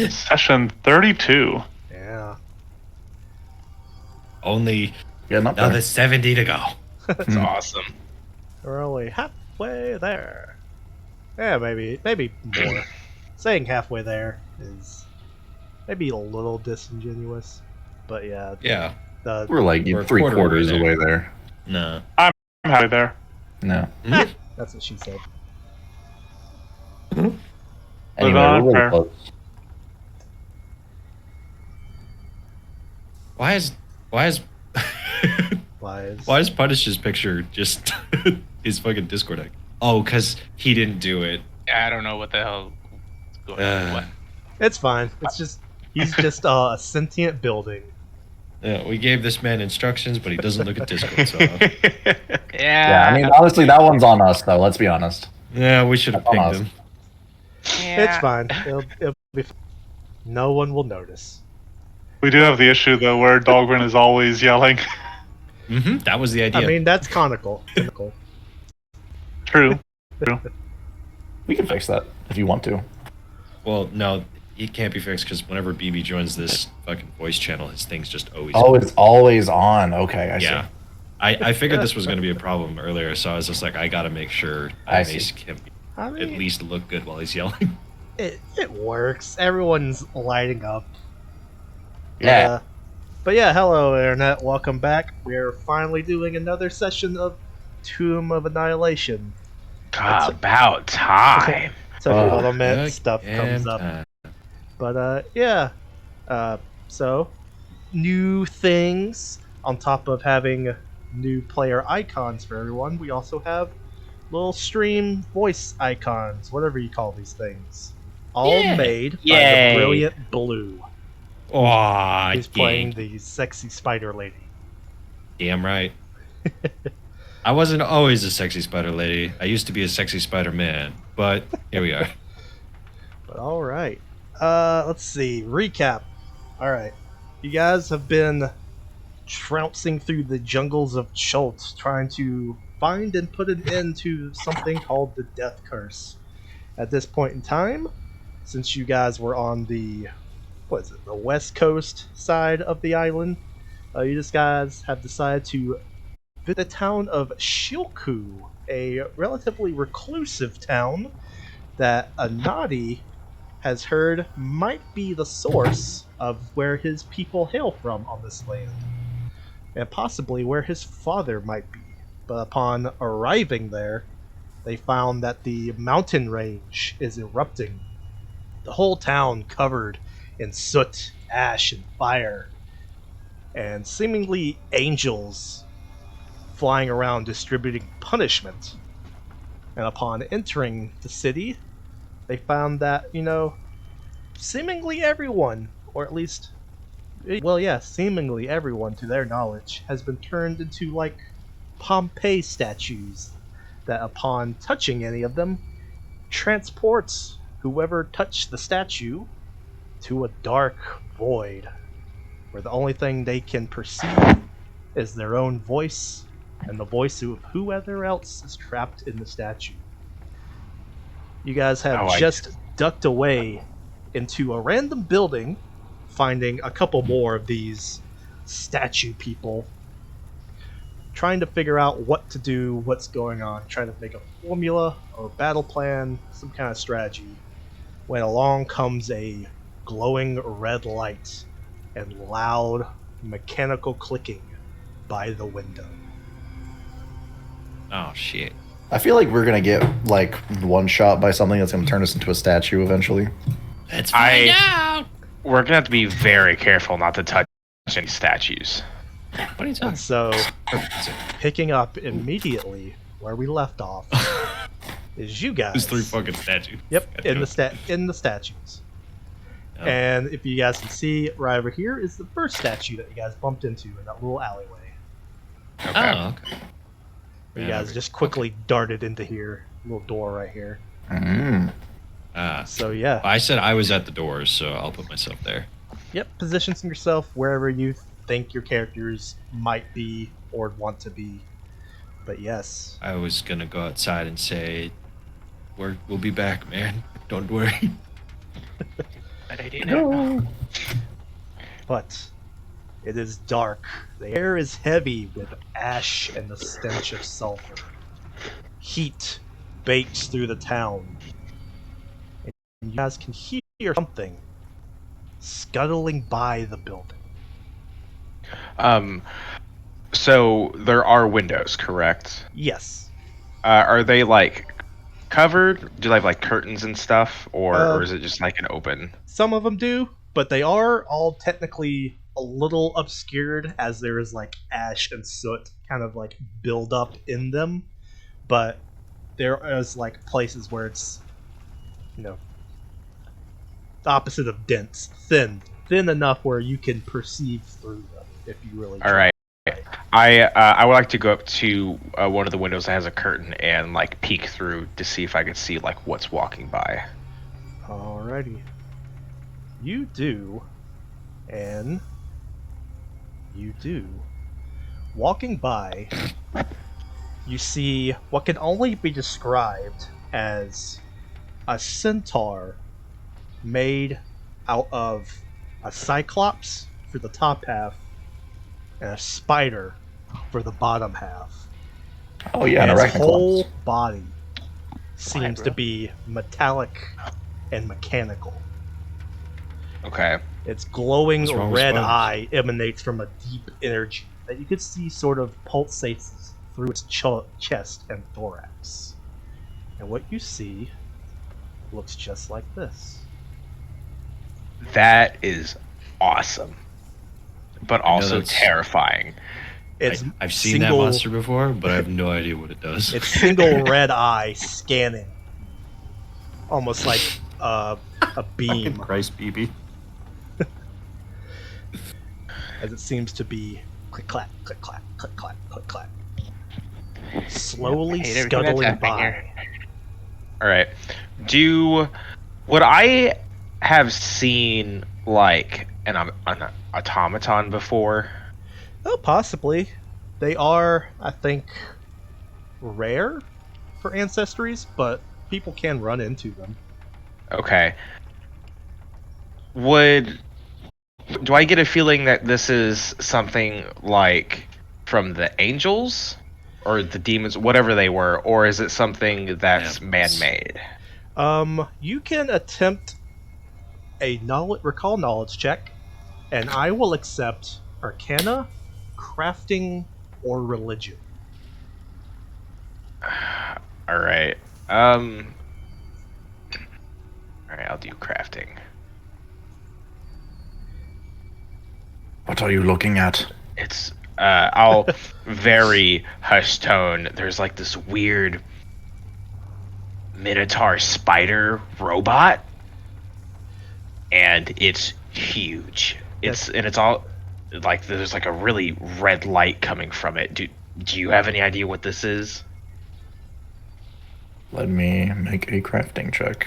Session 32. Yeah. Only Getting up another there. 70 to go. That's awesome. We're only halfway there. Yeah, maybe more. Saying halfway there is maybe a little disingenuous, but yeah. Yeah. We're like We're a 3 quarter way quarters there. away there. No. I'm happy there. No. That's what she said. Anyway, on, we're really fair. close. Why is Lies. why is Punish's picture just his fucking Discord deck? Oh, because he didn't do it. I don't know what the hell is going on. What? It's fine. It's just he's just a sentient building. Yeah, we gave this man instructions, but he doesn't look at Discord. So Yeah, I mean, honestly, that one's on us, though. Let's be honest. yeah, we should have That's on pinged him. It's fine. It'll be fine. No one will notice. We do have the issue, though, where Dahlgren is always yelling. That was the idea. I mean, that's conical. True. We can fix that if you want to. well, no, it can't be fixed because whenever BB joins this fucking voice channel, his thing's just always. Oh, it's always on. Okay, I yeah. see. I figured this was going to be a problem earlier, so I was just like, I got to make sure I I see. make him I at mean, least look good while he's yelling. it works. Everyone's lighting up. Yeah. But yeah, hello internet. Welcome back. We're finally doing another session of Tomb of Annihilation. About time. Took a little minute. Stuff Again comes up. time. But yeah. So new things on top of having new player icons for everyone. We also have little stream voice icons, whatever you call these things, all made by Yay. the brilliant Blue, Aw, who's playing the sexy spider lady. damn right. I wasn't always a sexy spider lady. I used to be a sexy spider man, but here we are. But all right, let's see. Recap. All right, you guys have been trouncing through the jungles of Schultz, trying to find and put an end to something called the Death Curse. At this point in time, since you guys were on the the west coast side of the island, you just guys have decided to visit the town of Shilku, a relatively reclusive town that Anadi has heard might be the source of where his people hail from on this land, and possibly where his father might be. But upon arriving there, they found that the mountain range is erupting. The whole town covered in soot, ash, and fire, and seemingly angels flying around distributing punishment. And upon entering the city, they found that, seemingly everyone, or at least, well, yeah, seemingly everyone, to their knowledge, has been turned into, like, Pompeii statues that, upon touching any of them, transports whoever touched the statue to a dark void, where the only thing they can perceive is their own voice and the voice of whoever else is trapped in the statue. You guys have just ducked away into a random building, finding a couple more of these statue people, trying to figure out what to do, what's going on, trying to make a formula or battle plan, some kind of strategy, when along comes a glowing red light and loud mechanical clicking by the window. Oh shit. I feel like we're going to get, like, one shot by something that's going to turn us into a statue eventually. Let's find out. We're gonna have to be very careful not to touch any statues. What are you talking? So, picking up immediately where we left off is you guys. There's 3 fucking statues. Yep, God in damn it. the statues. Oh. And if you guys can see, right over here is the first statue that you guys bumped into in that little alleyway. Okay. Oh, okay. You Yeah, guys just quickly darted into here, little door right here. Mm. So yeah, I said I was at the doors, so I'll put myself there. yep, position yourself wherever you think your characters might be or want to be. But yes, I was gonna go outside and say, we'll be back, man. Don't worry. No. But it is dark. The air is heavy with ash and the stench of sulfur. Heat bakes through the town. And you guys can hear something scuttling by the building. So there are windows, correct? Yes. Are they like covered? Do they have like curtains and stuff, or is it just like an open? Some of them do, but they are all technically a little obscured as there is like ash and soot kind of like build up in them. But there is like places where it's, the opposite of dense, thin enough where you can perceive through them if you really try. All right. I would like to go up to one of the windows that has a curtain and like peek through to see if I could see like what's walking by. Alrighty. You do, and you do. Walking by, you see what can only be described as a centaur made out of a cyclops for the top half and a spider for the bottom half. Oh yeah, And an its whole arachnoid. body seems to be metallic and mechanical. Okay. Its glowing What's wrong with red spiders? eye emanates from a deep energy that you could see sort of pulsates through its chest and thorax. And what you see looks just like this. That is awesome, but I know also that's- terrifying. It's I've seen that monster before, but I have no idea what it does. Its single red eye scanning, almost like a beam, Christ, BB. as it seems to be click clack, click clack, click clack, click clack, slowly Hate everything that's scuttling happening by. here. All right. Would I have seen like an automaton before? Oh, possibly. They are, I think, rare for ancestries, but people can run into them. Okay. Do I get a feeling that this is something like from the angels or the demons, whatever they were, or is it something that's man-made? You can attempt a recall knowledge check, and I will accept Arcana, Crafting, or Religion. All right. All right, I'll do crafting. What are you looking at? It's I'll very hushed tone. There's like this weird minotaur spider robot, and it's huge. It's all like there's like a really red light coming from it. Do you have any idea what this is? Let me make a crafting check.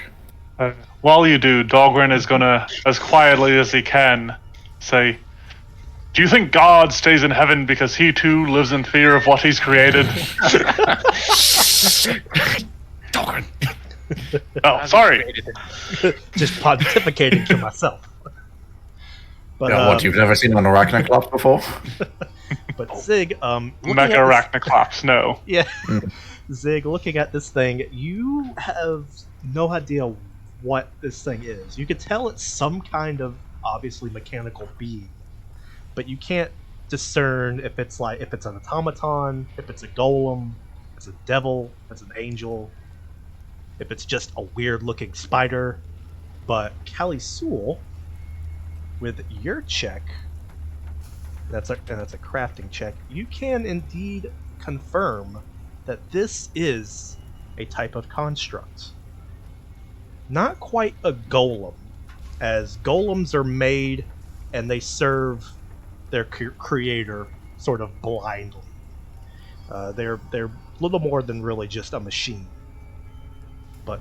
While you do, Dogrin is gonna, as quietly as he can, say, "Do you think God stays in heaven because he too lives in fear of what he's created?" Dogrin. Oh, sorry. Just pontificating to myself. But, Yeah, what, you've never seen an arachnoid before? but Zig, looking Mecha at this- arachnoclops, no. Yeah. Zig, looking at this thing, you have no idea what this thing is. You could tell it's some kind of obviously mechanical being, but you can't discern if it's an automaton, if it's a golem, if it's a devil, if it's an angel, if it's just a weird looking spider. But Callie Sewell, with your check, that's a crafting check, you can indeed confirm that this is a type of construct. Not quite a golem, as golems are made and they serve their creator sort of blindly. They're little more than really just a machine. But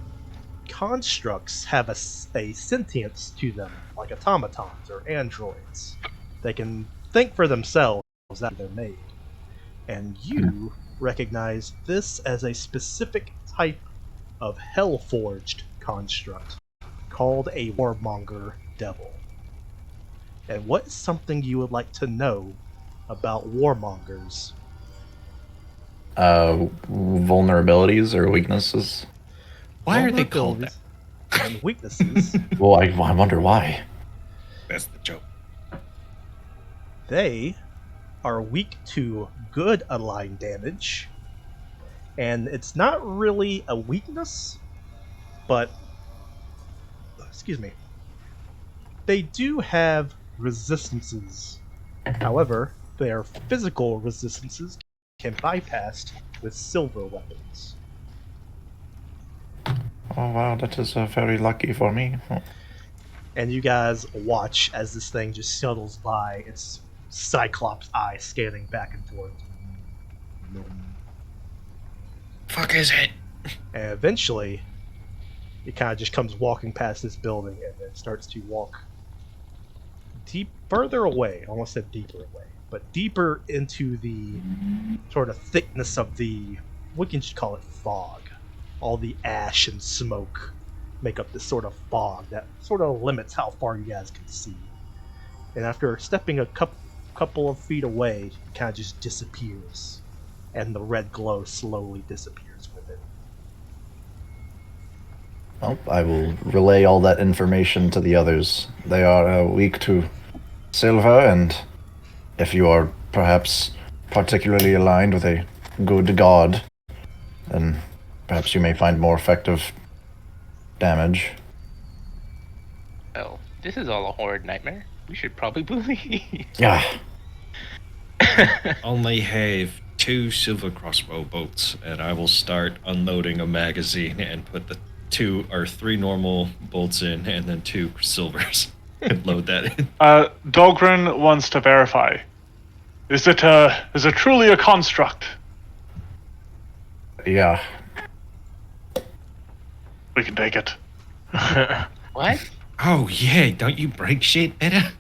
constructs have a sentience to them, like automatons or androids. They can think for themselves after they're made. And you recognize this as a specific type of hell-forged construct called a warmonger devil. And what is something you would like to know about warmongers? Vulnerabilities or weaknesses? Why are they called that? Vulnerabilities and weaknesses. Well, I wonder why. That's the joke. They are weak to good aligned damage, and it's not really a weakness, but excuse me, they do have resistances. However, their physical resistances can be bypassed with silver weapons. Oh wow, that is very lucky for me. And you guys watch as this thing just shuttles by, its cyclops eye scanning back and forth. Fuck is it? And eventually, it kind of just comes walking past this building and then starts to walk further away. I almost said deeper away, but deeper into the sort of thickness of the, we can just call it fog. All the ash and smoke make up this sort of fog that sort of limits how far you guys can see. And after stepping a couple of feet away, it kind of just disappears, and the red glow slowly disappears with it. Well, I will relay all that information to the others. They are weak to silver, and if you are perhaps particularly aligned with a good god, then perhaps you may find more effective damage. Oh, this is all a horrid nightmare. We should probably leave. Yeah. Only have 2 silver crossbow bolts, and I will start unloading a magazine and put the 2 or 3 normal bolts in, and then 2 silvers, and load that in. Dahlgren wants to verify. Is it truly a construct? Yeah. We can take it. What? Oh yeah, don't you break shit better?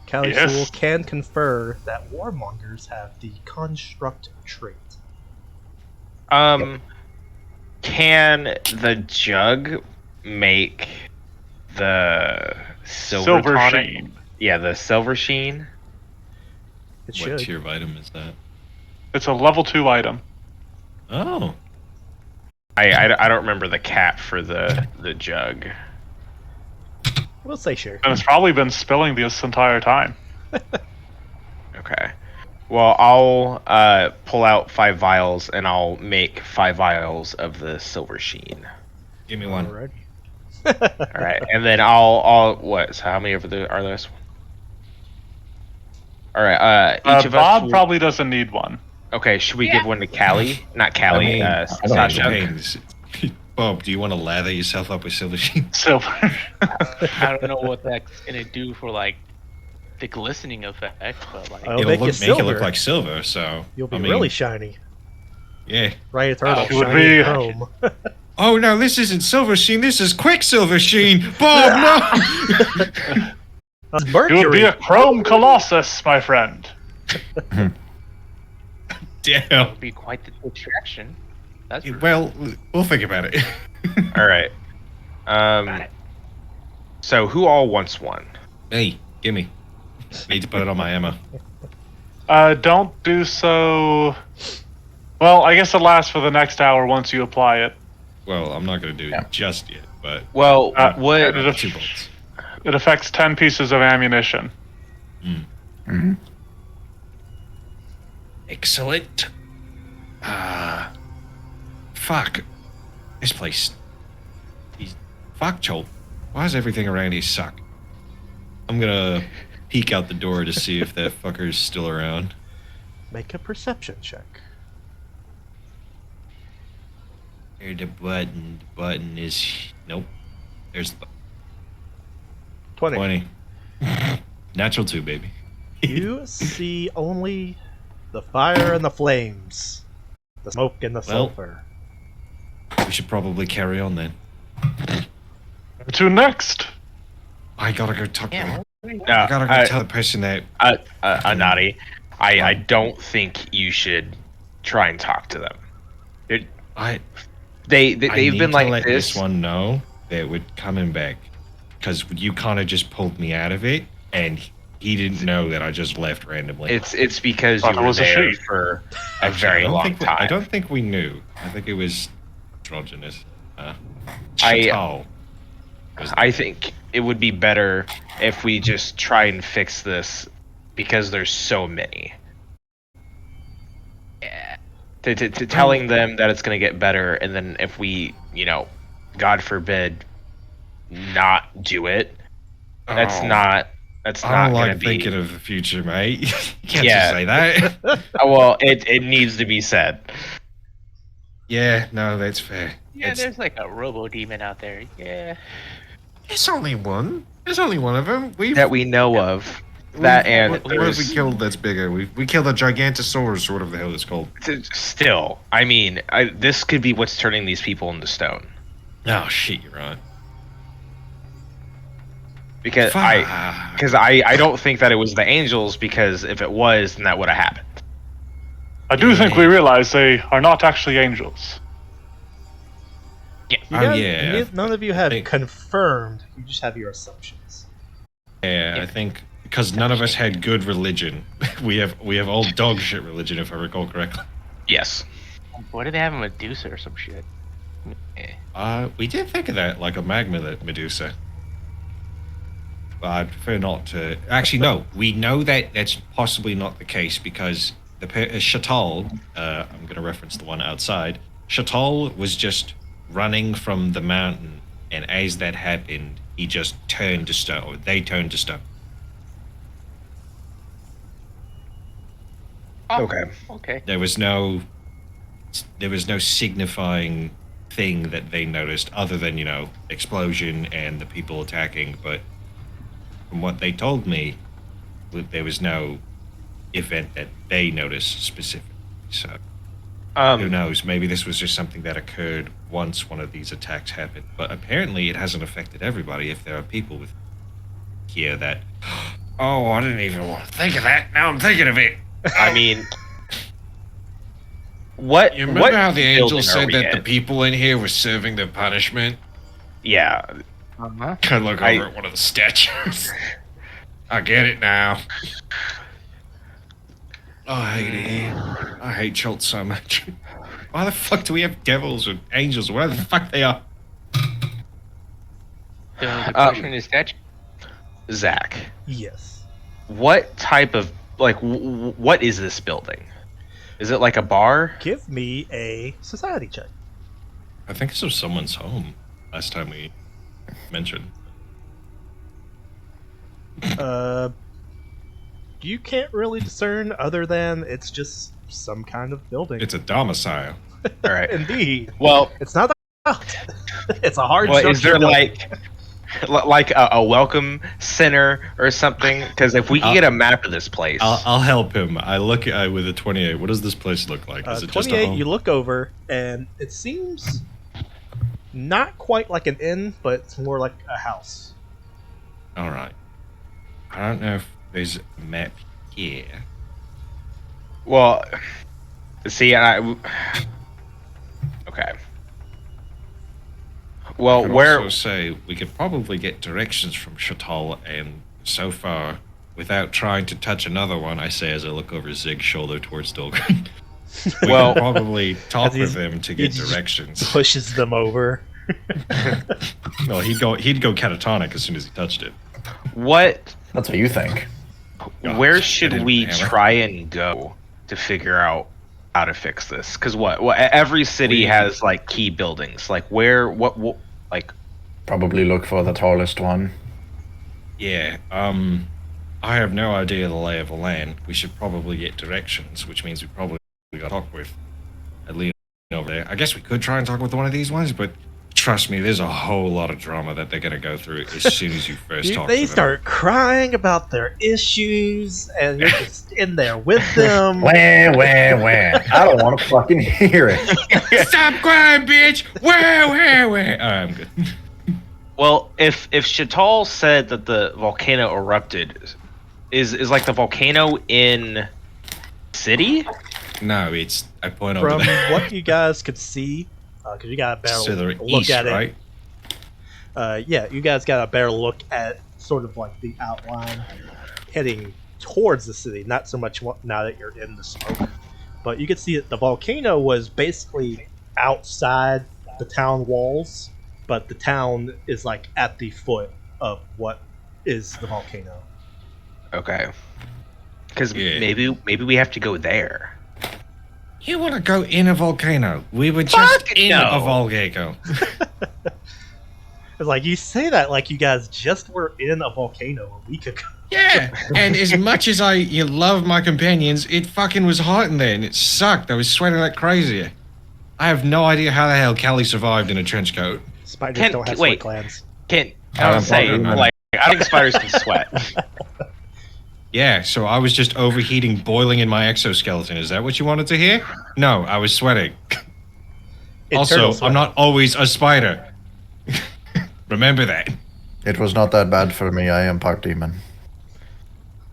Cali Yes. Fool can confer that warmongers have the construct trait. Can the jug make the silver tonic? sheen. Yeah, the silver sheen. It What should. tier of item is that? It's a level 2 item. Oh. I don't remember the cap for the jug. We'll say sure. And it's probably been spilling this entire time. Okay. Well, I'll pull out 5 vials and I'll make 5 vials of the silver sheen. Give me one. Alrighty. All right, and then I'll what? So how many of the are those? All right. Each of Bob us. probably doesn't need one. Okay. Should we give one to Callie? Not Callie. I don't Sasha. Hey, Bob, do you want to lather yourself up with silver sheen? Silver. I don't know what that's gonna do for like the glistening effect, but like It'll It'll make you make it silver. look like silver, so You'll be I mean, really shiny. yeah. Right, eternal It would shiny be- chrome. Oh no, this isn't silver sheen. This is quicksilver sheen. Bob, no. That's You mercury. would be a chrome colossus, my friend. Damn. it would be quite the attraction. That's for Well, we'll think about it. All right. So who all wants one? Hey, gimme. Need to put it on my ammo. Don't do so. Well, I guess it lasts for the next hour once you apply it. Well, I'm not gonna do Yeah. it just yet, but Well, Uh, what? it- 2 bolts. It affects 10 pieces of ammunition. Mhm. Excellent. Fuck. This place. Fuck, Joel. Why does everything around here suck? I'm gonna peek out the door to see if that fucker's still around. Make a perception check. Here's the button. The button is. Nope. There's the 20. 20. Natural 2, baby. You see only the fire and the flames, the smoke and the Well. sulfur. We should probably carry on then. To next. I gotta go talk. Yeah. I gotta go tell the person that. Anadi, I don't think you should try and talk to them. I They've need been to like let this. one know that we're coming back. because you kind of just pulled me out of it, and he didn't know that I just left randomly. It's because Thought you it were was a there sheep. for a Actually, very long I time. don't think we knew. I think it was androgynous. I- Chatal was the I name. think it would be better if we just try and fix this because there's so many. Yeah. To telling them that it's going to get better, and then if we, God forbid, not do it, that's Oh, not I going don't to like be. thinking of the future, mate. You can't Yeah. just say that. Well, it needs to be said. Yeah, no, that's fair. Yeah, there's like a robo demon out there. Yeah. It's only one. There's only one of them. That we know of. That and what have we there's killed that's bigger? We killed a Gigantosaurus, or whatever the hell it's called. still. I mean, this could be what's turning these people into stone. Oh shit, you're right. Because I don't think that it was the angels, because if it was, then that would have happened. I do think we realize they are not actually angels. You Oh, guys- yeah. None of you have think- confirmed. You just have your assumptions. Yeah, I think because none of us had good religion. we have old dog shit religion, if I recall correctly. Yes. What did they have, a Medusa or some shit? We did think of that, like a magma Medusa. But I'd prefer not to. Actually, no. We know that that's possibly not the case because the Chatal, I'm going to reference the one outside. Chatal was just running from the mountain, and as that happened, he just turned to stone, or they turned to stone. Oh, Okay. Okay. There was no signifying thing that they noticed other than, explosion and the people attacking, but from what they told me, there was no event that they noticed specifically. So who knows? Maybe this was just something that occurred once one of these attacks happened. But apparently it hasn't affected everybody if there are people with here that, oh, I didn't even want to think of that. Now I'm thinking of it. I mean, what? You remember what how the building angels are said we that the in? people in here were serving their punishment? Yeah. Uh-huh. I look over at one of the statues. I get it now. Oh, I hate it here. I hate Schultz so much. Why the fuck do we have devils or angels or whatever the fuck they are? The question is that Zach, Yes. what type of what is this building? Is it like a bar? Give me a society check. I think this was someone's home last time we mentioned. You can't really discern other than it's just some kind of building. It's a domicile. All right. Indeed. Well, It's not that. It's a hard. is there structure building. like a welcome center or something? Because if we can get a map of this place, I'll help him. I look at with a 28. What does this place look like? Is it just a 28? home? You look over and it seems not quite like an inn, but it's more like a house. All right. I don't know if there's a map here. well, see, okay. Well, I could where? also say we could probably get directions from Chatal, and so far, without trying to touch another one, I say as I look over Zig's shoulder towards Dolgren. we Well- could probably talk As he's- with him to he get just directions. Pushes them over. Well, he'd go catatonic as soon as he touched it. What? That's what you think. God, Where I should didn't we hammer. try and go to figure out how to fix this? Because every city We- has like key buildings. Like where? What? Like Probably look for the tallest one. Yeah, I have no idea the lay of the land. We should probably get directions, which means we probably got to talk with at least over there. I guess we could try and talk with one of these ones, but trust me, there's a whole lot of drama that they're going to go through as soon as you first talk to They them. start crying about their issues, and you're just in there with them. Wah. I don't want to fucking hear it. Stop crying, bitch! Where? Alright, I'm good. well, if Chatal said that the volcano erupted, is like the volcano in city? No, it's I point over From there. what you guys could see, because you got a better To the look east, at it. right? Yeah, you guys got a better look at sort of like the outline heading towards the city. Not so much now that you're in the smoke, but you can see that the volcano was basically outside the town walls, but the town is like at the foot of what is the volcano. Okay. Because Yeah. maybe we have to go there. You want to go in a volcano? We were just Fuck in no. a volcano. It's like you say that like you guys just were in a volcano a week ago. Yeah, and as much as you love my companions, it fucking was hot in there and it sucked. I was sweating like crazy. I have no idea how the hell Callie survived in a trench coat. Spiders don't have sweat glands. I don't say Pathfinder. like I think spiders can sweat. Yeah, so I was just overheating, boiling in my exoskeleton. Is that what you wanted to hear? No, I was sweating. Internal Also, sweat. I'm not always a spider. Remember that. It was not that bad for me. I am part demon.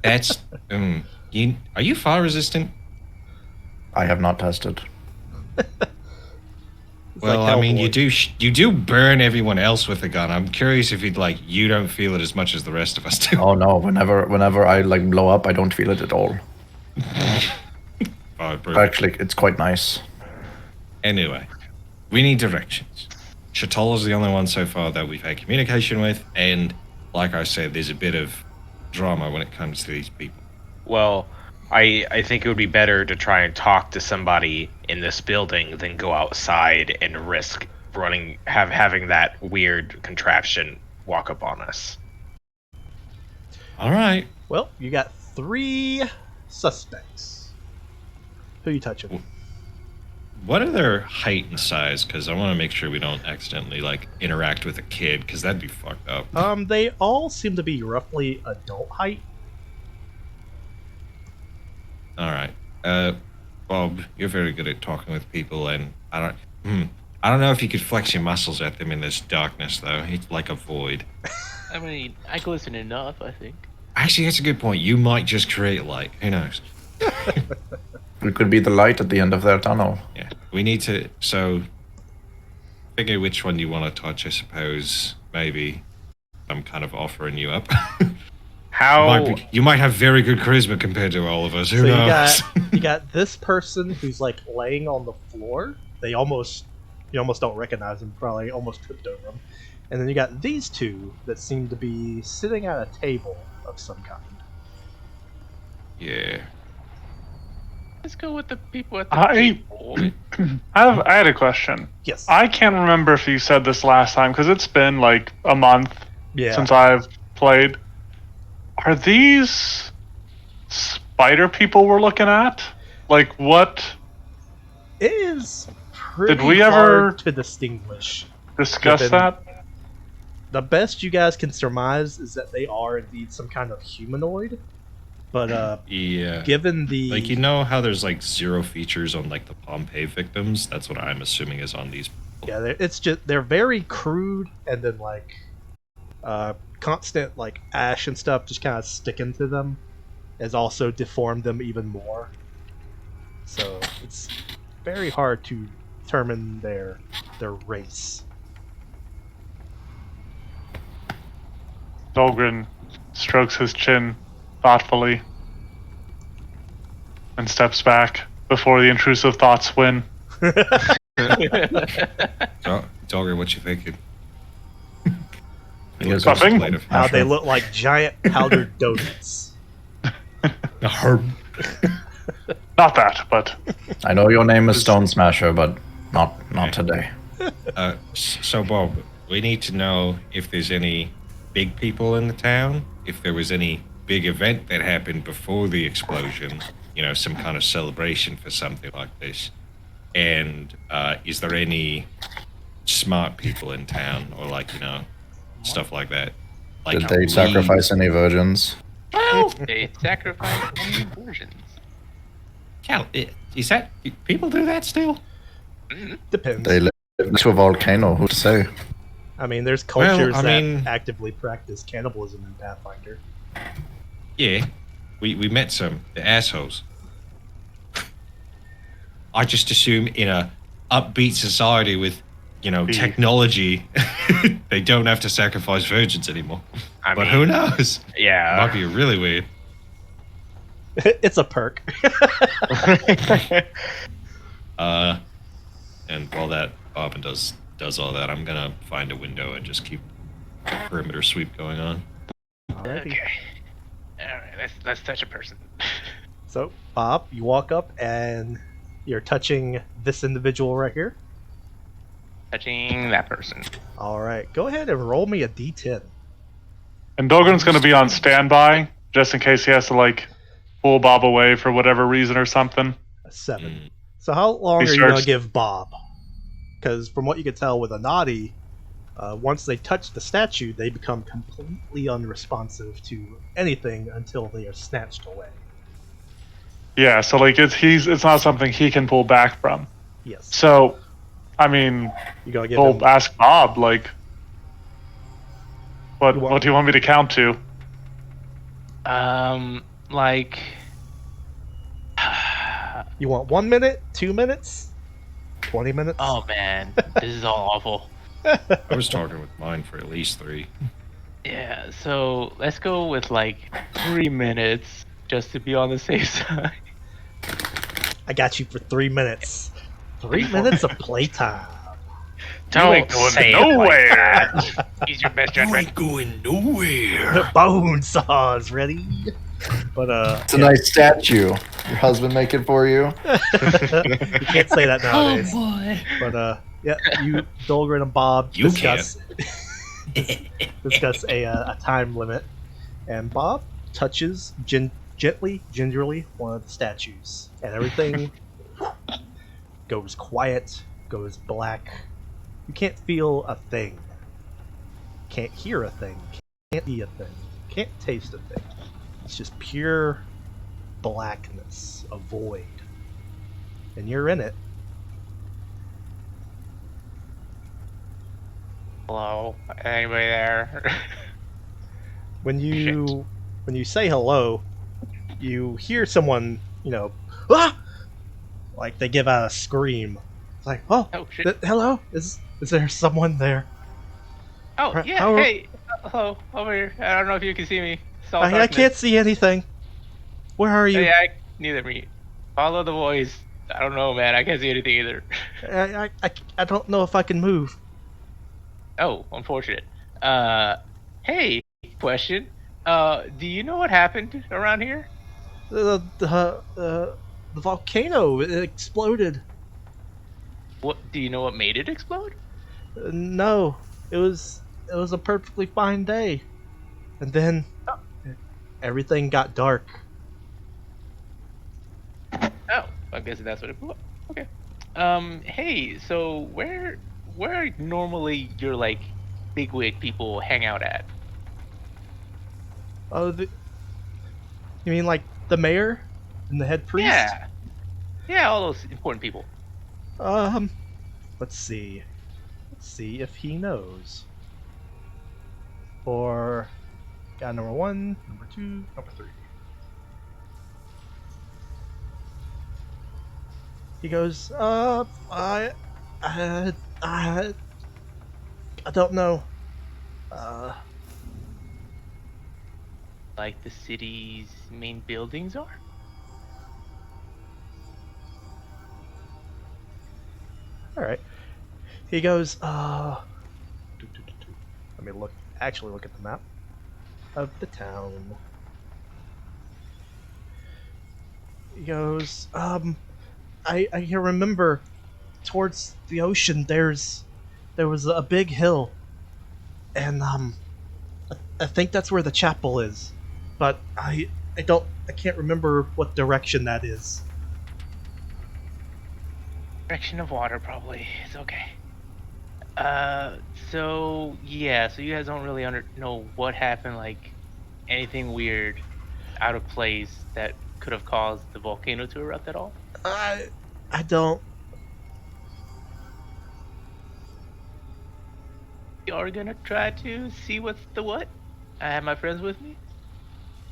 That's are you fire resistant? I have not tested. It's Well, like I mean, Hellboy. you do burn everyone else with a gun. I'm curious if you don't feel it as much as the rest of us do. Oh no! Whenever I like blow up, I don't feel it at all. Perfect. Actually, it's quite nice. Anyway, we need directions. Shatola's the only one so far that we've had communication with, and like I said, there's a bit of drama when it comes to these people. Well, I think it would be better to try and talk to somebody in this building than go outside and risk having that weird contraption walk up on us. All right. Well, you got 3 suspects. Who you touching? What are their height and size? Because I want to make sure we don't accidentally interact with a kid, because that'd be fucked up. They all seem to be roughly adult height. All right. Bob, you're very good at talking with people, and I don't know if you could flex your muscles at them in this darkness, though. It's like a void. I mean, I glisten enough, I think. Actually, that's a good point. You might just create light. Who knows? We could be the light at the end of their tunnel. Yeah. We need to. So, figure which one you want to touch, I suppose. Maybe I'm kind of offering you up. How You might have very good charisma compared to all of us. Who So knows? you got this person who's like laying on the floor. You almost don't recognize him. Probably almost tripped over him. And then you got these 2 that seem to be sitting at a table of some kind. Yeah. Let's go with the people at the I table. I had a question. Yes. I can't remember if you said this last time because it's been like a month Yeah. since I've played. Are these spider people we're looking at? Like what? It is pretty Did we ever hard to distinguish. discuss Given- that? The best you guys can surmise is that they are indeed some kind of humanoid. But Yeah. given the Like, you know how there's 0 features on the Pompeii victims? That's what I'm assuming is on these. yeah, they're very crude, and then constant ash and stuff just kind of sticking to them has also deformed them even more. So it's very hard to determine their race. Dahlgren strokes his chin thoughtfully and steps back before the intrusive thoughts win. Dogger, what you thinking? Yes, Nothing. How they look like giant powdered donuts. Herb. Not that, but I know your name is Stone Smasher, but not today. So, Bob, we need to know if there's any big people in the town, if there was any big event that happened before the explosion, some kind of celebration for something like this. And is there any smart people in town, or stuff like that? Did they sacrifice any virgins? Well, they sacrificed many versions. Cal, is that people do that still? Depends. They live next to a volcano. Who to say? I mean, there's cultures I that mean- actively practice cannibalism in Pathfinder. Yeah, we met some. The assholes. I just assume in a upbeat society with technology, they don't have to sacrifice virgins anymore. I But mean, who knows? It Yeah. might be really weird. It's a perk. And while that Bobbin does all that, I'm gonna find a window and just keep perimeter sweep going on. Alrighty. Okay. All right. Let's touch a person. So, Bob, you walk up and you're touching this individual right here. Touching that person. All right, go ahead and roll me a d10. And Dahlgren's going to be on standby just in case he has to like pull Bob away for whatever reason or something. A 7. Mm. So, how long He are you going to starts- give Bob? Because from what you can tell with a naughty, once they touch the statue, they become completely unresponsive to anything until they are snatched away. Yeah, so like it's not something he can pull back from. Yes. So, I mean, You gotta give we'll him. ask Bob like, what You want- what do you want me to count to? Like. You want 1 minute, 2 minutes, 20 minutes? Oh man, this is all awful. I was talking with mine for at least 3. Yeah, so let's go with like 3 minutes just to be on the safe side. I got you for 3 minutes. 3 minutes of playtime. Don't say it like nowhere. that. Use your best judgment. going nowhere. Bone saws ready. But It's a nice statue. Your husband make it for you? you can't say that nowadays. boy. But yeah, you, Dolgren and Bob You discuss discuss a time limit, and Bob touches gently, gingerly one of the statues, and everything goes quiet, goes black. You can't feel a thing, can't hear a thing, can't see a thing, can't taste a thing. It's just pure blackness, a void, and you're in it. Hello, anybody there? When you say hello, you hear someone, ah! Like they give out a scream. It's like, oh, Oh shit! hello? Is there someone there? Oh Right, yeah, how- hey, hello, over here. I don't know if you can see me. It's all I darkness. can't see anything. Where are you? Yeah, neither me. Follow the voice. I don't know, man. I can't see anything either. I don't know if I can move. Oh, unfortunate. Hey, question. Do you know what happened around here? The volcano, it exploded. What do you know? What made it explode? No, it was a perfectly fine day, and then everything got dark. Oh, I'm guessing that's what it blew up. Okay. Hey, so where normally your like bigwig people hang out at? Oh, you mean like the mayor and the head priest? Yeah. Yeah, all those important people. Let's see. Let's see if he knows. For guy number 1, number 2, number 3. He goes, I don't know. Like the city's main buildings are? Alright. He goes, let me actually look at the map of the town. He goes, I can remember towards the ocean there was a big hill, and I think that's where the chapel is, but I can't remember what direction that is. Direction of water, probably. It's okay. So yeah, so you guys don't really know what happened, like anything weird, out of place that could have caused the volcano to erupt at all? I don't. You are gonna try to see what's the what? I have my friends with me.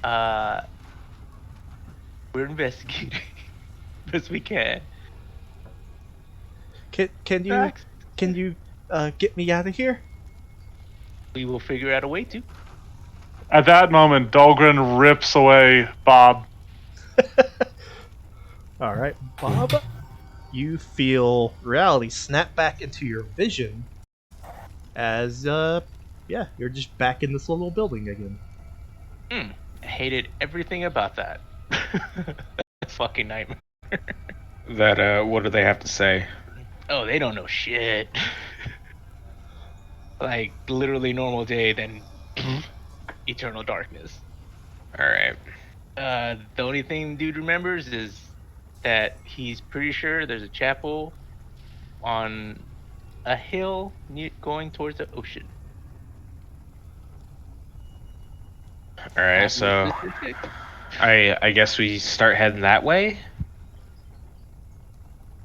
We're investigating best we can. Can you Facts. can you get me out of here? We will figure out a way to. At that moment, Dahlgren rips away Bob. All right, Bob. You feel reality snap back into your vision as yeah, you're just back in this little building again. I hated everything about that. Fucking nightmare. What do they have to say? Oh, they don't know shit. Like literally normal day, then eternal darkness. All right. The only thing dude remembers is that he's pretty sure there's a chapel on a hill going towards the ocean. All right. Not to be So specific. I guess we start heading that way.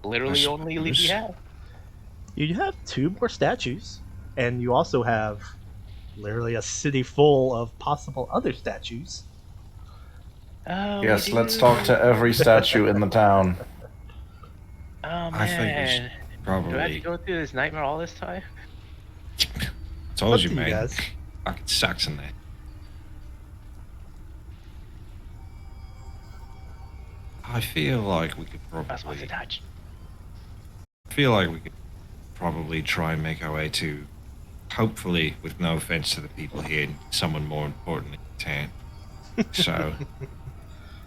Literally only lead we have. You have 2 more statues, and you also have literally a city full of possible other statues. Oh, Yes, we let's do. talk to every statue in the town. Oh I think we should man, do I have to probably. go through this nightmare all this time? Told Up you, to you man. guys. Fucking sucks in there. I feel like we could That's what's probably. a touch. I feel like we could probably try and make our way to, hopefully, with no offense to the people here, someone more important in town. So,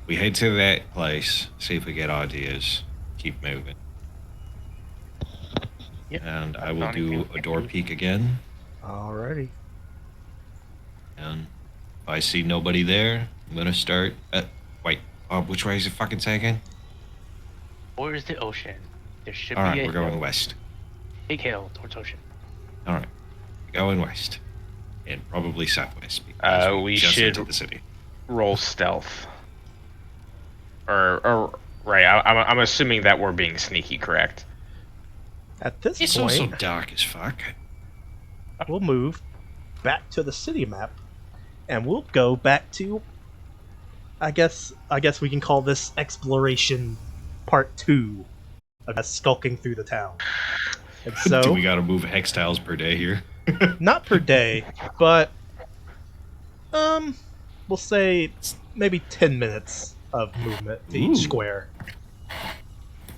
we head to that place, see if we get ideas, keep moving. Yep. And I That's will the only thing do we a can door do. peek again. Alrighty. And if I see nobody there, I'm gonna start. Wait, which way is it fucking taking? Where's the ocean? There should All be right, a we're going hill. west. Big hill towards ocean. All right, going west, and probably southwest. Because We just should- entered the city. Roll stealth. Or right. I'm assuming that we're being sneaky, correct? At this It's point, also dark as fuck. we'll move back to the city map, and we'll go back to. I guess we can call this exploration part 2 of us skulking through the town. And Do so, we gotta move hex tiles per day here? not per day, but we'll say maybe 10 minutes of movement to Ooh. each square.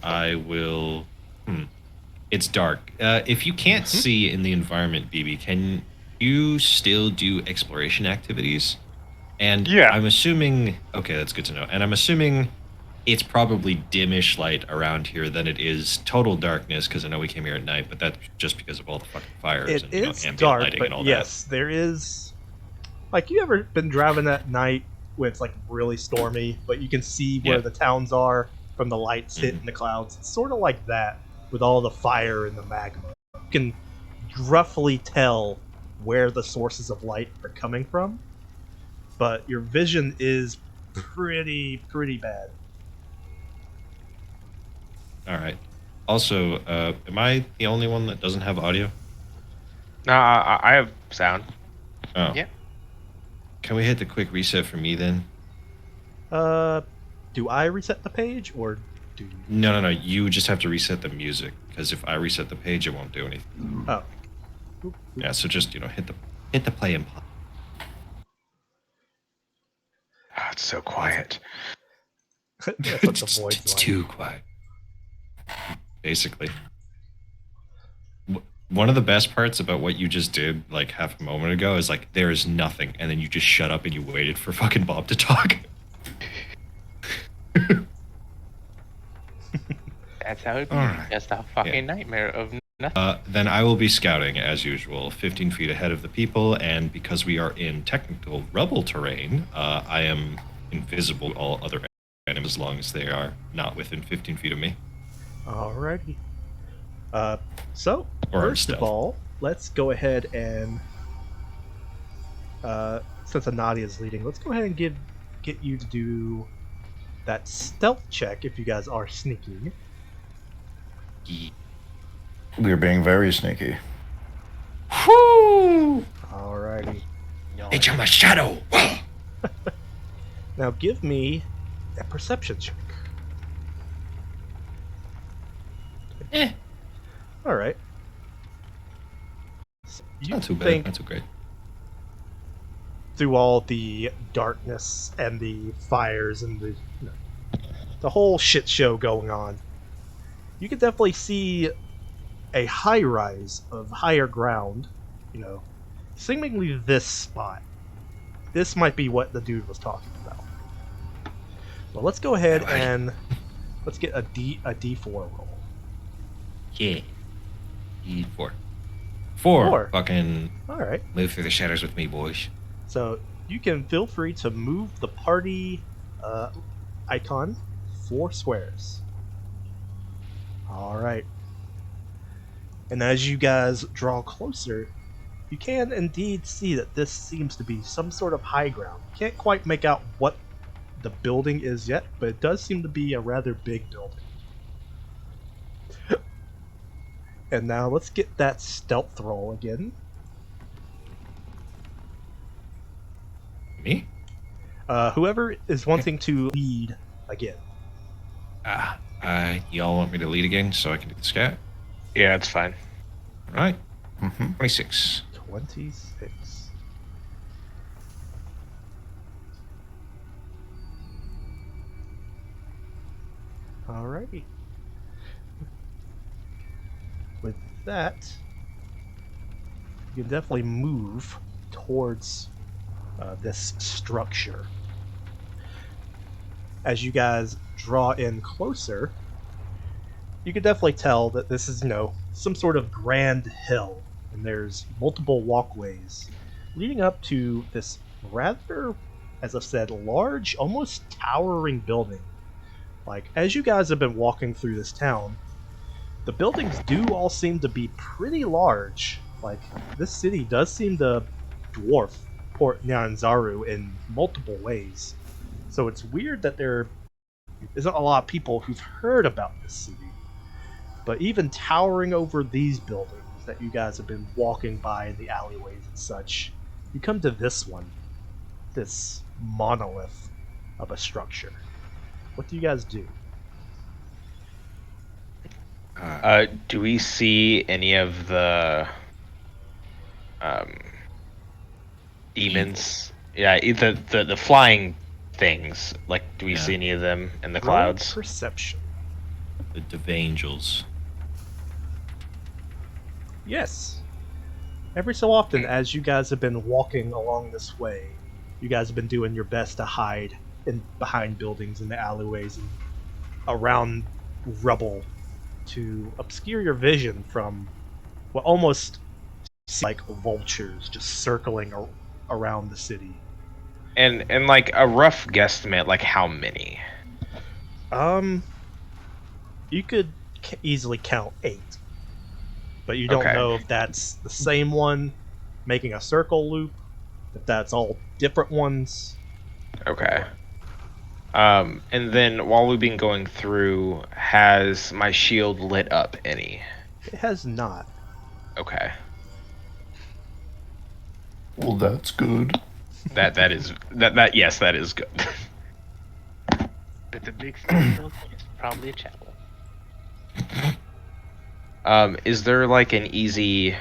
I will. It's dark. If you can't see in the environment, BB, can you still do exploration activities? And Yeah. I'm assuming. Okay, that's good to know. And I'm assuming it's probably dimish light around here than it is total darkness, because I know we came here at night, but that's just because of all the fucking fires It and is ambient dark, lighting and all but yes, there is. Like, you ever been driving at night when it's like really stormy, but you can see where Yeah. the towns are from the lights hitting the clouds? It's sort of like that with all the fire and the magma. You can roughly tell where the sources of light are coming from, but your vision is pretty bad. that. All right. Also, am I the only one that doesn't have audio? No, I have sound. Oh. Yeah. Can we hit the quick reset for me then? Do I reset the page or do you? No. You just have to reset the music, because if I reset the page, it won't do anything. Oh. Yeah, so just hit the play and pause. Oh, it's so quiet. That's what the void's It's like. too quiet. Basically. One of the best parts about what you just did, like half a moment ago, is like there is nothing, and then you just shut up and you waited for fucking Bob to talk. That's how it be. Alright. That's the fucking nightmare of nothing. Then I will be scouting as usual, 15 feet ahead of the people, and because we are in technical rebel terrain, I am invisible to all other enemies as long as they are not within 15 feet of me. Alrighty. So, Or first stealth. of all, let's go ahead and, since Anadia is leading, let's go ahead and get you to do that stealth check if you guys are sneaking. We're being very sneaky. Whoo! Alrighty. It's my shadow! Now give me a perception check. Alright. You Not too bad. think Not too great. through all the darkness and the fires and the whole shit show going on, you could definitely see a high rise of higher ground, seemingly this spot. This might be what the dude was talking about. Well, let's go ahead Alright. and let's get a D4 roll. Yeah. E4. Four. Four. Fucking All right. move through the shadows with me, boys. So you can feel free to move the party icon 4 squares. All right. And as you guys draw closer, you can indeed see that this seems to be some sort of high ground. You can't quite make out what the building is yet, but it does seem to be a rather big building. And now let's get that stealth roll again. Me? Whoever is wanting to lead again. Y'all want me to lead again so I can do the scat? Yeah, it's fine. Alright. Mm-hmm. 26. 26. Alrighty. With that, you can definitely move towards this structure. As you guys draw in closer, you can definitely tell that this is, some sort of grand hill, and there's multiple walkways leading up to this rather, as I've said, large, almost towering building. Like, as you guys have been walking through this town, the buildings do all seem to be pretty large. Like, this city does seem to dwarf Port Nyanzaru in multiple ways. So it's weird that there isn't a lot of people who've heard about this city. But even towering over these buildings that you guys have been walking by in the alleyways and such, you come to this one. This monolith of a structure. What do you guys do? Do we see any of the demons? Yeah, either the flying things. Like, do we see any of them in the Roll clouds? perception. The Devangels. Yes. Every so often, as you guys have been walking along this way, you guys have been doing your best to hide behind buildings in the alleyways and around rubble to obscure your vision from what almost seems like vultures just circling around the city. And like a rough guesstimate, like how many? You could easily count 8, but you don't Okay. know if that's the same one making a circle loop, if that's all different ones. Okay. And then while we've been going through, has my shield lit up any? It has not. Okay. Well, that's good. That is yes, that is good. But the big stone building is probably a chapel. Is there like an easy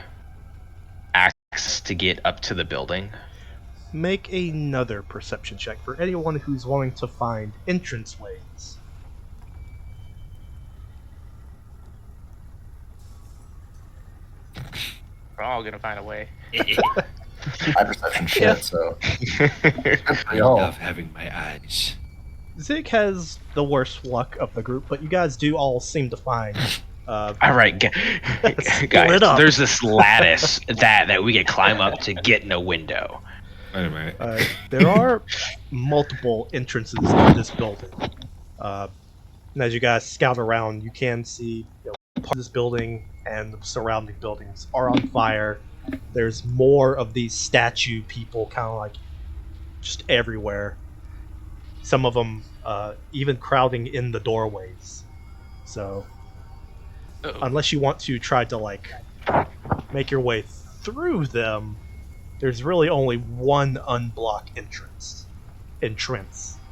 access to get up to the building? Make another perception check for anyone who's wanting to find entranceways. We're all gonna find a way. My perception shit, Yeah. so. I love having my eyes. Zig has the worst luck of the group, but you guys do all seem to find. All right, Split guys. up. There's this lattice that we can climb up to get in a window. Wait a minute. There are multiple entrances to this building. And as you guys scout around, you can see part of this building and the surrounding buildings are on fire. There's more of these statue people kind of like just everywhere. Some of them even crowding in the doorways. So unless you want to try to like make your way through them, there's really only one unblocked entrance, and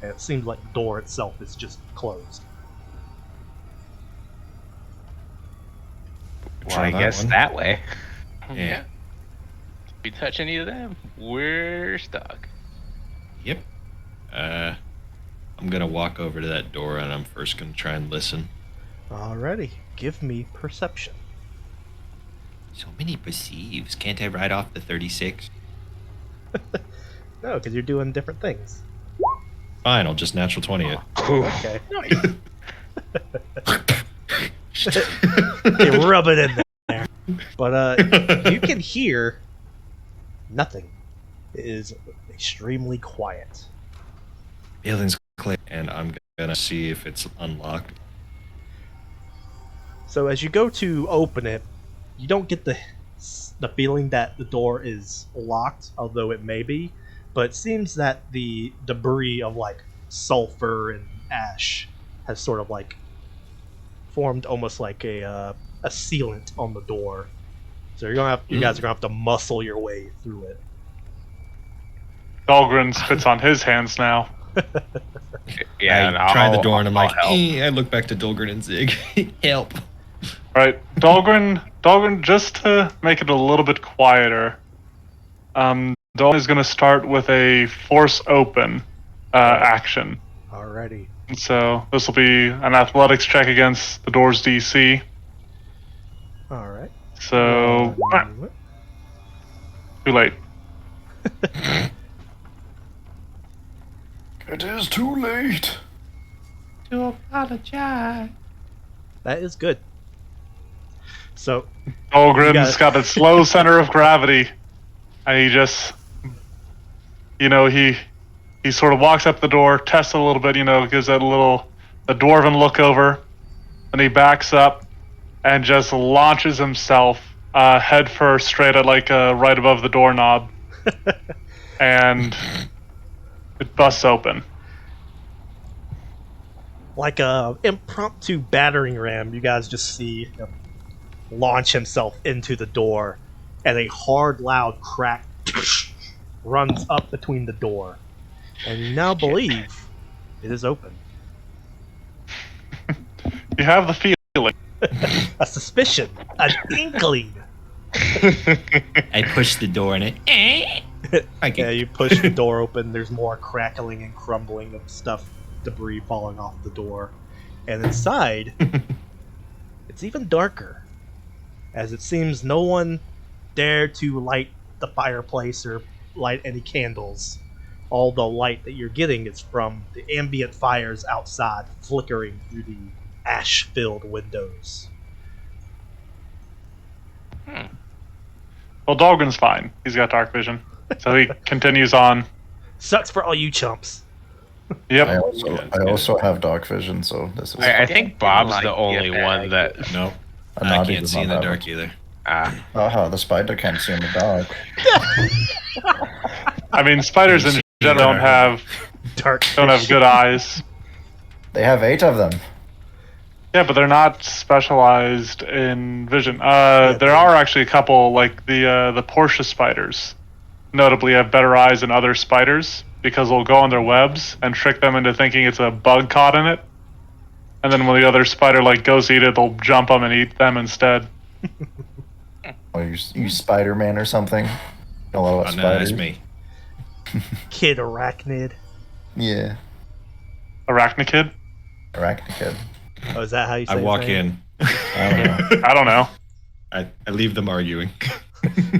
it seems like the door itself is just closed. Well, Try I that guess one. that way. Yeah. we touch any of them, we're stuck. Yep. I'm gonna walk over to that door and I'm first gonna try and listen. Alrighty, give me perception. So many perceives. Can't I write off the 36? No, because you're doing different things. Fine, I'll just natural 20 it. Okay. You rub it in there. But you can hear nothing. It is extremely quiet. Building's clear, and I'm gonna see if it's unlocked. So as you go to open it, you don't get the feeling that the door is locked, although it may be. But it seems that the debris of like sulfur and ash has sort of like formed almost like a sealant on the door. So you guys are gonna have to muscle your way through it. Dahlgren spits on his hands now. Yeah, and I try the I'll- door and I'm I'll like, help. I look back to Dolgren and Zig. Help. Right, Dahlgren, just to make it a little bit quieter, Dahlgren is going to start with a force open action. Alrighty. And so this will be an athletics check against the door's DC. Alright. So, too late. It is too late. To apologize. That is good. So Dahlgren's got a slow center of gravity, and he just, he sort of walks up the door, tests it a little bit, gives that a dwarven look over, and he backs up and just launches himself head first straight at right above the doorknob, and it busts open. like a impromptu battering ram, you guys just see him launch himself into the door, and a hard, loud crack runs up between the door, and you now believe it is open. You have the feeling. A suspicion, an inkling. I push the door and it. Yeah, you push the door open. There's more crackling and crumbling of stuff, debris falling off the door, and inside, it's even darker, as it seems no one dared to light the fireplace or light any candles. All the light that you're getting is from the ambient fires outside, flickering through the ash-filled windows. Well, Dahlgren's fine. He's got dark vision. So he continues on. Sucks for all you chumps. Yep. I also have dark vision, so this is. I think Bob's Like, the only yeah, one that. Nope. I'm I not can't even see in the on dark that either. Aha, the spider can't see in the dark. I mean, spiders in general Dark don't have fish. good eyes. They have 8 of them. Yeah, but they're not specialized in vision. There are actually a couple, like the Portia spiders, notably have better eyes than other spiders because they'll go on their webs and trick them into thinking it's a bug caught in it. And then when the other spider goes to eat it, they'll jump them and eat them instead. Or you Spider-Man or something. A lot about Oh, no, spiders. that's me. Kid Arachnid. Yeah, Arachnid? Arachnid. Oh, is that how you say I his walk name? in. I don't know. I don't know. I leave them arguing.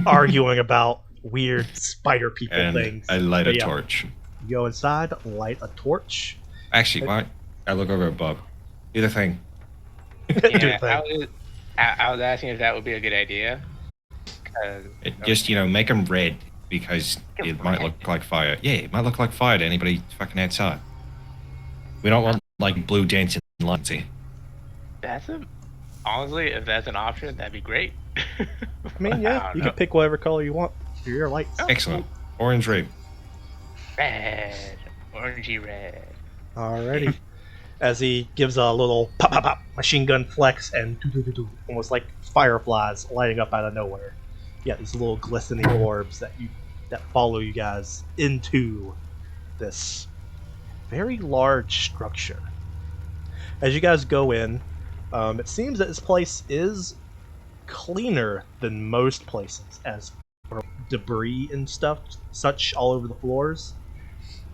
Arguing about weird spider people And things. I light But a yeah, torch. You go inside, light a torch. Actually, why? I look over at Bob. Do the thing. Do the Yeah, thing. I was asking if that would be a good idea. Just, make them red because it might look like fire. Yeah, it might look like fire to anybody fucking outside. We don't want, blue dancing lights here. Honestly, if that's an option, that'd be great. I mean, yeah, don't you know. can pick whatever color you want for your lights. Excellent. Orange red. Red, orangey red. Alrighty. As he gives a little pop, pop, pop, machine gun flex, and doo-doo-doo-doo, almost like fireflies lighting up out of nowhere. Yeah, these little glistening orbs that follow you guys into this very large structure. As you guys go in, it seems that this place is cleaner than most places, as debris and stuff, such all over the floors.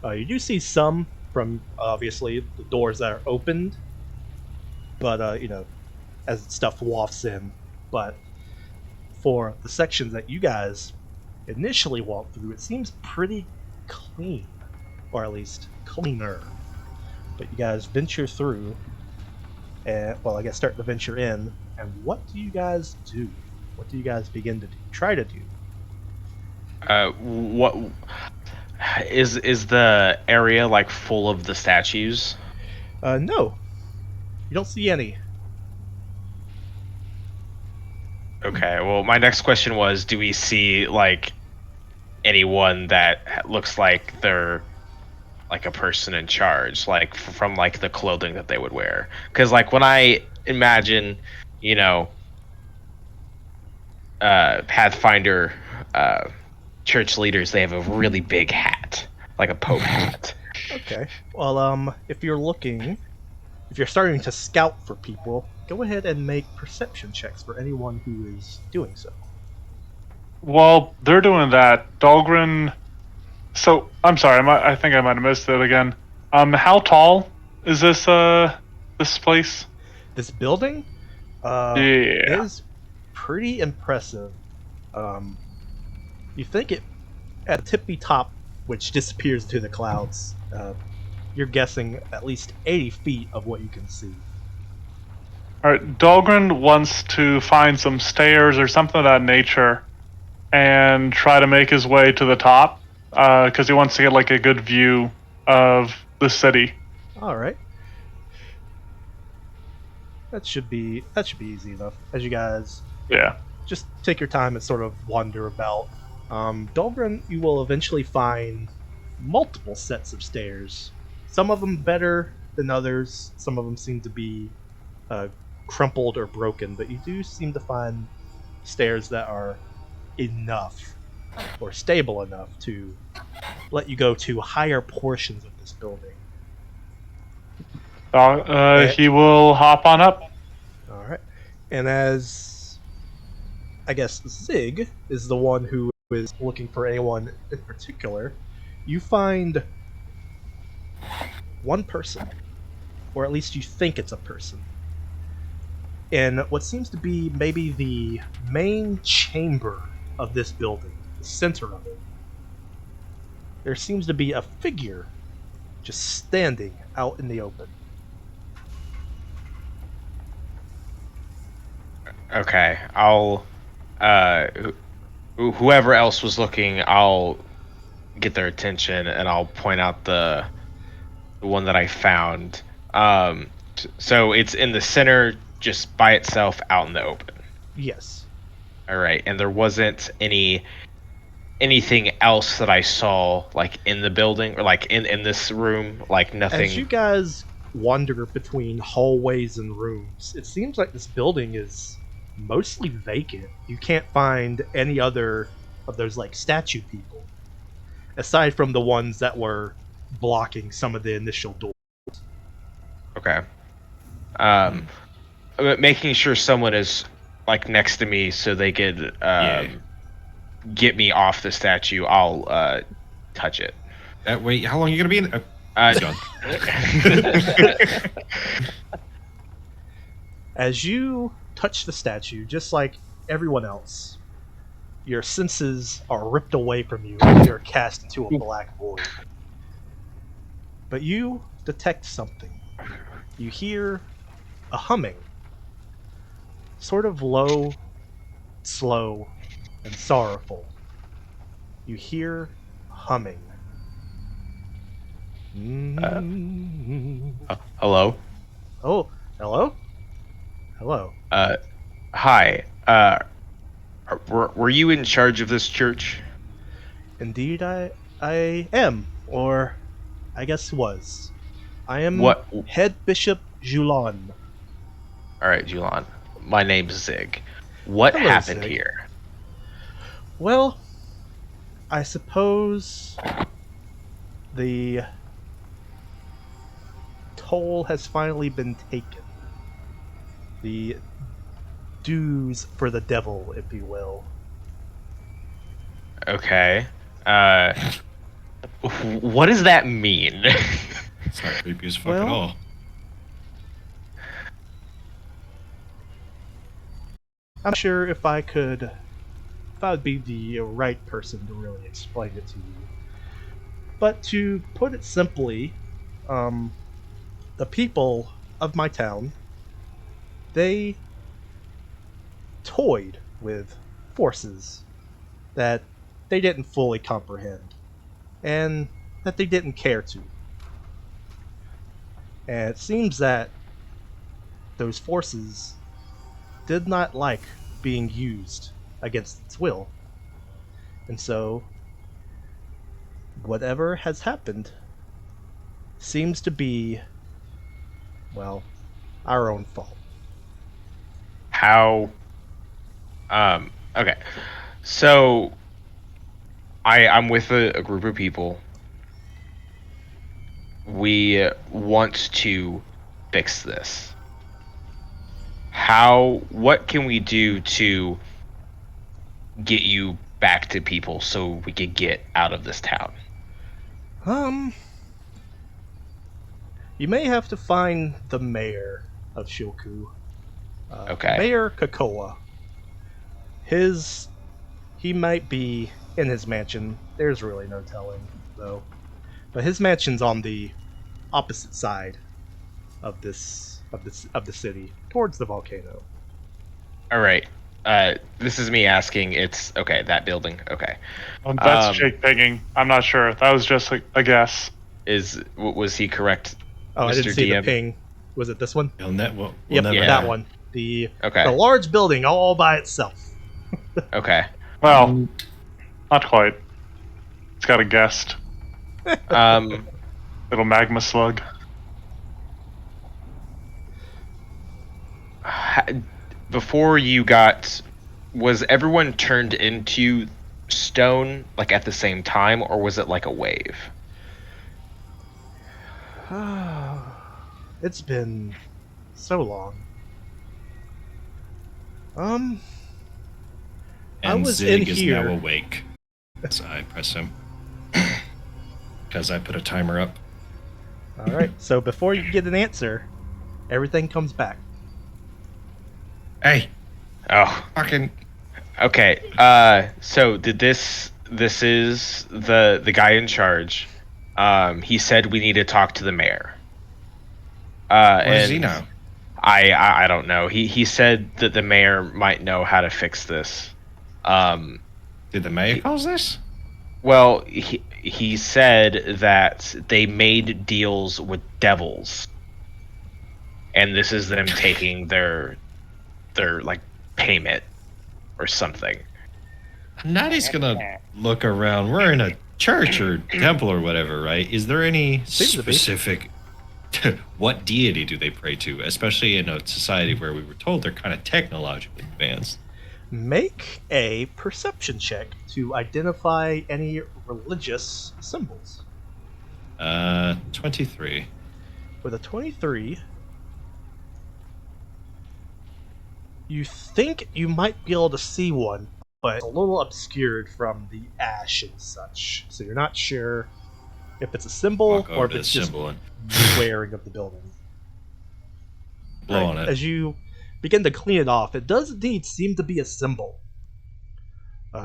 You do see some from obviously the doors that are opened, but as stuff wafts in. But for the sections that you guys initially walked through, it seems pretty clean, or at least cleaner. But you guys venture through, and well, I guess start to venture in. And what do you guys do? What do you guys begin to try to do? What is the area like full of the statues? No, you don't see any. Okay. Well, my next question was, do we see like anyone that looks like they're like a person in charge, like from like the clothing that they would wear? Because like when I imagine, you know, Pathfinder church leaders, they have a really big hat, like a pope hat. Okay. Well, if you're starting to scout for people, go ahead and make perception checks for anyone who is doing so. While they're doing that, Dahlgren. So I'm sorry. I think I might have missed it again. How tall is this place? This building, Yeah. is pretty impressive. Um, you think it at the tippy top, which disappears to the clouds. You're guessing at least 80 feet of what you can see. All right. Dahlgren wants to find some stairs or something of that nature, and try to make his way to the top, because he wants to get like a good view of the city. All right. That should be easy enough. As you guys Yeah. just take your time and sort of wander about. Dahlgren, you will eventually find multiple sets of stairs. Some of them better than others. Some of them seem to be crumpled or broken, but you do seem to find stairs that are enough or stable enough to let you go to higher portions of this building. He will hop on up. All right. And as I guess Zig is the one who is looking for anyone in particular, you find one person, or at least you think it's a person, in what seems to be maybe the main chamber of this building, the center of it. There seems to be a figure just standing out in the open. Okay, I'll whoever else was looking, I'll get their attention and I'll point out the one that I found. So it's in the center, just by itself, out in the open. Yes. All right, and there wasn't anything else that I saw like in the building or like in this room, like nothing. As you guys wander between hallways and rooms, it seems like this building is mostly vacant. You can't find any other of those like statue people, aside from the ones that were blocking some of the initial doors. Okay. Making sure someone is like next to me so they could get me off the statue. I'll touch it. Wait, how long are you gonna be in? Done. As you touch the statue, just like everyone else, your senses are ripped away from you and you're cast into a black void. But you detect something. You hear a humming. Sort of low, slow, and sorrowful. You hear humming. Hello. Oh, hello? Hello. Hi. Were you in charge of this church? Indeed, I am, or I guess was. I am What? Head Bishop Julon. All right, Julan. My name's Zig. What Hello, happened Zig. here? Well, I suppose the toll has finally been taken. The dues for the devil, if you will. Okay. What does that mean? It's not creepy as fuck Well- at all. I'm not sure if I would be the right person to really explain it to you. But to put it simply, the people of my town, they toyed with forces that they didn't fully comprehend, and that they didn't care to. And it seems that those forces did not like being used against its will. And so, whatever has happened seems to be, well, our own fault. How? Okay. So I'm with a group of people. We want to fix this. What can we do to get you back to people so we could get out of this town? You may have to find the mayor of Shilku. Okay. Mayor Kakoa. He might be in his mansion. There's really no telling, though. But his mansion's on the opposite side of the city, towards the volcano. All right. This is me asking. It's okay. That building. Okay. That's Jake pinging. I'm not sure. That was just a guess. Was he correct? Oh, I didn't Mr. see the DM? ping. Was it this one? We'll Yep, never Yeah. that know. one. The Okay. large building all by itself. Okay. Well, not quite. It's got a guest. Um. Little magma slug. Before you got, was everyone turned into stone like at the same time, or was it like a wave? It's been so long. I And was Zig in is here. now awake. So I press him. Because I put a timer up. All right. So before you get an answer, everything comes back. Hey, Oh, fucking. okay. So this is the guy in charge. He said we need to talk to the mayor. What does he and know? I don't know. He said that the mayor might know how to fix this. Did the mayor cause this? Well, he said that they made deals with devils, and this is them taking their like payment or something. Natty's gonna look around. We're in a church or temple or whatever, right? Is there any Seems to be. specific? What deity do they pray to? Especially in a society where we were told they're kind of technologically advanced. Make a perception check to identify any religious symbols. 23. With a 23, you think you might be able to see one, but it's a little obscured from the ash and such. So you're not sure if it's a symbol Walk or over if to the it's just symbol and the wearing of the building. blow on it. As you begin to clean it off, it does indeed seem to be a symbol.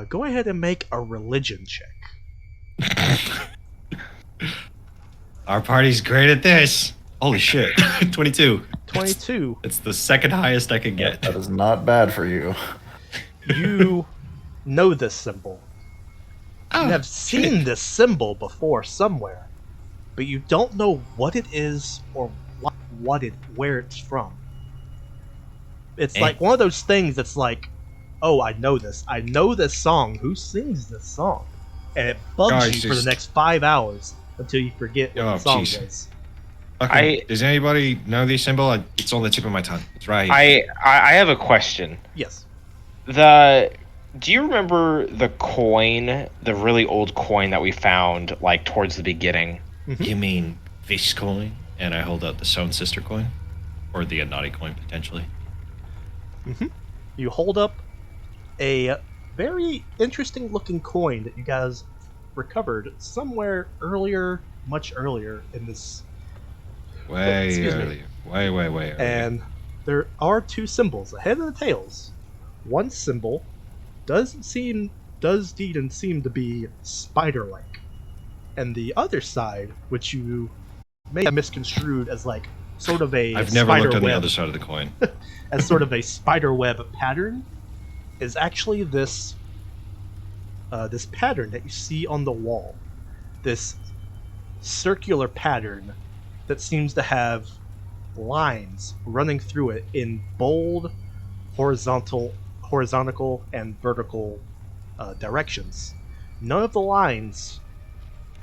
Go ahead and make a religion check. Our party's great at this. Holy shit. 22. 22. It's the second highest I could get. That is not bad for you. You know this symbol. Oh, You have seen this symbol before somewhere, but you don't know what it is or where it's from. It's Eh. like one of those things that's like, oh, I know this. I know this song. Who sings this song? And it bugs Oh, you it's for the just- next 5 hours until you forget what Oh, the song jeez. is. Okay. Does anybody know the symbol? It's on the tip of my tongue. It's right. I have a question. Yes. Do you remember the coin, the really old coin that we found like towards the beginning? You mean this coin? And I hold out the Stone Sister coin? Or the Anati coin, potentially. You hold up a very interesting looking coin that you guys recovered somewhere earlier, much earlier in this. Way Excuse me. earlier. Way earlier. And there are two symbols, the head and the tails. One symbol does indeed and seem to be spider-like, and the other side, which you may have misconstrued as like sort of a I've never looked on the web, other side of the coin. as sort of a spider web pattern, is actually this this pattern that you see on the wall. This circular pattern that seems to have lines running through it in bold horizontal and vertical directions. None of the lines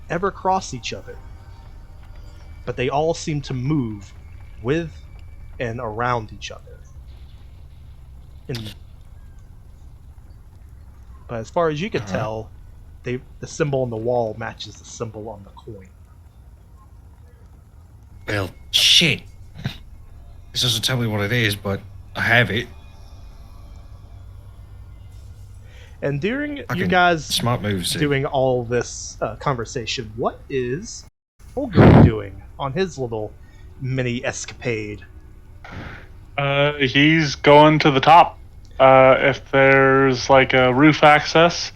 ever cross each other, but they all seem to move with and around each other. But as far as you can tell, the symbol on the wall matches the symbol on the coin. Well, shit. This doesn't tell me what it is, but I have it. And during you Fucking guys smart moves. doing all this conversation, what is Olgrim doing on his little mini escapade? He's going to the top. If there's like a roof access,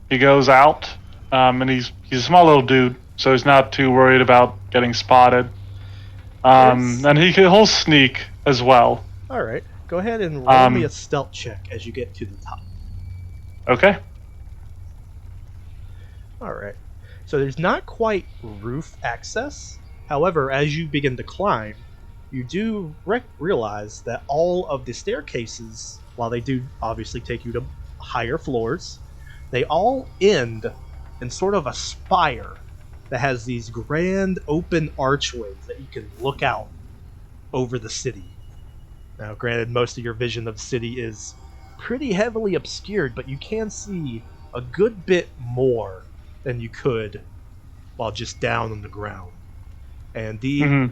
he goes out. And he's a small little dude, so he's not too worried about getting spotted. And he'll sneak as well. All right, go ahead and roll me a stealth check as you get to the top. Okay. All right. So there's not quite roof access. However, as you begin to climb, you do realize that all of the staircases, while they do obviously take you to higher floors, they all end in sort of a spire that has these grand open archways that you can look out over the city. Now, granted, most of your vision of the city is pretty heavily obscured, but you can see a good bit more than you could while just down on the ground. And the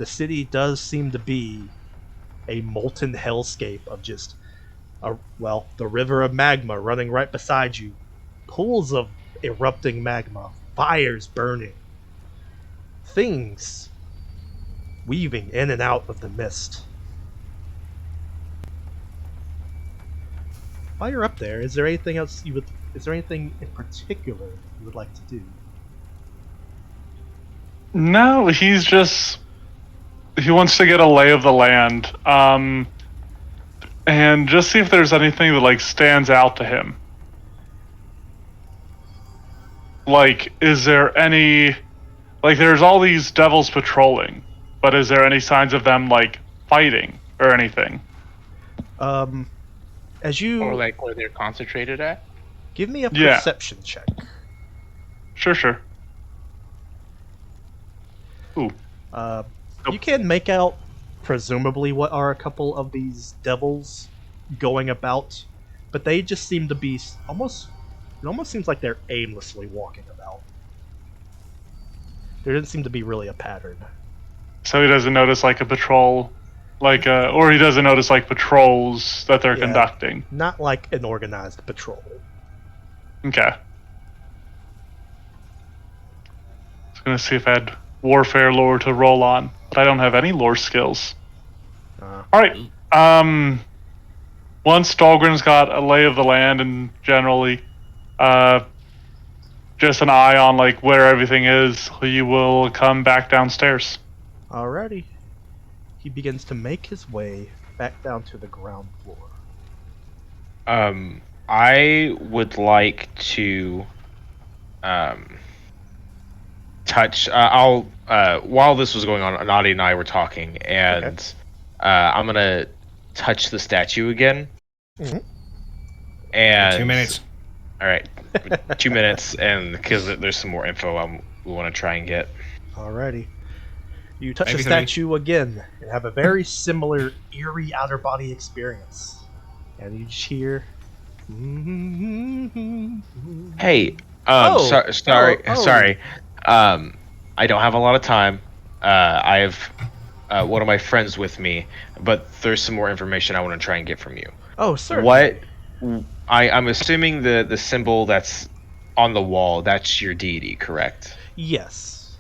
city does seem to be a molten hellscape of just, the river of magma running right beside you, pools of erupting magma, fires burning, things weaving in and out of the mist. While you're up there, is there anything else is there anything in particular you would like to do? No, he wants to get a lay of the land, and just see if there's anything that like stands out to him. Like, is there any, like, there's all these devils patrolling, but is there any signs of them like fighting or anything? As you Or like where they're concentrated at? give me a Yeah. perception check. Sure. Ooh. You can make out, presumably, what are a couple of these devils going about, but they just seem to be almost. It almost seems like they're aimlessly walking about. There doesn't seem to be really a pattern. So he doesn't notice like a patrol, or he doesn't notice like patrols that they're Yeah. conducting. Not like an organized patrol. Okay. I was gonna see if I had warfare lore to roll on, but I don't have any lore skills. Alright. Once Dahlgren's got a lay of the land and generally just an eye on like where everything is, he will come back downstairs. Alrighty. He begins to make his way back down to the ground floor. I would like to touch. While this was going on, Nadi and I were talking, and I'm gonna touch the statue again. Mm-hmm. And 2 minutes. All right, 2 minutes, and because there's some more info we want to try and get. Alrighty. You touch Maybe the 3. statue again and have a very similar eerie outer body experience. And you just hear. Hey, Oh, sorry. oh. I don't have a lot of time. I have one of my friends with me, but there's some more information I want to try and get from you. Oh, sir. I'm assuming the symbol that's on the wall, that's your deity, correct? Yes.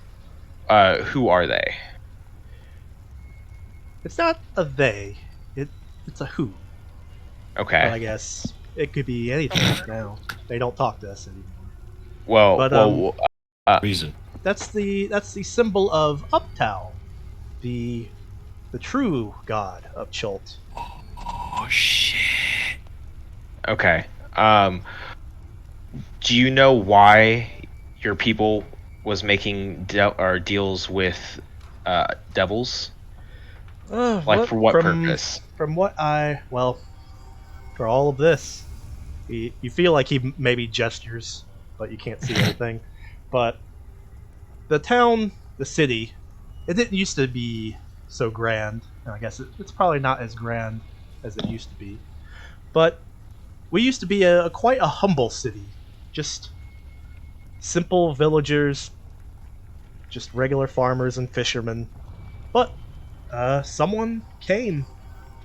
Who are they? It's not a they. It's a who. But Okay. I guess it could be anything now. They don't talk to us anymore. Well, But well, Reason. that's the symbol of Uptow, the the true god of Chult. Oh shit. okay. Um, do you know why your people was making or deals with devils? Like What for what purpose? from what I well for all of this, you feel like he maybe gestures, but you can't see anything. But the town, the city, it didn't used to be so grand. And I guess it's probably not as grand as it used to be. But we used to be a quite a humble city, just simple villagers, just regular farmers and fishermen. But someone came,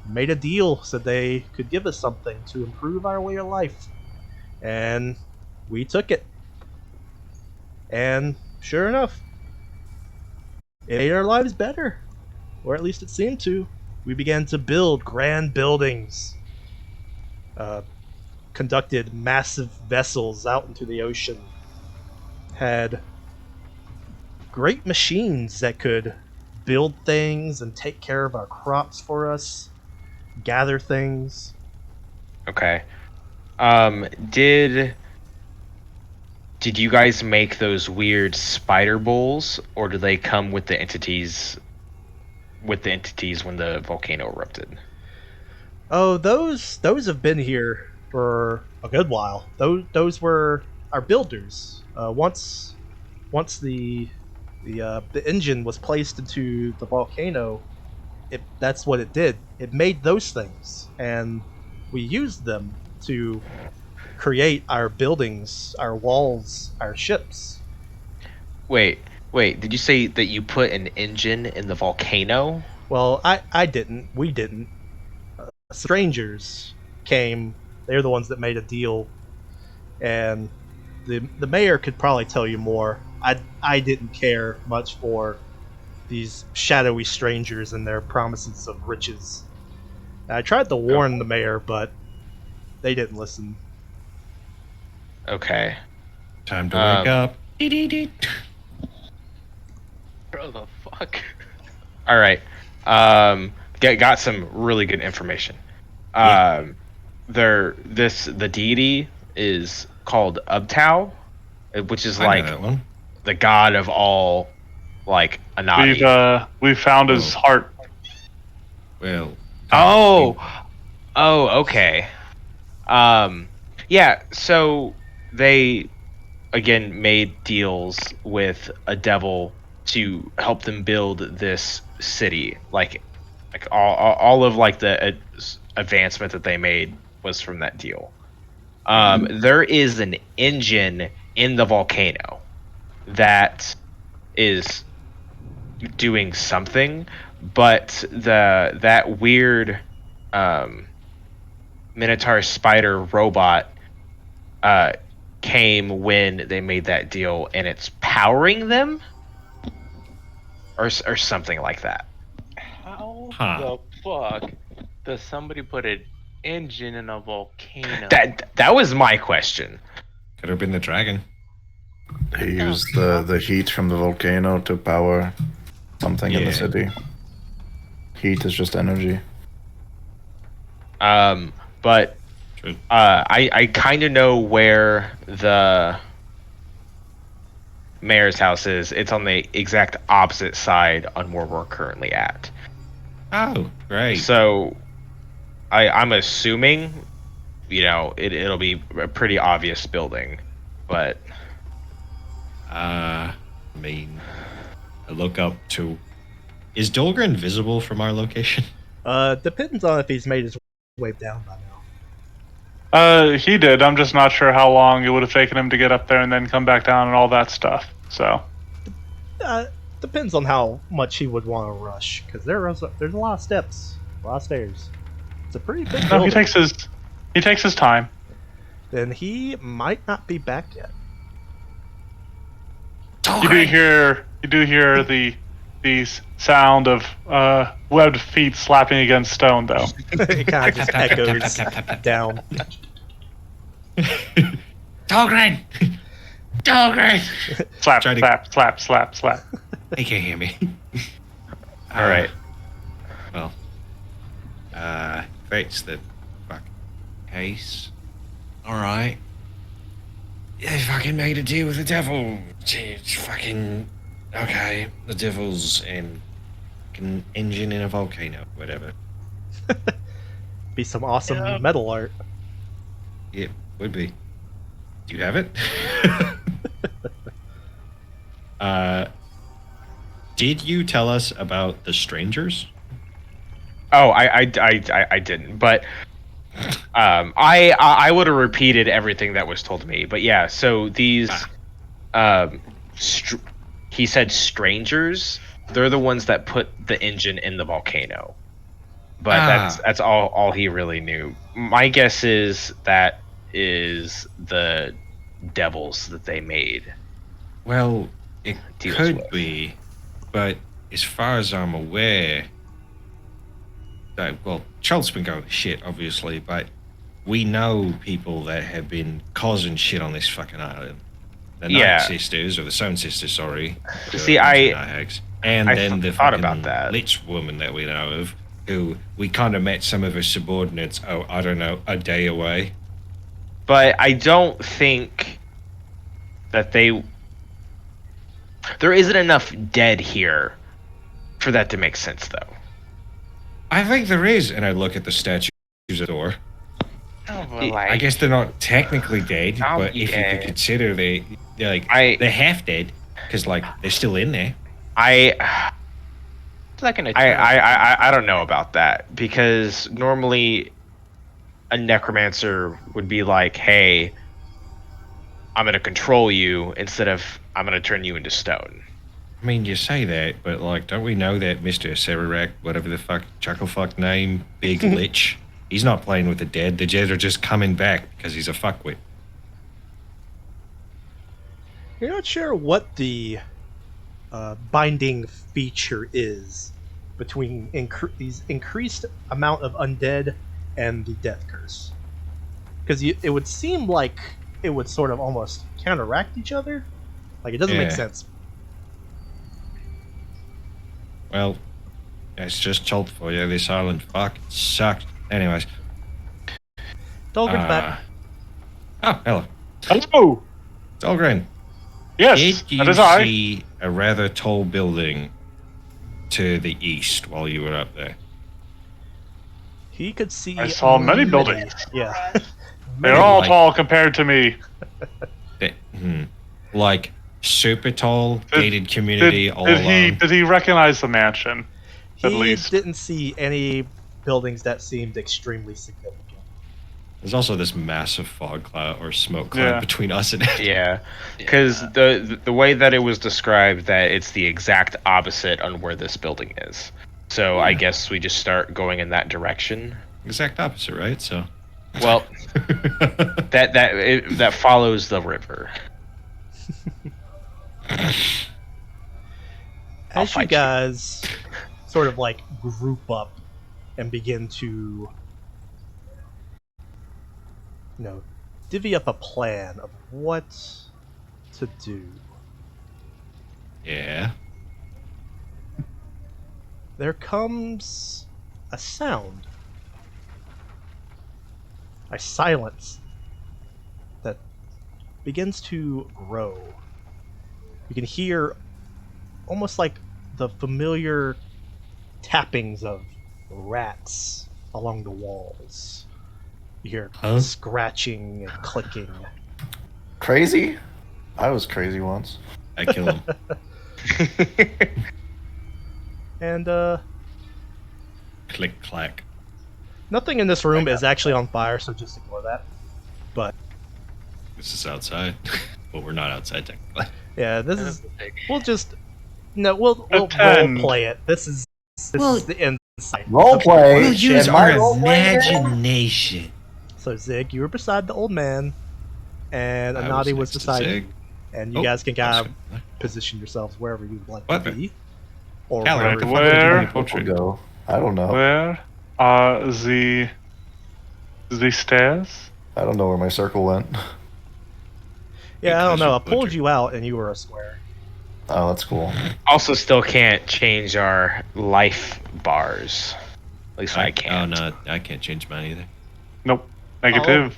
made a deal, said they could give us something to improve our way of life, and we took it. And sure enough, it made our lives better, or at least it seemed to. We began to build grand buildings, uh, conducted massive vessels out into the ocean, had great machines that could build things and take care of our crops for us, gather things. Okay. Did you guys make those weird spider bowls, or do they come with the entities when the volcano erupted? Oh, those have been here for a good while. Those were our builders. Once the engine was placed into the volcano, that's what it did. It made those things, and we used them to create our buildings, our walls, our ships. Wait, wait. Did you say that you put an engine in the volcano? Well, I didn't. We didn't. Strangers came. They're the ones that made a deal, and the mayor could probably tell you more. I didn't care much for these shadowy strangers and their promises of riches. I tried to warn Oh, the mayor, but they didn't listen. okay. Time to wake up. Bro, the fuck? All right. Got some really good information. Yeah. The deity is called Ubtao, which is I know like that one. the god of all, like We've found his Whoa. heart. Well. Oh, oh, okay. Um, yeah. So they again made deals with a devil to help them build this city. Like all of like the advancement that they made was from that deal. There is an engine in the volcano that is doing something, but that weird um, Minotaur spider robot uh, came when they made that deal, and it's powering them, or something like that. How Huh. the fuck does somebody put an engine in a volcano? That was my question. Could have been the dragon. He the used fuck? the heat from the volcano to power something in the Yeah. city. Heat is just energy. But True. I kind of know where the mayor's house is. It's on the exact opposite side on where we're currently at. Oh, great. So I'm assuming, it'll be a pretty obvious building, but I mean, I look up to. Is Dolgren visible from our location? Depends on if he's made his way down by now. He did. I'm just not sure how long it would have taken him to get up there and then come back down and all that stuff. So Depends on how much he would want to rush, because there's a lot of steps, a lot of stairs. It's a pretty big no, building. he takes his time. then he might not be back yet. You do hear the sound of webbed feet slapping against stone, though. It kind of just echoes down. Dahlgren! Dahlgren! Slap, Try to- slap, slap, slap, slap. He can't hear me. All right. Well, fix the fuck case. All right. They fucking made a deal with the devil. It's fucking okay. The devil's in an engine in a volcano, whatever. Be some awesome metal art. It would be. Do you have it? Did you tell us about the strangers? Oh, I didn't, but I would have repeated everything that was told to me. But yeah, so these, he said strangers. They're the ones that put the engine in the volcano. But that's all he really knew. My guess is that is the devils that they made. Well, it Deals could with. be, but as far as I'm aware, well, Charles been going to shit, obviously, but we know people that have been causing shit on this fucking island. The Night Sisters, or the Stone Sisters, sorry. See, and I then the thought fucking about that. Lich woman that we know of, who we kind of met some of her subordinates, I don't know, a day away. But I don't think that there isn't enough dead here for that to make sense, though. I think there is, and I look at the statues at the door. Oh, I guess they're not technically dead, I'll but be if you dead. could consider they're half dead, because they're still in there. It's like an I don't know about that, because normally a necromancer would be like, hey, I'm going to control you instead of I'm going to turn you into stone. I mean, you say that, but don't we know that Mr. Serarak, whatever the fuck, chucklefuck name, Big Lich, he's not playing with the dead. The dead are just coming back because he's a fuckwit. You're not sure what the binding feature is between these increased amount of undead and the death curse, because it would seem like it would sort of almost counteract each other. Like, it doesn't make sense. Well, it's just told for you. This island fucking sucks. Anyways. Dahlgren's back. Oh, hello. Hello. Dahlgren. Yes, Did you that is I. see a rather tall building to the east while you were up there? He could see. I saw many buildings. Yeah. They're all tall compared to me. Like super tall, gated community, all alone. Did he recognize the mansion? At He least. didn't see any buildings that seemed extremely significant. There's also this massive fog cloud or smoke cloud between us and it. Yeah, because the way that it was described, that it's the exact opposite on where this building is. So I guess we just start going in that direction. Exact opposite, right? So. Well, that follows the river. As you guys sort of like group up and begin to, divvy up a plan of what to do, Yeah. there comes a sound, a silence that begins to grow. You can hear almost like the familiar tappings of rats along the walls. You hear scratching and clicking. Crazy? I was crazy once. I kill him. And Click clack. nothing in this room is actually on fire, so just ignore that. But This is outside. Well, we're not outside technically. yeah, this is. We'll just we'll role Attend. play it. This is the inside. Roleplay. We'll use Am our I role-playing here? imagination. So Zig, you were beside the old man, and I Anadi was next to beside you. Zig. And you Oh, guys can kind of awesome. position yourselves wherever you'd like What? to be. Or Callie, wherever Right, you where? want to We'll go. I don't know. Where? The stairs? I don't know where my circle went. be. Yeah, I don't Because know. you I pulled butchered. you out and you were a square. Oh, that's cool. Also, still can't change our life bars. At least I can't. Oh, no, I can't change mine either. Nope. Negative.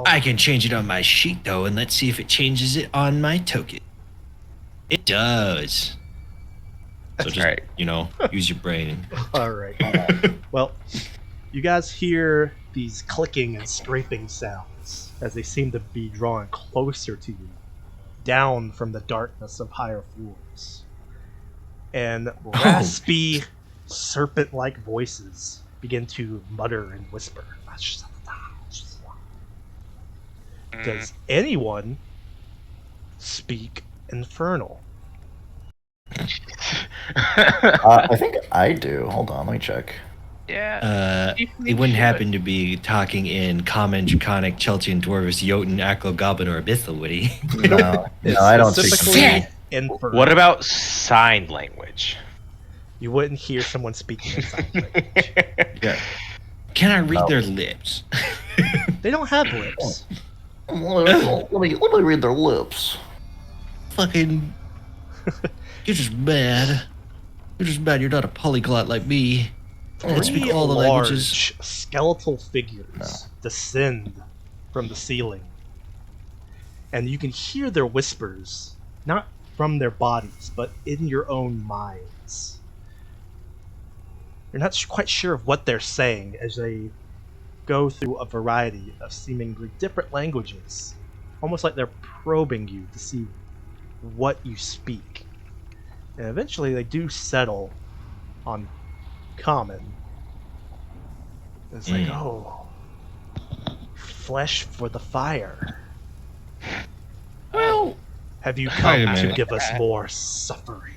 I can change it on my sheet, though, and let's see if it changes it on my token. It does. So just, right. use your brain. All right. Well, you guys hear these clicking and scraping sounds as they seem to be drawing closer to you, down from the darkness of higher floors. And raspy, serpent-like voices begin to mutter and whisper. Does anyone speak Infernal? I think I do. Hold on, let me check. Yeah. It wouldn't happen to be talking in Common, Draconic, Cheltian, Dwarvish, Jotun, Aklo, Goblin, or Abyssal, would he? No, It's I don't speak. specifically Infernal. What about sign language? You wouldn't hear someone speaking in sign language. Yeah. Can I read No. their lips? They don't have lips. Let me read their lips. Fucking. You're just bad. You're just bad. You're not a polyglot like me. I speak Three all the large languages. skeletal figures No. descend from the ceiling. And you can hear their whispers, not from their bodies, but in your own minds. You're not quite sure of what they're saying as they go through a variety of seemingly different languages, almost like they're probing you to see what you speak. And eventually they do settle on Common. It's like, oh, flesh for the fire. Well, Have you Wait come a to minute. give us more suffering?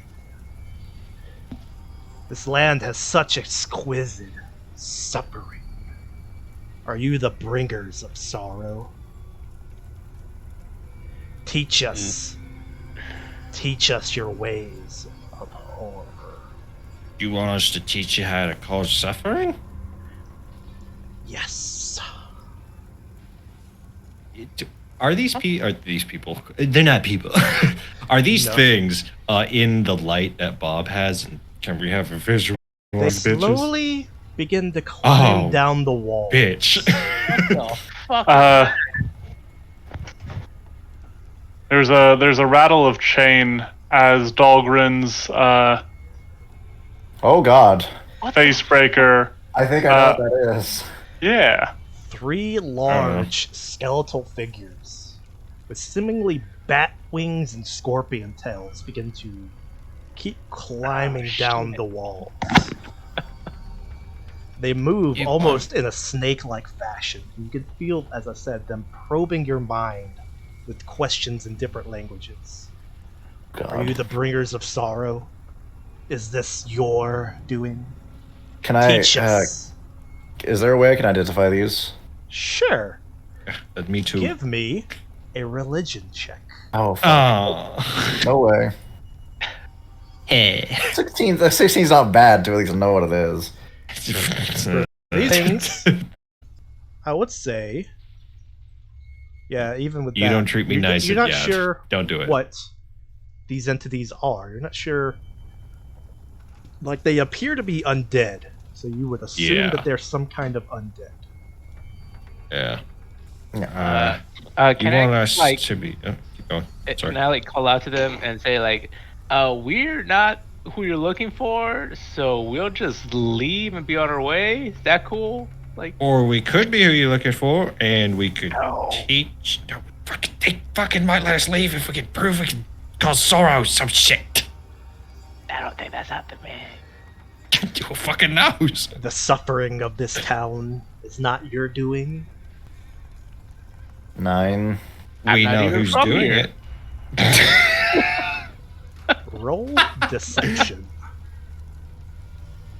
This land has such exquisite suffering. Are you the bringers of sorrow? Teach us. Teach us your ways of horror. you want us to teach you how to cause suffering? Yes. Are these people? They're not people. Are these No. things in the light that Bob has? And can we have a visual? They bitches? slowly begin to climb Oh, down the wall. Bitch. What the fuck? There's a rattle of chain as Dahlgren's Oh God, facebreaker. I think I know what that is. Yeah. Three large skeletal figures with seemingly bat wings and scorpion tails begin to keep climbing down the wall. They move You almost in a snake-like fashion. You can feel, as I said, them probing your mind with questions in different languages. Are you God. the bringers of sorrow? Is this your doing? Can I? Teach us. Is there a way I can identify these? Sure. Me too. Give me a religion check. Oh, fuck. Oh. No way. Hey. 16. 16's not bad to at least know what it is. These things, I would say, yeah, even with You that, don't treat me you're, nice. You're not yeah, sure Don't do it. what these entities are. You're not sure. Like, they appear to be undead, so you would assume Yeah. that they're some kind of undead. Yeah. Can You I want us like to be? Keep going. Sorry. can I like call out to them and say like, we're not who you're looking for, so we'll just leave and be on our way? Is that cool? Like, Or we could be who you're looking for, and we could No. teach. No, they fucking might let us leave if we can prove we can cause sorrow some shit. I don't think that's happening. Who fucking knows? The suffering of this town is not your doing. 9. I'm We not know even who's from doing here. it. Roll deception.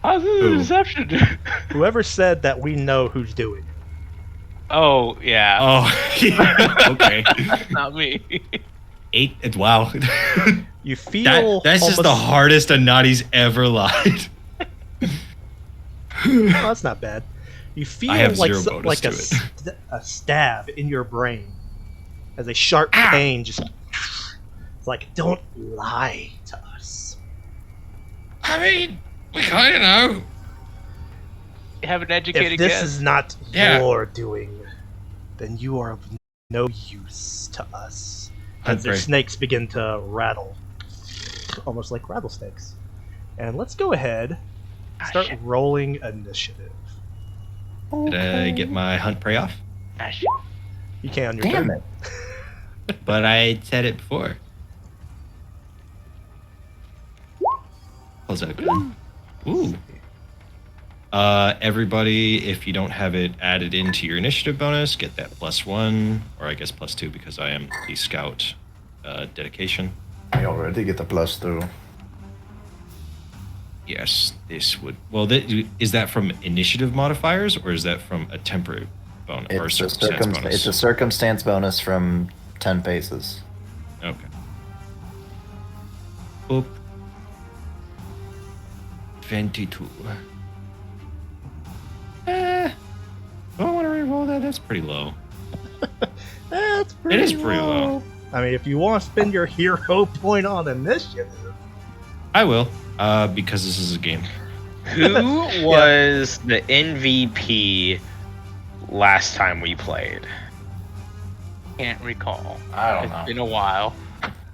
How's this Who? a deception? Whoever said that we know who's doing it. Oh yeah, Oh, yeah, okay. not me. 8. Wow. You feel That's just the almost- hardest a Naughty's ever lied. Oh, that's not bad. You feel I have like zero bonus like to a stab in your brain as a sharp pain just. It's like, don't lie to us. I mean, we kind of know. Have an educated If this guess. is not Yeah. your doing, then you are of no use to us. As their Huntbreak. snakes begin to rattle, almost like rattlesnakes. And let's go ahead, start shit. rolling initiative. Did I get my hunt prey off? Ah, shit. You can on your Damn turn. it. But I said it before. Close that gun. Ooh. Everybody, if you don't have it added into your initiative bonus, get that +1, or I guess +2 because I am the scout dedication. I already get the +2. Yes, this would. Well, is that from initiative modifiers or is that from a temporary bonus or It's a, circumstance bonus? it's a circumstance bonus from 10 paces. Okay. Boop. 22. Do I want to reroll that? That's pretty low. That's pretty is pretty low. I mean, if you want to spend your hero point on initiative, I will, because this is a game. Who was the MVP last time we played? Can't recall. I don't It's know. been a while.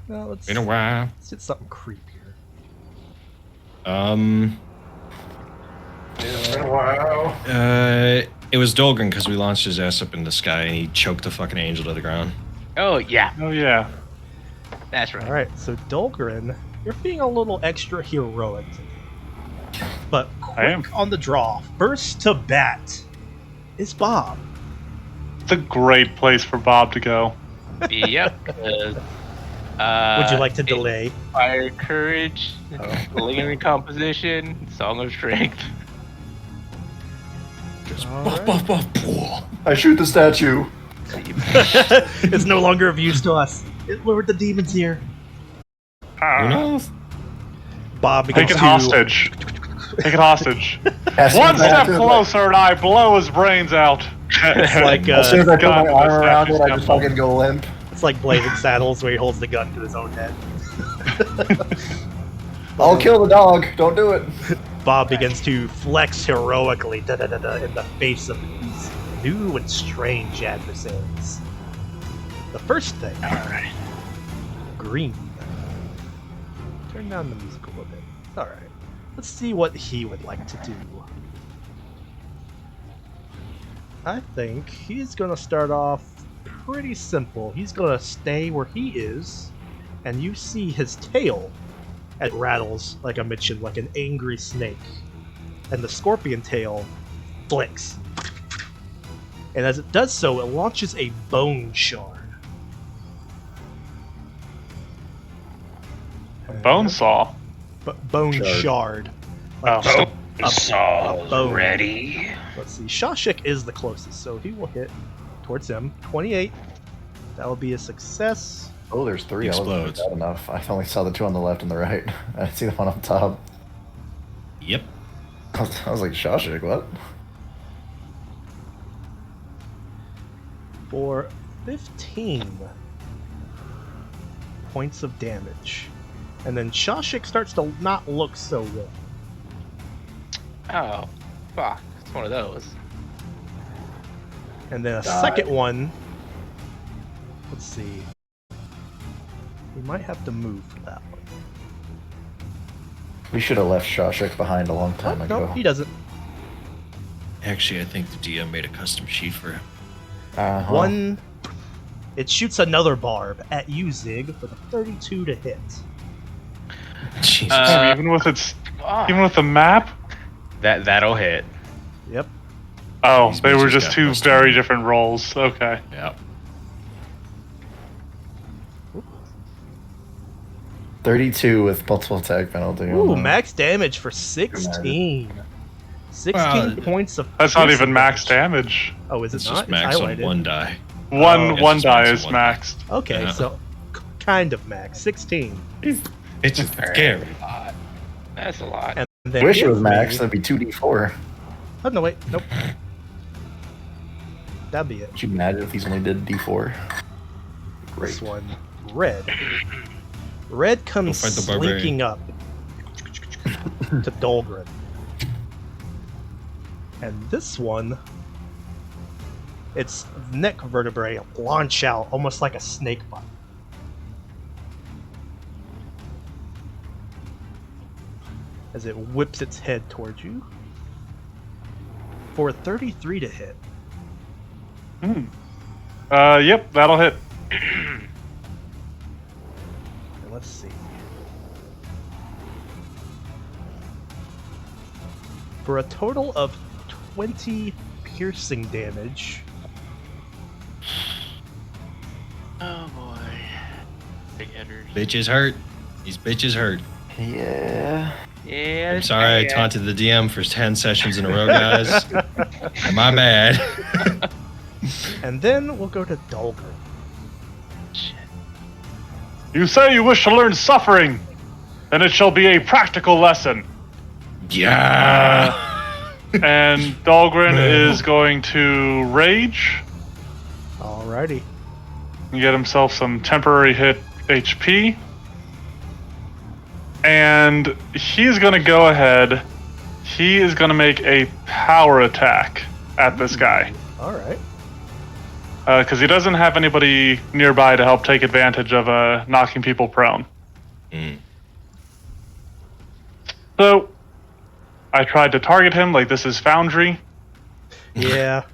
well, let's, Been a while. let's get something creepier. It's been a while. It was Dolgren because we launched his ass up in the sky and he choked the fucking angel to the ground. Oh yeah, Oh yeah. that's right. All right, so Dolgren, you're being a little extra heroic today. But I am. quick on the draw, first to bat is Bob. It's a great place for Bob to go. Yep. Would you like to delay? Fire courage, lingering composition, song of strength. All right. I shoot the statue. It's no longer of use to us. It lured the demons here. Who knows? Bob begins Take it to hostage. Take it hostage. As One soon as I step put, closer and I blow his brains out. It's like as soon as I put gun my to the arm around it, statue's I just temple. fucking go limp. it's like Blazing Saddles, where he holds the gun to his own head. I'll kill the dog. Don't do it. Bob begins to flex heroically in the face of these new and strange adversaries. The first thing, Alright. Green. Turn down the music a little bit. Alright. Let's see what he would like to do. I think he's going to start off pretty simple. He's going to stay where he is, and you see his tail. It rattles, like I mentioned, like an angry snake. And the scorpion tail flicks. And as it does so, it launches a bone shard. Bone saw. Bone Shard. shard. Like Oh. just a bone. ready. Let's see. Shashik is the closest, so he will hit towards him. 28. That will be a success. Oh, there's 3. I Explodes. wasn't bad enough. I only saw the 2 on the left and the right. I didn't see the one on top. Yep. I was like, Shawshank, what? For 15 points of damage. And then Shashik starts to not look so good. Oh, fuck. It's one of those. And then a Die. second one. Let's see. We might have to move for that one. We should have left Shawshank behind a long time ago. No, he doesn't. Actually, I think the DM made a custom sheet for him. Uh-huh. One. It shoots another barb at you, Zig, for the 32 to hit. Jesus. Even with its, Fuck. even with the map. That'll hit. Yep. Oh, These they were bitches just got two busted. very different rolls. Okay. yeah. 32 with multiple attack penalty. Ooh, Oh, no. max damage for 16. 16 points of. That's not even piercing max damage. Oh, is it It's not? just max It's on highlighted. one die. One it's one just die max is on one die. maxed. Okay, Yeah. so kind of max. 16. It's just scary. That's a lot. And I then wish it was give max. me- That'd be 2d4. Oh, no, wait. Nope. That'd be it. Could you imagine if these only did d4? Great. This one, red. Red comes fight the barbarian. slinking up to Dahlgren. And this one, its neck vertebrae launch out almost like a snake bite. As it whips its head towards you. For a 33 to hit. Yep, that'll hit. And let's see. For a total of 20 piercing damage. Oh boy. Big hitters. Bitches hurt. These bitches hurt. Yeah. Yeah. I'm sorry I taunted the DM for 10 sessions in a row, guys. My bad. And then we'll go to Dahlgren. You say you wish to learn suffering, then it shall be a practical lesson. Yeah. And Dahlgren is going to rage Alrighty. and get himself some temporary hit HP. And he's going to go ahead. He is going to make a power attack at this guy. Alright. Because he doesn't have anybody nearby to help take advantage of knocking people prone. Mm. So, I tried to target him like this is Foundry. Yeah.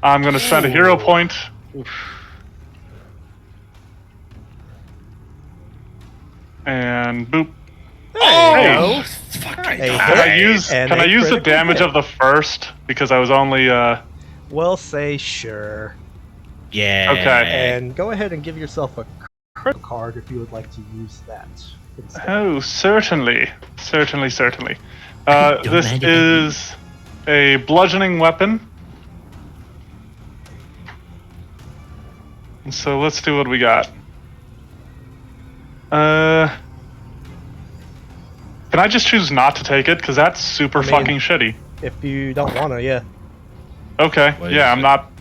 I'm going to spend a hero point. And boop. There you go. Fucking Hey, Can I hit use and can a I use the critical damage hit. of the first because I was only We'll say sure. Yeah. Okay. And go ahead and give yourself a critical card if you would like to use that instead. oh certainly. This mind is a bludgeoning weapon. So let's do what we got. Can I just choose not to take it? Because that's super I mean- fucking shitty. If you don't want to, yeah. Okay, What yeah, is I'm it? not.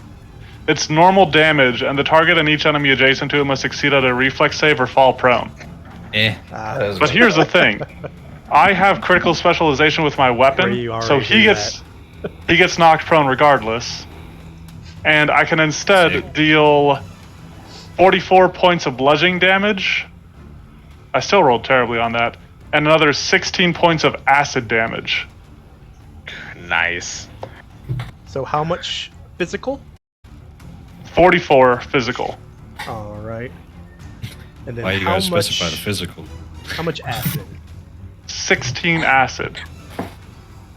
It's normal damage, and the target and each enemy adjacent to it must succeed at a reflex save or fall prone. Eh. But here's the thing. I have critical specialization with my Where weapon, you already so do he gets knocked prone regardless. And I can instead Sick. deal 44 points of bludgeoning damage. I still rolled terribly on that. And another 16 points of acid damage. Nice. So how much physical? 44 physical. Alright. And then Why you how gotta much, specify the physical? how much acid? 16 acid.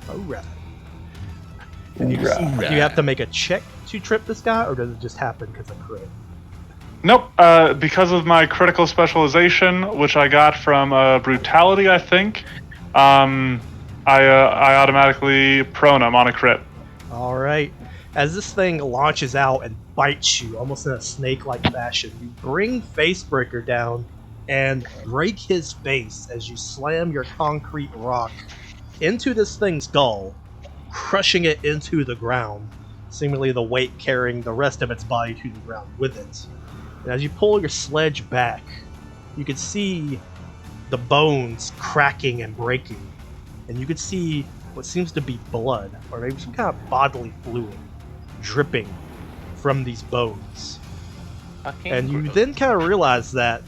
Alright. And you, do you have to make a check to trip this guy, or does it just happen because of crit? Nope, because of my critical specialization, which I got from brutality, I think, I automatically prone him on a crit. Alright. As this thing launches out and bites you, almost in a snake-like fashion, you bring Facebreaker down and break his face as you slam your concrete rock into this thing's skull, crushing it into the ground, seemingly the weight carrying the rest of its body to the ground with it. And as you pull your sledge back, you can see the bones cracking and breaking, and you can see what seems to be blood, or maybe some kind of bodily fluid, dripping from these bones. Fucking And you gross. then kind of realize that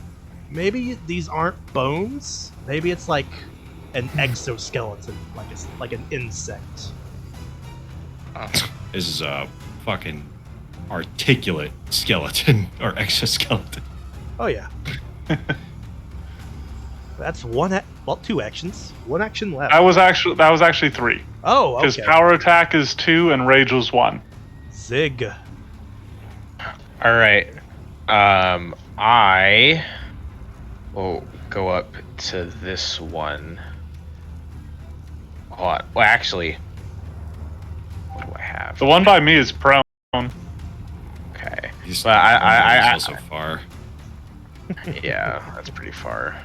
maybe these aren't bones. Maybe it's like an exoskeleton, like an insect. This is a fucking articulate skeleton or exoskeleton. Oh yeah. That's two actions. One action left. That was actually 3. Oh, Because okay. power attack is 2 and rage was 1. Zig. All right. I will go up to this one. Hold on. Well, actually, what do I have? The one by me is prone. Okay. He's, But I also far. yeah, that's pretty far.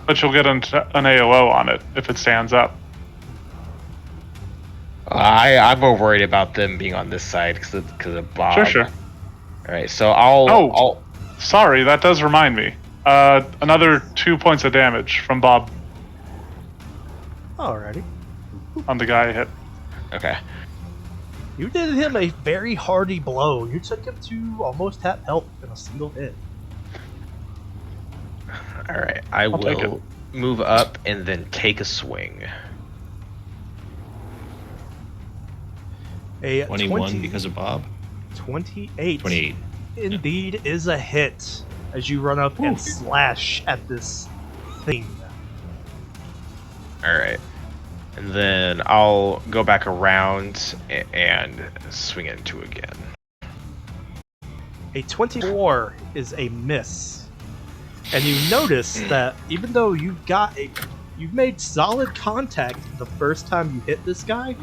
But you'll get an AOO on it if it stands up. I'm more worried about them being on this side because of Bob. Sure. All right, so I'll Sorry, that does remind me. Another 2 points of damage from Bob Alrighty. on the guy I hit. okay. You did him a very hearty blow. You took him to almost half health in a single hit. All right, I I'll take will move up and then take a swing. A 21 because of Bob. 28. 28. Indeed is a hit as you run up and slash at this thing. All right, and then I'll go back around and swing it into again. A 24 is a miss. And you notice that even though you've made solid contact the first time you hit this guy,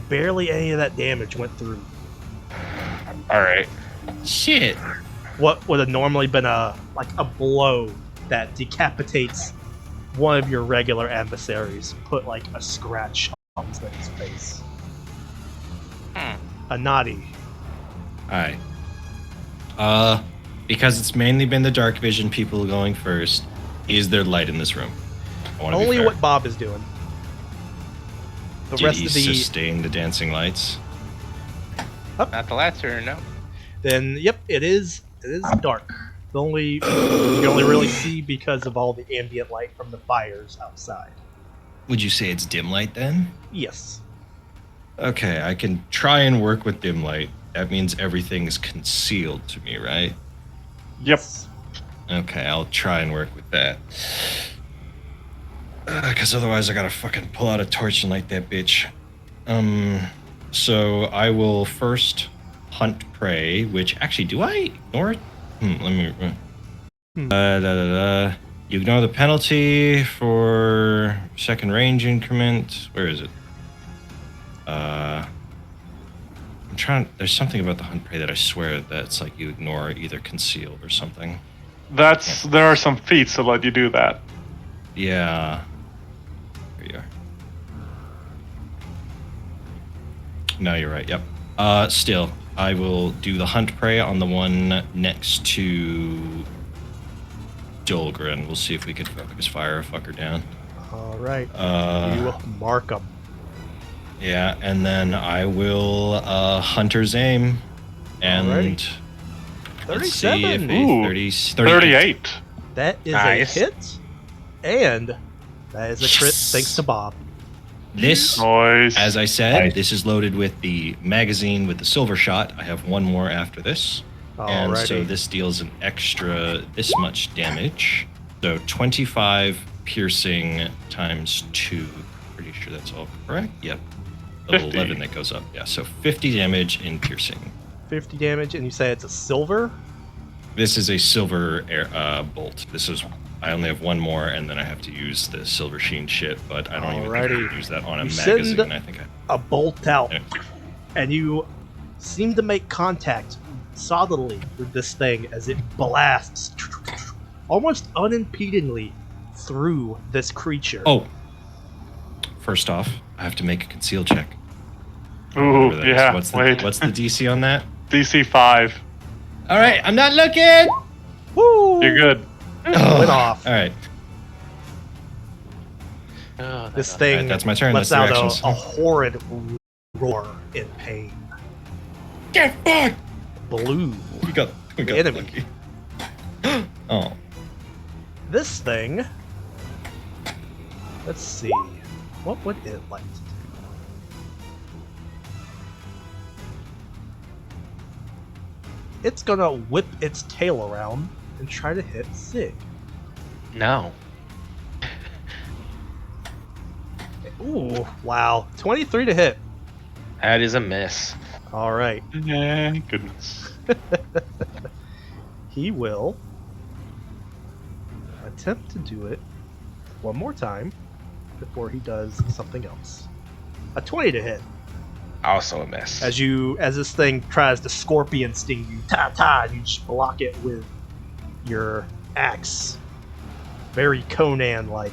barely any of that damage went through. All right. Shit. What would have normally been a blow that decapitates one of your regular adversaries put like a scratch on his face. A naughty. Alright. Because it's mainly been the dark vision people going first, is there light in this room? I wanna be Only fair. what Bob is doing. The Did rest he of the sustain the dancing lights? Not the last turn, no. then yep, it is dark. The only you can only really see because of all the ambient light from the fires outside. Would you say it's dim light then? Yes. Okay, I can try and work with dim light. That means everything's concealed to me, right? Yep. Okay, I'll try and work with that. Because otherwise I gotta fucking pull out a torch and light that bitch. So I will first hunt prey, which actually, do I ignore it? Let me... You ignore the penalty for second range increment. Where is it? I'm trying... There's something about the hunt prey that I swear that's like you ignore either concealed or something. There are some feats that let you do that. Yeah. Here you are. No, you're right. Yep. Still, I will do the hunt prey on the one next to Dolgren. We'll see if we can focus fire a fucker down. All right. Uh, You mark them. Yeah, and then I will Hunter's aim. And Alrighty. let's see if 37. a Ooh, 38. 38. That is Nice. a hit, and that is a crit Yes. thanks to Bob. This, Noise. as I said, Nice. this is loaded with the magazine with the silver shot. I have one more after this. And so Alrighty. this deals an extra this much damage. So 25 piercing times 2. Pretty sure that's all correct. Yep. Level 50. 11 that goes up. Yeah, so 50 damage in piercing. 50 damage, and you say it's a silver? This is a silver bolt. I only have one more, and then I have to use the silver sheen shit, but I don't even think I Alrighty. can use that on a You send magazine. I think a bolt out, Yeah. and you seem to make contact solidly with this thing as it blasts almost unimpedingly through this creature. Oh, first off, I have to make a conceal check. Ooh, Whatever that is. yeah. What's Wait. the DC on that? DC 5. All right, I'm not looking. Woo! You're good. Went off. All right, Oh, This that- thing Alright, that's my turn. lets That's out the reactions. a horrid roar in pain. get fucked. Blue. We got Enemy. lucky. Oh, This thing. Let's see. What would it like to do? It's gonna whip its tail around and try to hit Sig. No. Ooh, wow. 23 to hit. That is a miss. Alright. Yeah, goodness. He will attempt to do it one more time before he does something else. A 20 to hit. Also a miss. As this thing tries to scorpion sting you, you just block it with your axe. Very Conan-like.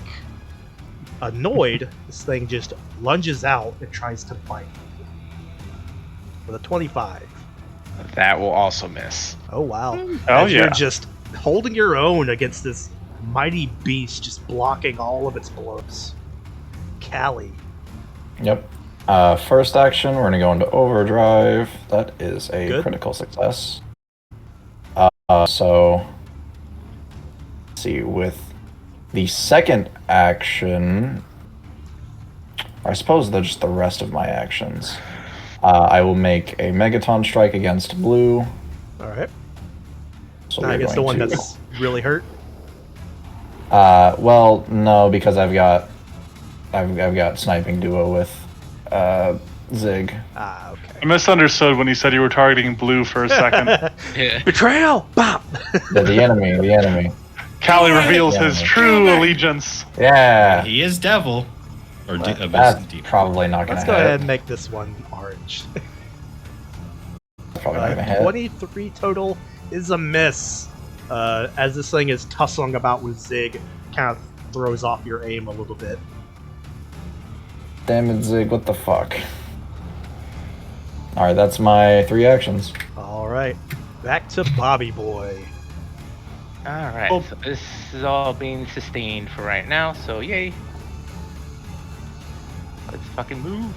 Annoyed, this thing just lunges out and tries to bite. With a 25. That will also miss. Oh wow. Oh As yeah. You're just holding your own against this mighty beast, just blocking all of its blows. Callie. Yep. First action, we're going to go into overdrive. That is a Good. critical success. So, let's see, with the second action, I suppose they're just the rest of my actions. I will make a Megaton strike against blue. Alright. So I we're guess the going one to- that's really hurt. well, no, because I've got sniping duo with Zig. Ah, okay. I misunderstood when you said you were targeting blue for a second. Yeah. Betrayal! Bop! The enemy. Callie reveals Yeah. his true allegiance. Yeah. He is devil. Or That's probably not going Let's to go hit. ahead and make this one orange. Probably not going to hit. 23 total is a miss. As this thing is tussling about with Zig, kind of throws off your aim a little bit. Damn it, Zig, what the fuck? Alright, that's my 3 actions. Alright, back to Bobby Boy. Alright, Well- so this is all being sustained for right now, so yay. Let's fucking move.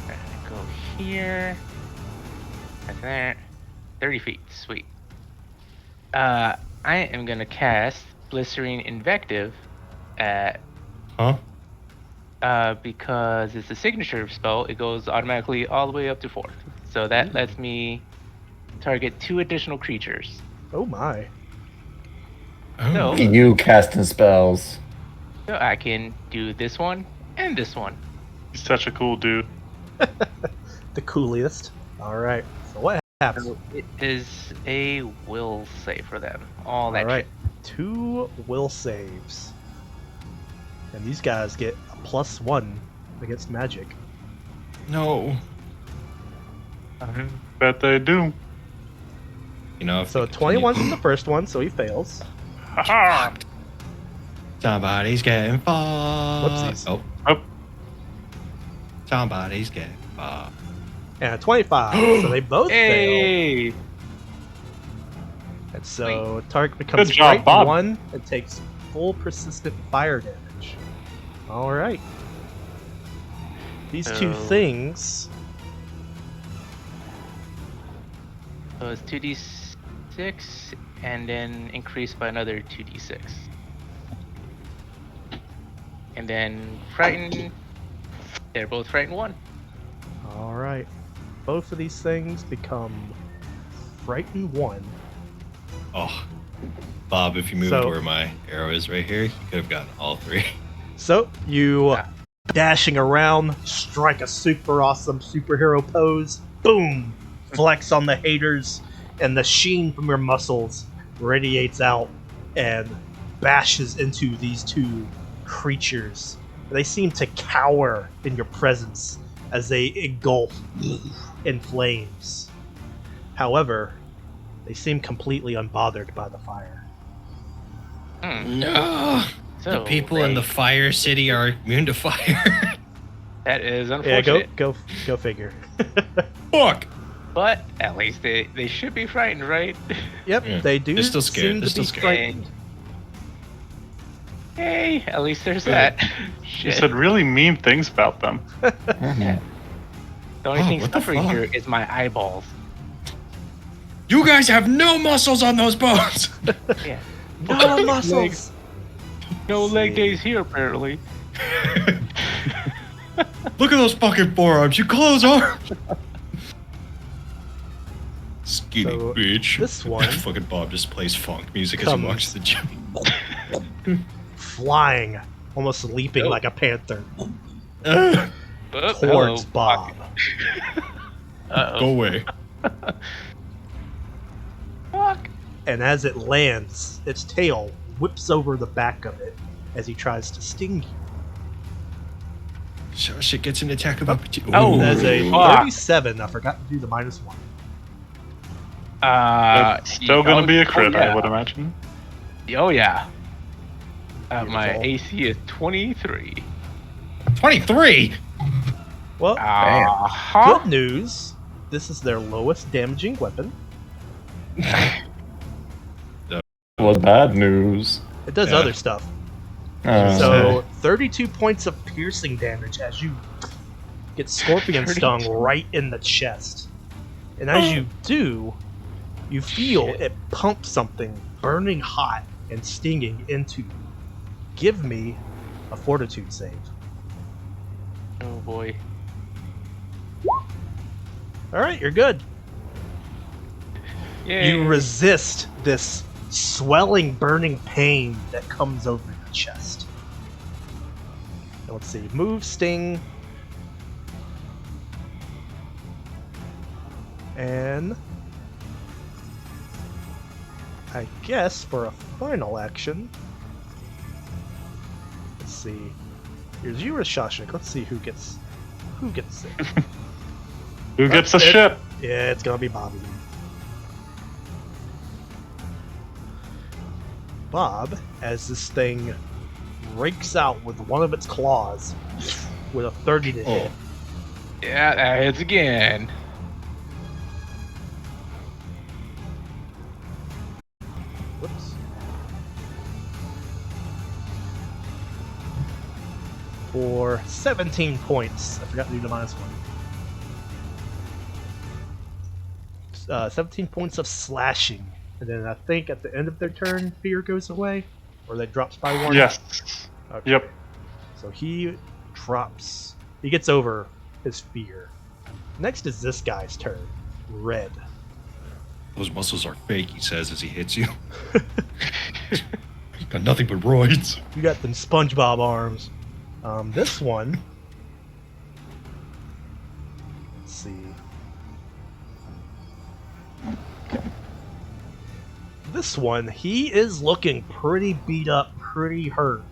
Alright, go here. That's that. 30 feet, sweet. I am gonna cast Blistering Invective at Huh? because it's a signature spell, it goes automatically all the way up to 4. So that lets me target 2 additional creatures. Oh my. Oh. No. You casting spells. So I can do this one and this one. He's such a cool dude. The coolest. Alright, so what happens? So it is a will save for them. All that Alright, 2 will saves. And these guys get a +1 against magic. No. shit. Bet they do. You know, if So they continue- 21's from the first one, so he fails. Haha. Somebody's getting fucked. Whoopsies. Oh. Oh. Somebody's getting fucked. And a 25, so they both fail. Hey! And so target becomes Good job, frightened Bob. 1 and takes full persistent fire damage. Alright. These two So- things. So it's 2d6 and then increased by another 2d6. And then frightened. They're both frightened 1. Alright. Both of these things become frightened 1. Oh. Bob, if you moved So- where my arrow is right here, you could have gotten all 3. So you Ah. dashing around, strike a super awesome superhero pose, boom! Flex on the haters, and the sheen from your muscles radiates out and bashes into these two creatures. They seem to cower in your presence as they engulf in flames. However, they seem completely unbothered by the fire. No. So The people in the they- fire city are immune to fire. That is Yeah, unfortunate. go figure. Fuck. But at least they should be frightened, right? Yep, Yeah, they do they're still scared, seem they're to still be scared. frightened. Hey, at least there's Yeah. that. You Shit. said really mean things about them. The only Oh, thing what the suffering fuck? here is my eyeballs. You guys have no muscles on those bones. Yeah. No muscles. No leg days here, apparently. Look at those fucking forearms. You call those arms? Skinny So, bitch. this one fucking Bob just plays funk music as he comes- walks to the gym. Flying, almost leaping Nope. like a panther Go Oh, towards hello. Bob. Uh-oh. away. Fuck. And as it lands, its tail whips over the back of it as he tries to sting you. Shit gets an attack of opportunity. Oh, That's a fuck. 37. I forgot to do the -1. That's still going to be a crit, yeah. I would imagine. Oh yeah. My Beautiful. AC is 23. 23. Well, Uh-huh. good news. This is their lowest damaging weapon. Well, bad news. It does Yeah. other stuff. Uh, So 32 points of piercing damage as you get scorpion stung 32. right in the chest. And as you do, you feel Shit. it pump something burning hot and stinging into you. Give me a fortitude save. Oh boy. Alright, you're good. Yay. You resist this swelling, burning pain that comes over your chest. Now, let's see. Move, sting. And I guess for a final action. Let's see. Here's you or Shashik. Let's see who gets it. Who gets the it- shit? Yeah, it's gonna be Bobby. Bob, as this thing rakes out with one of its claws with a 30 to hit. Yeah, that hits again. Whoops. For 17 points. I forgot to do the -1. 17 points of slashing. And then I think at the end of their turn, fear goes away? Or that drops by 1? Yes. Okay. Yep. So he drops. He gets over his fear. Next is this guy's turn. Red. Those muscles are fake, he says as he hits you. Got nothing but roids. You got them SpongeBob arms. This one. Let's see. This one, he is looking pretty beat up, pretty hurt.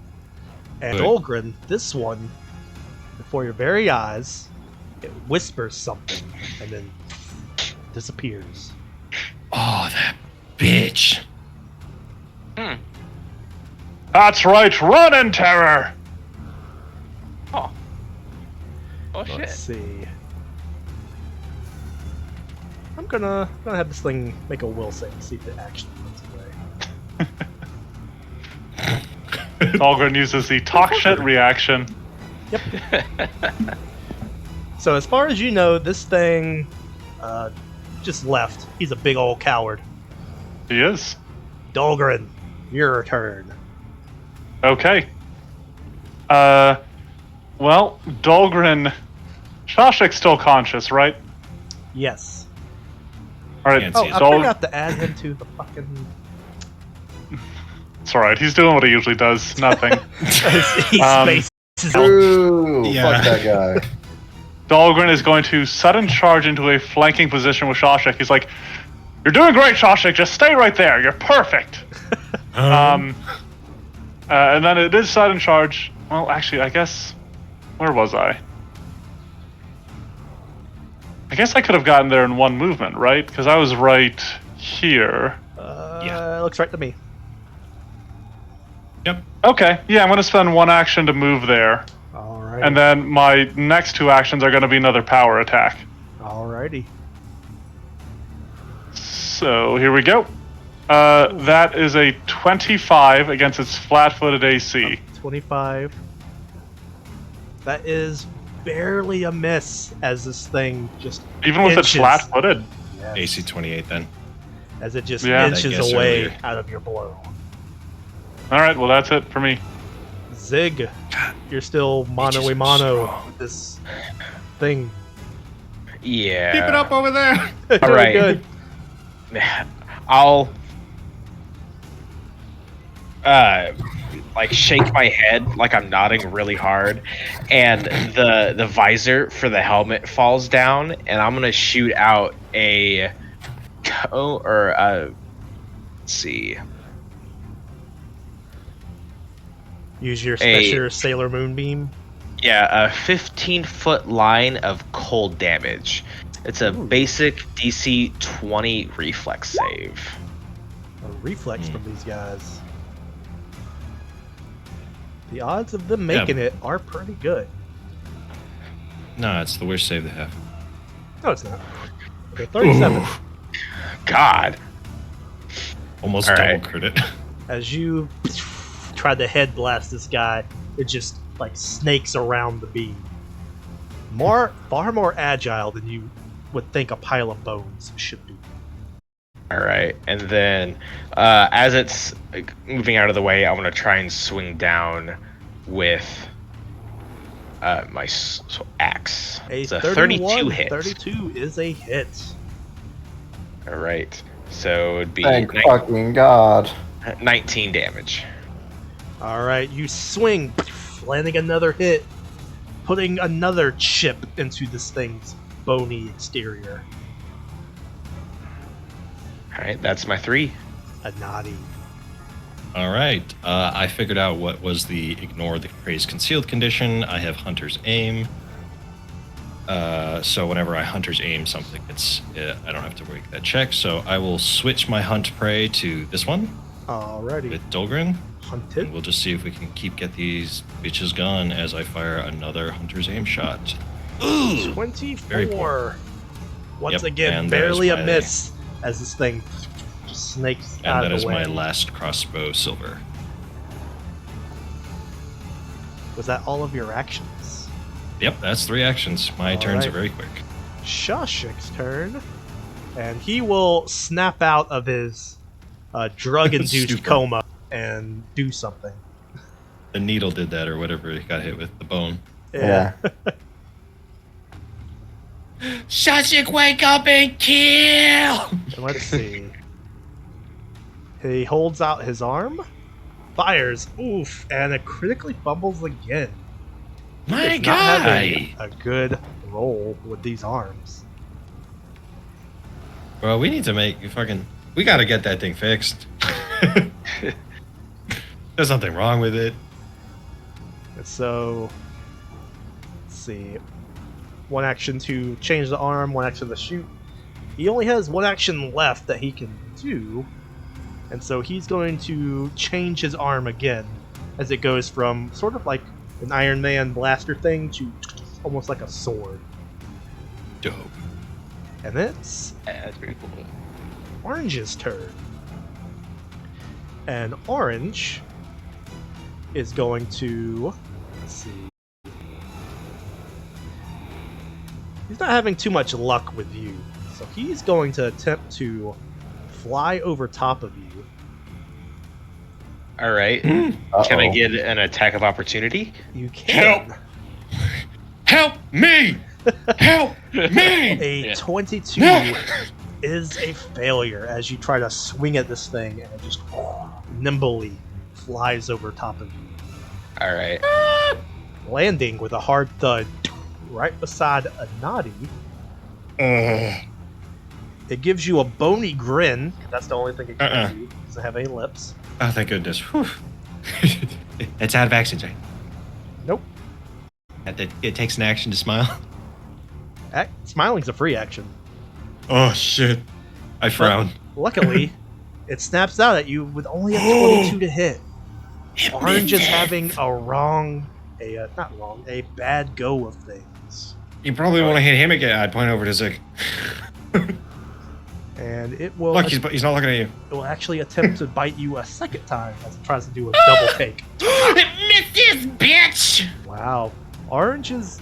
And Good. Olgrin, this one, before your very eyes, it whispers something and then disappears. Oh, that bitch. That's right, run in terror! Oh. Oh shit. Let's see. I'm gonna have this thing make a will save, see if it actually runs away. Dahlgren uses the talk shit reaction. So as far as you know, this thing just left. He's a big old coward. He is. Dahlgren, your turn. Okay. Well, Dahlgren... Shashik's still conscious, right? Yes. Alright, Can't Oh, see I his- forgot to add him to the fucking... It's alright, he's doing what he usually does. Nothing. he spaces out. Ooh, Yeah. fuck that guy. Dahlgren is going to sudden charge into a flanking position with Shashik. He's like, "You're doing great, Shashik. Just stay right there. You're perfect." And then it is sudden charge. Well, actually, I guess... Where was I? I guess I could have gotten there in one movement, right? Because I was right here. Looks right to me. Yep. Okay, yeah, I'm going to spend one action to move there. Alrighty. And then my next two actions are going to be another power attack. Alrighty. So here we go. That is a 25 against its flat-footed AC. 25. That is barely a miss as this thing just Even with it inches. flat-footed. Yes. AC 28 then. As it just Yeah. I inches guess away earlier. out of your blow. All right, well that's it for me. Zig, you're still mano Bitches a are mano strong. with this thing. Yeah. Keep it up over there. All Doing right. good. I'll like shake my head like I'm nodding really hard, and the visor for the helmet falls down, and I'm gonna shoot out a let's see. Use your A- special Sailor Moonbeam. Yeah, a 15-foot line of cold damage. It's a Ooh. basic DC 20 reflex save. A reflex from these guys. The odds of them making it are pretty good. No, it's the worst save they have. No, it's not. Okay, 37. Ooh. God. Almost All double right. crit it. As you try to head blast this guy, it just like snakes around the beam. Far more agile than you would think a pile of bones should be. All right, and then as it's moving out of the way, I'm gonna try and swing down with my axe. It's a 32 hit. 32 is a hit. All right, so it'd be Thank fucking God. 19 damage. All right, you swing, landing another hit, putting another chip into this thing's bony exterior. All right, that's my 3. A naughty. All right. I figured out what was the ignore the crazed concealed condition. I have hunter's aim. So whenever I hunter's aim something, I don't have to make that check. So I will switch my hunt prey to this one Alrighty. with Dolgren. Hunted. And we'll just see if we can get these bitches gone as I fire another hunter's aim shot. Ooh! 24. Once Yep, again, and that barely is a my- miss as this thing snakes And out that of is the way. my last crossbow silver. Was that all of your actions? Yep, that's 3 actions. My All turns right. are very quick. Shashik's turn. And he will snap out of his drug-induced Stupor. coma and do something. The needle did that, or whatever he got hit with, the bone. Yeah. Shashik, wake up and kill! And let's see. He holds out his arm, fires, oof, and it critically fumbles again. My It's not having guy! a good roll with these arms. Well, we need to we gotta get that thing fixed. There's something wrong with it. And so, let's see. One action to change the arm, one action to shoot. He only has one action left that he can do, and so he's going to change his arm again as it goes from sort of like an Iron Man blaster thing to almost like a sword. Dope. And it's Yeah, that's pretty cool. Orange's turn. And Orange is going to, let's see. He's not having too much luck with you, so he's going to attempt to fly over top of you. All right, can I get an attack of opportunity? You can. Help me! Help me! A 22 is a failure as you try to swing at this thing and it just nimbly flies over top of you, All right, landing with a hard thud right beside a Naughty. It gives you a bony grin. That's the only thing it gives you. It doesn't have any lips. Oh, thank goodness. Whew. It's out of actions, right? Nope. It takes an action to smile. Smiling's a free action. Oh, shit. I frown. Luckily, it snaps out at you with only a 22 to hit. Orange is having a bad go of things. You probably want to hit him again. I'd point over to Zik. And it will Look, he's not looking at you. it will actually attempt to bite you a second time as it tries to do a double take. Miss this, bitch! Wow. Orange is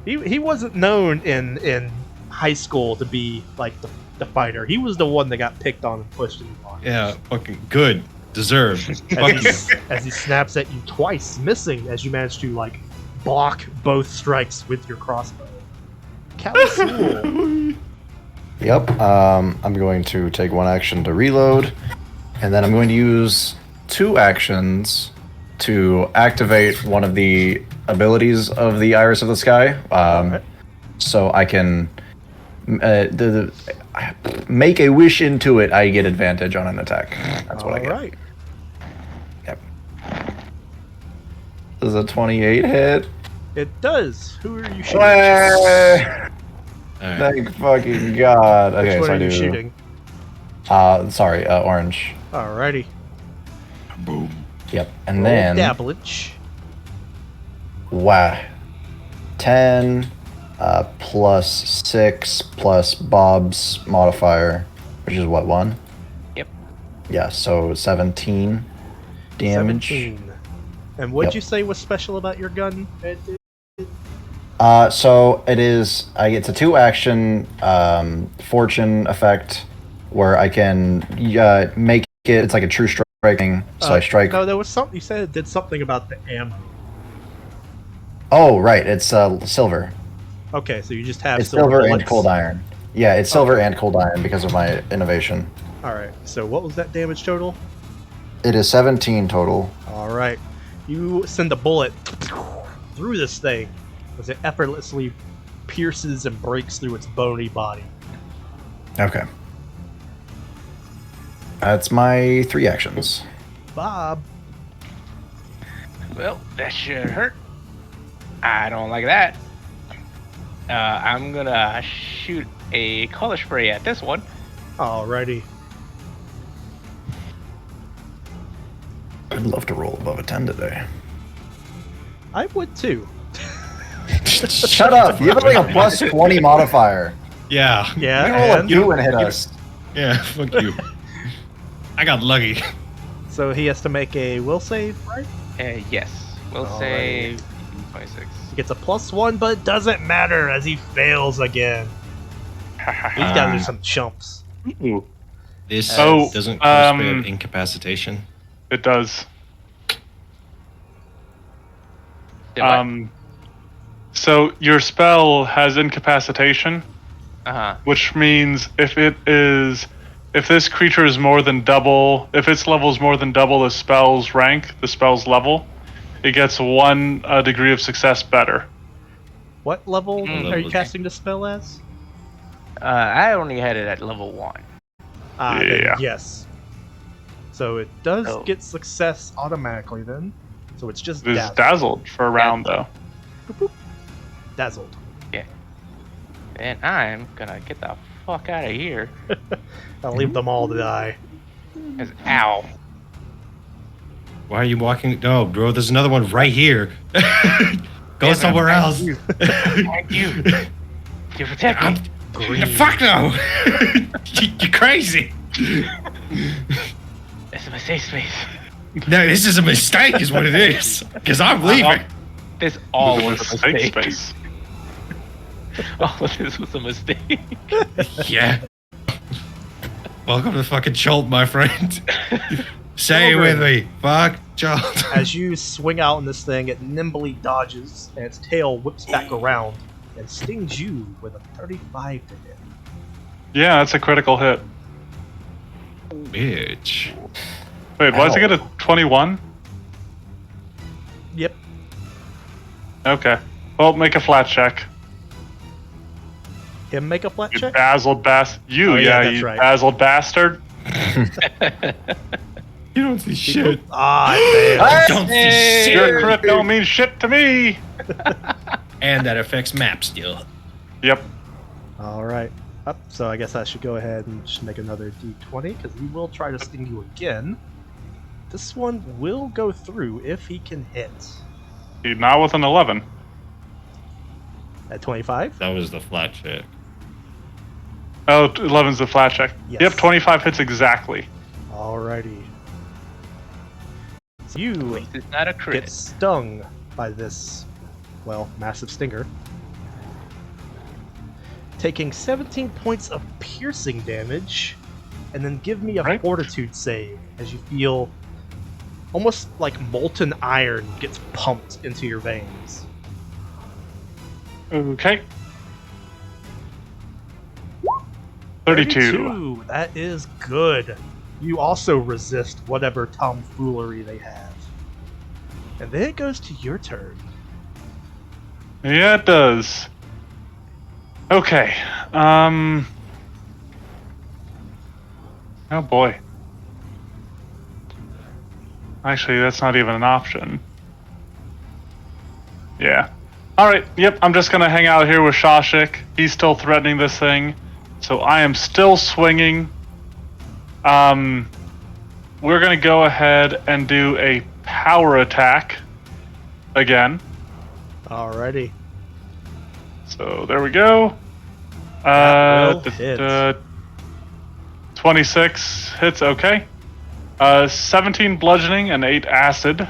he wasn't known in high school to be like the fighter. He was the one that got picked on and pushed in the bar. Yeah, fucking good. Deserved. Fuck you. As he snaps at you twice, missing as you manage to like block both strikes with your crossbow. Calisul. Yep. I'm going to take one action to reload, and then I'm going to use 2 actions to activate one of the abilities of the Iris of the Sky. Alright. So I can make a wish into it. I get advantage on an attack. That's what I get. Alright. Yep. Does a 28 hit? It does. Who are you shooting? Way! All right. Thank fucking God. Which Okay, one so are I you do. shooting? Sorry, orange. Alrighty. Boom. Yep. And Roll then. dabblage. Wow. 10 plus 6 plus Bob's modifier, which is what, 1? Yep. Yeah, so 17 damage. 17. And what'd Yep. you say was special about your gun? So it is. It's a 2-action fortune effect where I can make it. It's like a true striking. So I strike. No, there was something you said. It did something about the ammo. Oh, right. It's silver. Okay, so you just have It's silver and bullets. cold iron. Yeah, it's silver Okay. and cold iron because of my innovation. All right. So what was that damage total? It is 17 total. All right. You send a bullet through this thing as it effortlessly pierces and breaks through its bony body. Okay. That's my 3 actions. Bob. Well, that should hurt. I don't like that. I'm gonna shoot a color spray at this one. Alrighty. I'd love to roll above a 10 today. I would too. Shut up! You have like a plus 20 modifier. Yeah. Yeah. You roll a and 2 and hit us. Yeah. Fuck you. I got lucky. so he has to make a will save, right? Yes. We'll Alrighty. say 26. He gets a +1, but it doesn't matter as he fails again. These guys are some chumps. Ooh, This Oh, doesn't crossbow incapacitation. it does. Did what? So your spell has incapacitation, Uh-huh. which means if this creature is more than double, if its level is more than double the spell's rank, the spell's level, it gets 1 degree of success better. What level Mm. are you Level. casting the spell as? I only had it at level 1. Then Yeah. yes. So it does Oh. get success automatically then. So it's just It is dazzled. dazzled for a round though. Dazzled. And I'm gonna get the fuck out of here. I'll leave them all to die. 'Cause ow. Why are you walking? No, bro. There's another one right here. Go Yeah, somewhere man, else. Thank you. You protect me. The fuck no! You're crazy. This is my safe space. No, this is a mistake, is what it is. Because I'm leaving. This all This was is a safe mistake. space. All of this was a mistake. Yeah. Welcome to fucking Cholt, my friend. Say it with me. Fuck Cholt. As you swing out in this thing, it nimbly dodges, and its tail whips back around and stings you with a 35 to hit. Yeah, that's a critical hit. Bitch. Wait, why does it Ow. get a 21? Yep. Okay. Well, make a flat check. Him make a flat You check? dazzled You, Oh, yeah, yeah, that's you right. dazzled bastard. You don't see shit. Ah, it failed. Don't see shit. Your crit don't mean shit to me. And that affects map still. Yep. Alright. So I guess I should go ahead and just make another d20, because he will try to sting you again. This one will go through if he can hit. Not with an 11. At 25? That was the flat check. Oh, 11's the flat check. Yes. Yep, 25 hits exactly. Alrighty. So you This is not a crit. get stung by this, well, massive stinger. Taking 17 points of piercing damage, and then give me a Right. fortitude save as you feel almost like molten iron gets pumped into your veins. Okay. 32. That is good. You also resist whatever tomfoolery they have. And then it goes to your turn. Yeah, it does. Okay. Oh boy. Actually, that's not even an option. Yeah. All right. Yep. I'm just gonna hang out here with Shashik. He's still threatening this thing, so I am still swinging. We're gonna go ahead and do a power attack again. Alrighty. So there we go. That will hit. 26 hits. Okay. 17 bludgeoning and 8 acid.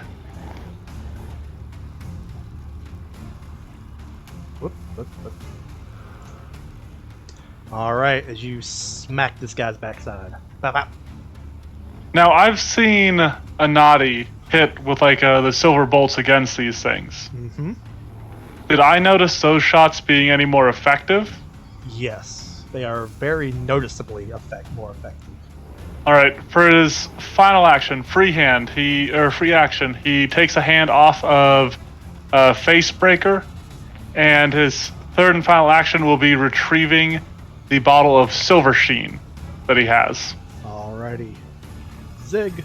Whoop. Alright, as you smack this guy's backside. Bop, bop. Now I've seen Anadi hit with like the silver bolts against these things. Mm-hmm. Did I notice those shots being any more effective? Yes. They are very noticeably more effective. All right. For his final action, free action, he takes a hand off of Face Breaker, and his third and final action will be retrieving the bottle of Silver Sheen that he has. Alrighty. Zig.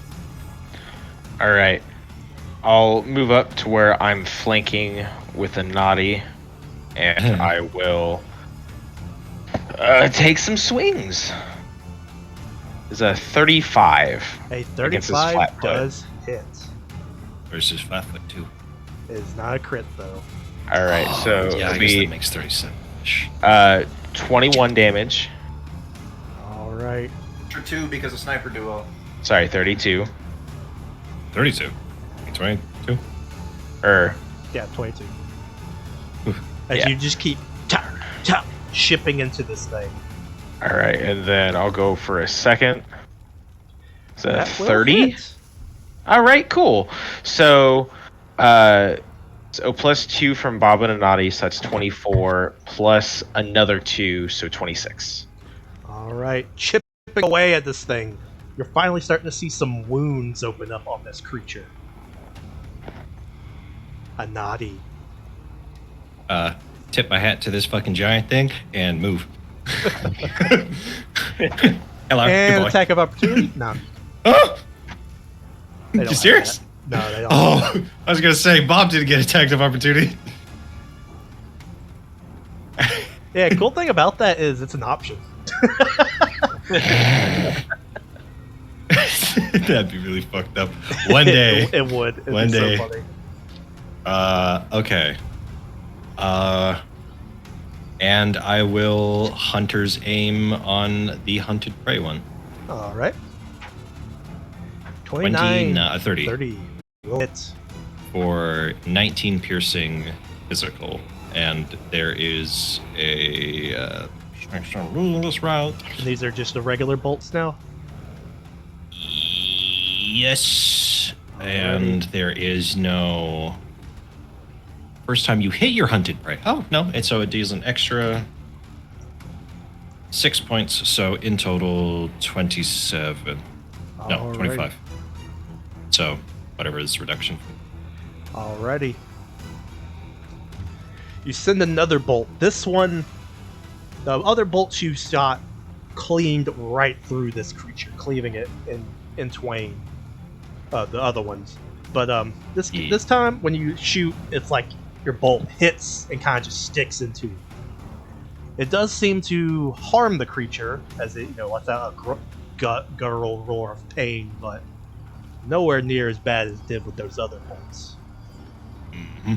All right. I'll move up to where I'm flanking with a naughty, and I will take some swings. Is a 35. A Against his 35 flat foot. does hit. Versus 5'2". It is not a crit, though. All right, so yeah, I it'll guess be that makes 37. 21 damage. Alright. For 2 because of sniper duo. Sorry, 32. 32. 22. Yeah, 22. Oof. As Yeah. you just keep shipping into this thing. All right, and then I'll go for a second. It's a That will 30. hit. All right, cool. So plus 2 from Bobbin and Nadi, so that's 24, plus another 2, so 26. Alright, chipping away at this thing. You're finally starting to see some wounds open up on this creature. A naughty. Tip my hat to this fucking giant thing and move. Hello, And good boy. attack of opportunity? No. Oh! They don't You have serious? that. No, they don't. Oh, I was gonna say Bob didn't get attacked of opportunity. Yeah, cool thing about that is it's an option. That'd be really fucked up. One day. It would. It'd One be day. So funny. Okay. And I will hunter's aim on the hunted prey one. Alright. 29. 30. 30. Will hit. For 19 piercing physical. And there is a this route. And these are just the regular bolts now? Yes. And there is no first time you hit your hunted prey. Oh no, and so it deals an extra 6 points, so in total 27. No, Alrighty. 25. So whatever is reduction. Alrighty. You send another bolt. This one, the other bolts you shot cleaned right through this creature, cleaving it in twain. The other ones, but this time when you shoot, it's like your bolt hits and kind of just sticks into it. It does seem to harm the creature as it lets out a guttural roar of pain, but nowhere near as bad as it did with those other bolts. Mm-hmm.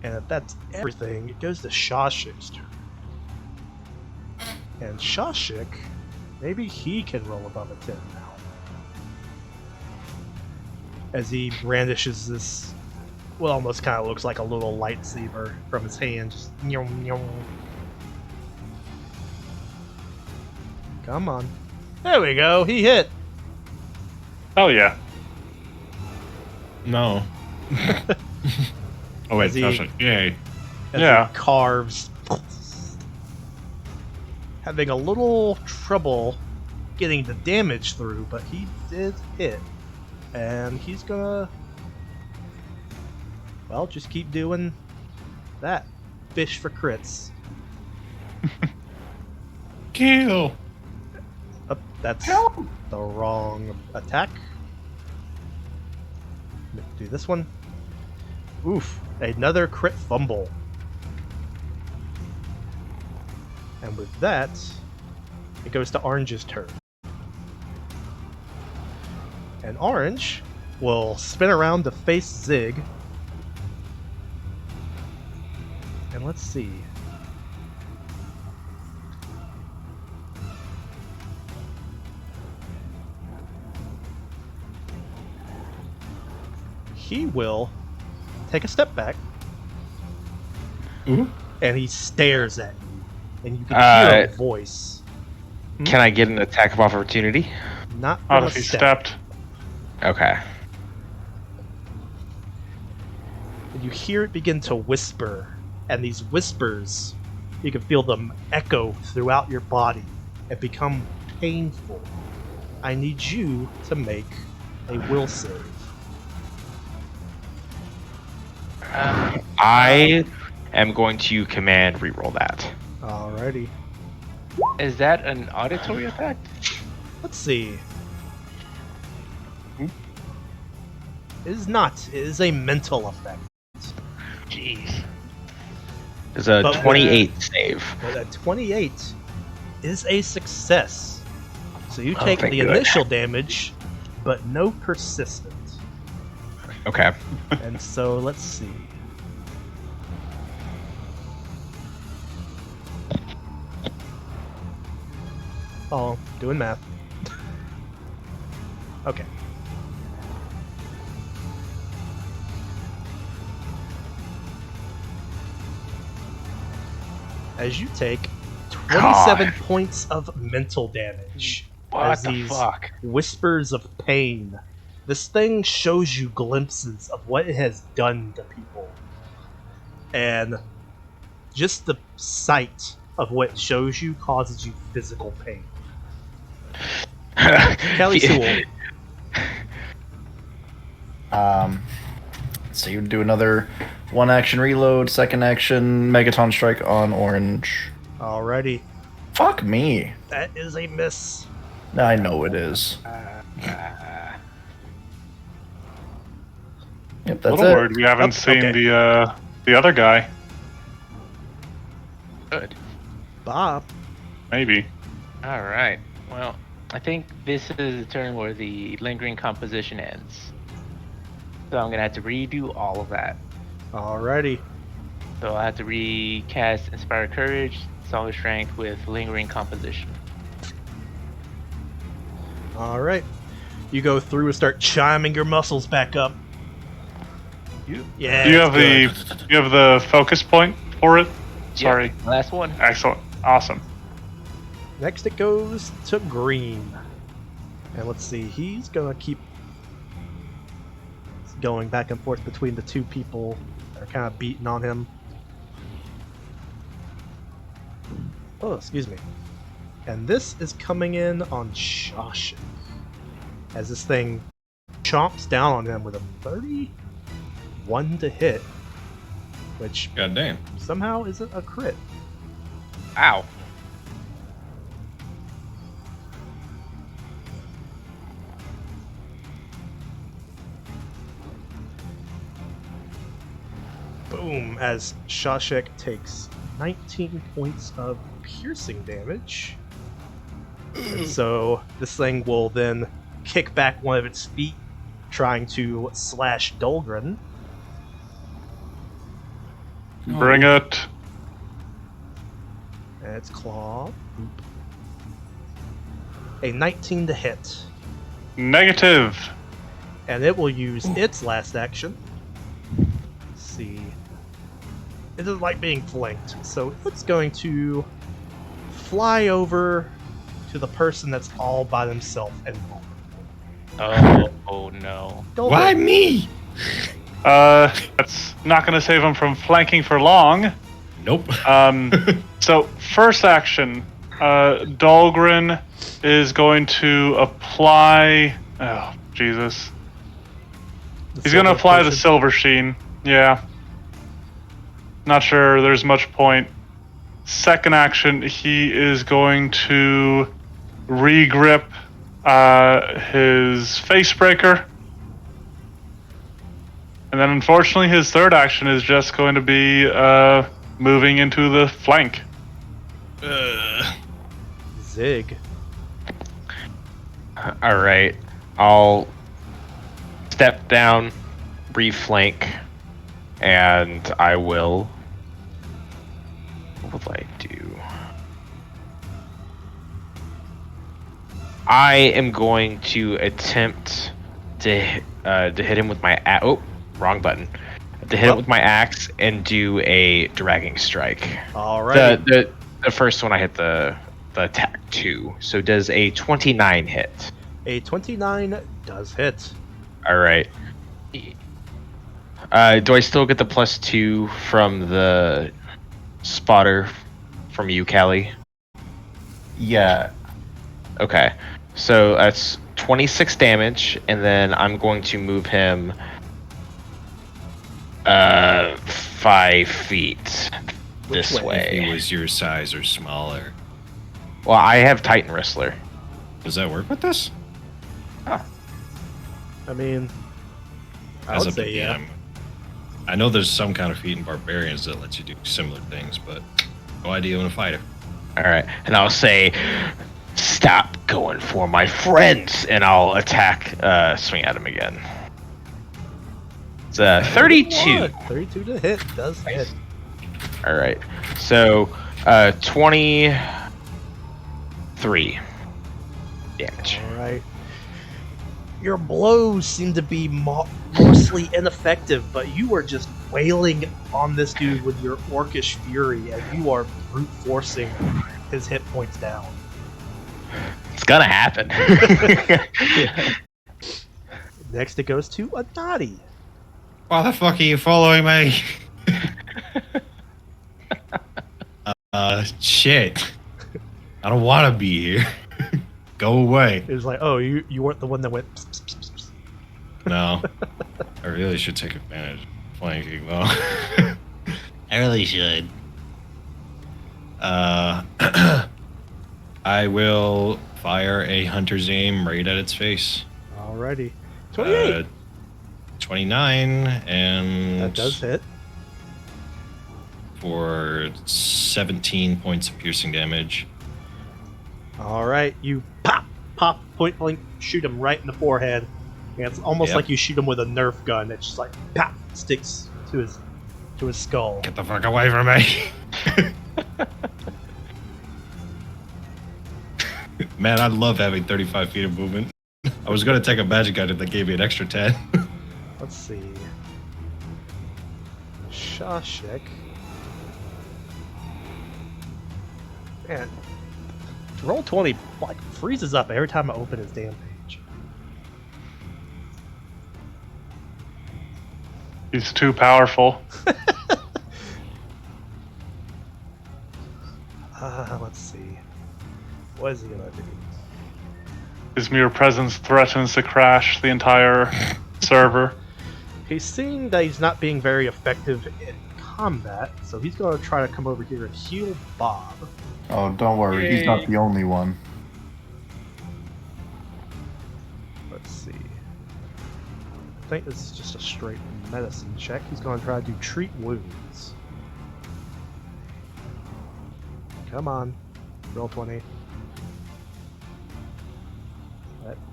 And if that's everything, it goes to Shashik's turn. And Shashik, maybe he can roll above a 10 now. As he brandishes this, what almost kind of looks like a little lightsaber from his hand. Just nyom, nyom. Come on. There we go, he hit. Oh yeah. No. Oh wait, As he- gosh, yay. As Yeah. he carves. Having a little trouble getting the damage through, but he did hit. And he's gonna, well, just keep doing that. Fish for crits. Kill. Oh, that's the wrong attack. Let's do this one. Oof, another crit fumble. And with that, it goes to Orange's turn. And Orange will spin around to face Zig. And let's see. He will take a step back. Ooh. And he stares at you. And you can hear a voice. Can I get an attack of opportunity? Not Not from if a he step. stepped. Okay. And you hear it begin to whisper. And these whispers, you can feel them echo throughout your body and become painful. I need you to make a will save. I am going to command reroll that. Alrighty. Is that an auditory effect? Let's see. It is not. It is a mental effect. Jeez. It's a But 28 save. But a 28 is a success. So you take thank the good. initial damage, but no persistent. Okay. And so let's see. Oh, doing math. Okay. As you take 27 points of mental damage. What as the these fuck? whispers of pain. This thing shows you glimpses of what it has done to people. And just the sight of what it shows you causes you physical pain. Kelly Sewell. So you do another one action reload, second action Megaton Strike on Orange. Alrighty. Fuck me. That is a miss. I know it is. Yep, A that's little it. worried we haven't seen okay. the other guy. Good. Bob. Maybe. All right. Well, I think this is the turn where the lingering composition ends. So I'm gonna have to redo all of that. Alrighty. So I have to recast Inspire Courage, Song of Strength with Lingering Composition. Alright. You go through and start chiming your muscles back up. Yeah. Do you it's have good. you have the focus point for it? Sorry. Yep, last one. Excellent. Awesome. Next it goes to Green. And let's see, he's gonna keep going back and forth between the two people that are kind of beating on him. Oh, excuse me. And this is coming in on Shoshin. As this thing chomps down on him with a 31 to hit. Which God damn. somehow isn't a crit. Ow. Boom, as Shashik takes 19 points of piercing damage. And so this thing will then kick back one of its feet, trying to slash Dolgren. Bring it. And its claw. Boop. A 19 to hit. Negative. And it will use its last action. Let's see. It doesn't like being flanked, so it's going to fly over to the person that's all by themselves and Oh no. Dolgren. Why me? That's not going to save him from flanking for long. Nope. So first action, Dahlgren is going to apply. Oh Jesus! He's going to apply the silver sheen. Yeah. Not sure there's much point. Second action, he is going to regrip his face breaker. And then unfortunately his third action is just going to be moving into the flank. Zig. All right, I'll step down, reflank, and I will. What will I do? I am going to attempt to hit him with my oh, wrong button. To hit him with my axe and do a dragging strike. All right. The first one I hit the attack 2. So does a 29 hit? A 29 does hit. All right. Do I still get the +2 from the spotter from you, Callie? Yeah. Okay. So that's 26 damage, and then I'm going to move him 5 feet this Which way? If he way. was your size or smaller. Well, I have Titan Wrestler. Does that work with this? I mean, I As would a say yeah. DM. I know there's some kind of feat in barbarians that lets you do similar things, but no idea on a fighter. All right, and I'll say, "Stop going for my friends," and I'll attack, swing at him again. It's 32. 32 to hit. Does hit. All right, so 23 damage. All right. Your blows seem to be mostly ineffective, but you are just wailing on this dude with your orcish fury, and you are brute forcing his hit points down. It's gonna happen. Next, it goes to Adati. Why the fuck are you following me? Shit. I don't want to be here. Go away. It was like, oh, you weren't the one that went. Pss, pss, pss, pss, pss. No. I really should take advantage of flanking, though. I really should. I will fire a hunter's aim right at its face. Alrighty. 28. 29, and That does hit. for 17 points of piercing damage. Alright, you pop, point blank, shoot him right in the forehead. And it's almost Yep. like you shoot him with a Nerf gun. It's just like, pop, sticks to his skull. Get the fuck away from me! Man, I love having 35 feet of movement. I was gonna take a magic item that gave me an extra 10. Let's see. Shashik. Man, roll 20 like freezes up every time I open his damn page. He's too powerful. Let's see. What is he gonna do? His mere presence threatens to crash the entire server. He's seeing that he's not being very effective in combat, so he's gonna try to come over here and heal Bob. Oh, don't worry. He's not the only one. Let's see. I think this is just a straight medicine check. He's gonna try to do treat wounds. Come on. Roll 20.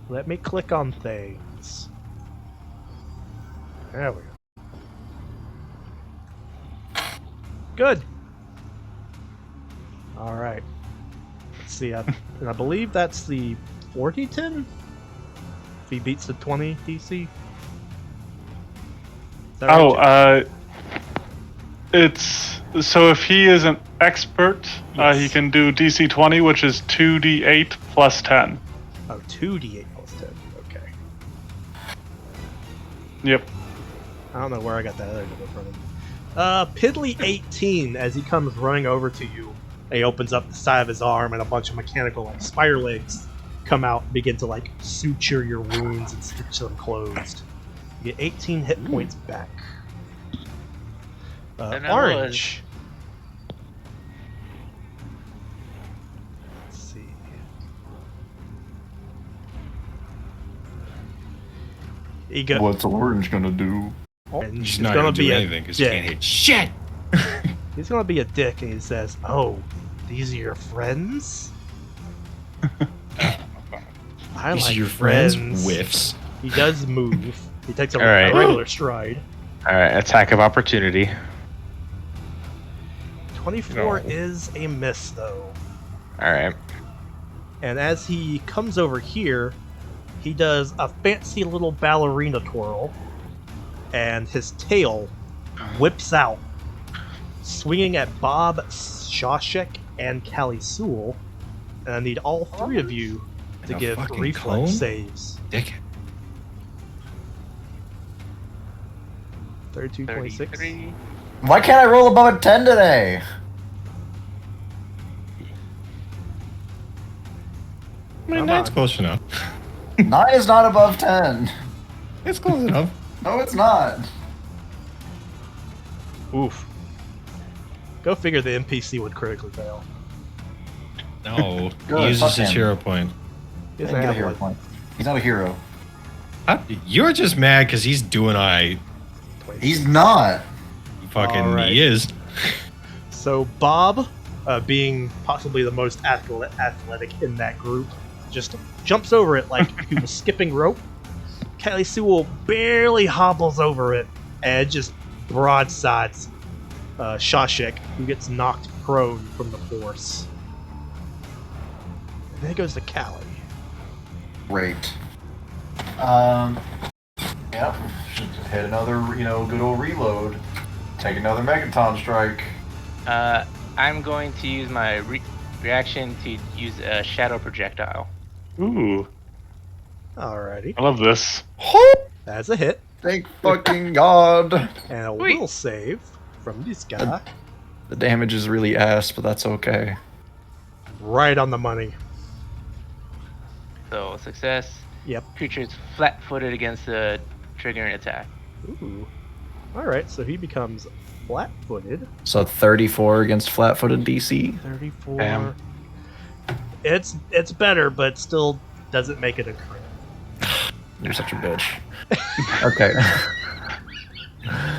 Let me click on things. There we go. Good. All right. Let's see. And I believe that's the 40-10. If he beats the 20 DC. Is that right, Jim? It's so if he is an expert, Yes. he can do DC 20, which is 2d8 plus 10. Oh, 2d8 plus 10. Okay. Yep. I don't know where I got that other number from. Piddly 18 as he comes running over to you. He opens up the side of his arm and a bunch of mechanical like spider legs come out and begin to like suture your wounds and stitch them closed. You get 18 hit points back. And that Orange. Let's see. He go. What's Orange gonna do? And He's he's not gonna going to be do a anything because he dick. can't hit shit. He's gonna be a dick, and he says, "Oh, these are your friends? I These are like your friends." Whiffs. He does move. He takes a, All right. a regular stride. All right, attack of opportunity. 24 No. is a miss, though. All right. And as he comes over here, he does a fancy little ballerina twirl, and his tail whips out, swinging at Bob, Shawshek, and Callie Sewell. And I need all three of you to And a give fucking reflex cone? saves. Dick. 32, 26. 33. Why can't I roll above a 10 today? I mean, Come that's on. close enough. 9 is not above 10. It's close enough. No, it's not. Oof. Go figure the NPC would critically fail. No, Good, he uses fuck his him. hero point. He He doesn't get a have hero one. point. He's not a hero. You're just mad because he's doing I. He's not. Fucking Alright. he is. So Bob, being possibly the most athletic in that group, just jumps over it like he was skipping rope. Callie Sewell barely hobbles over it and just broadsides Shawshek, who gets knocked prone from the force. And then it goes to Callie. Great. Yep. Should hit another, good old reload. Take another Megaton strike. I'm going to use my reaction to use a shadow projectile. Ooh, Alrighty. I love this. That's a hit. Thank fucking God. And a Wait. will save from this guy. The damage is really ass, but that's okay. Right on the money. So success. Yep. Creature is flat-footed against the triggering attack. Ooh. Alright, so he becomes flat-footed. So 34 against flat-footed DC. 34. Damn. It's better, but still doesn't make it a crit. You're such a bitch. Okay.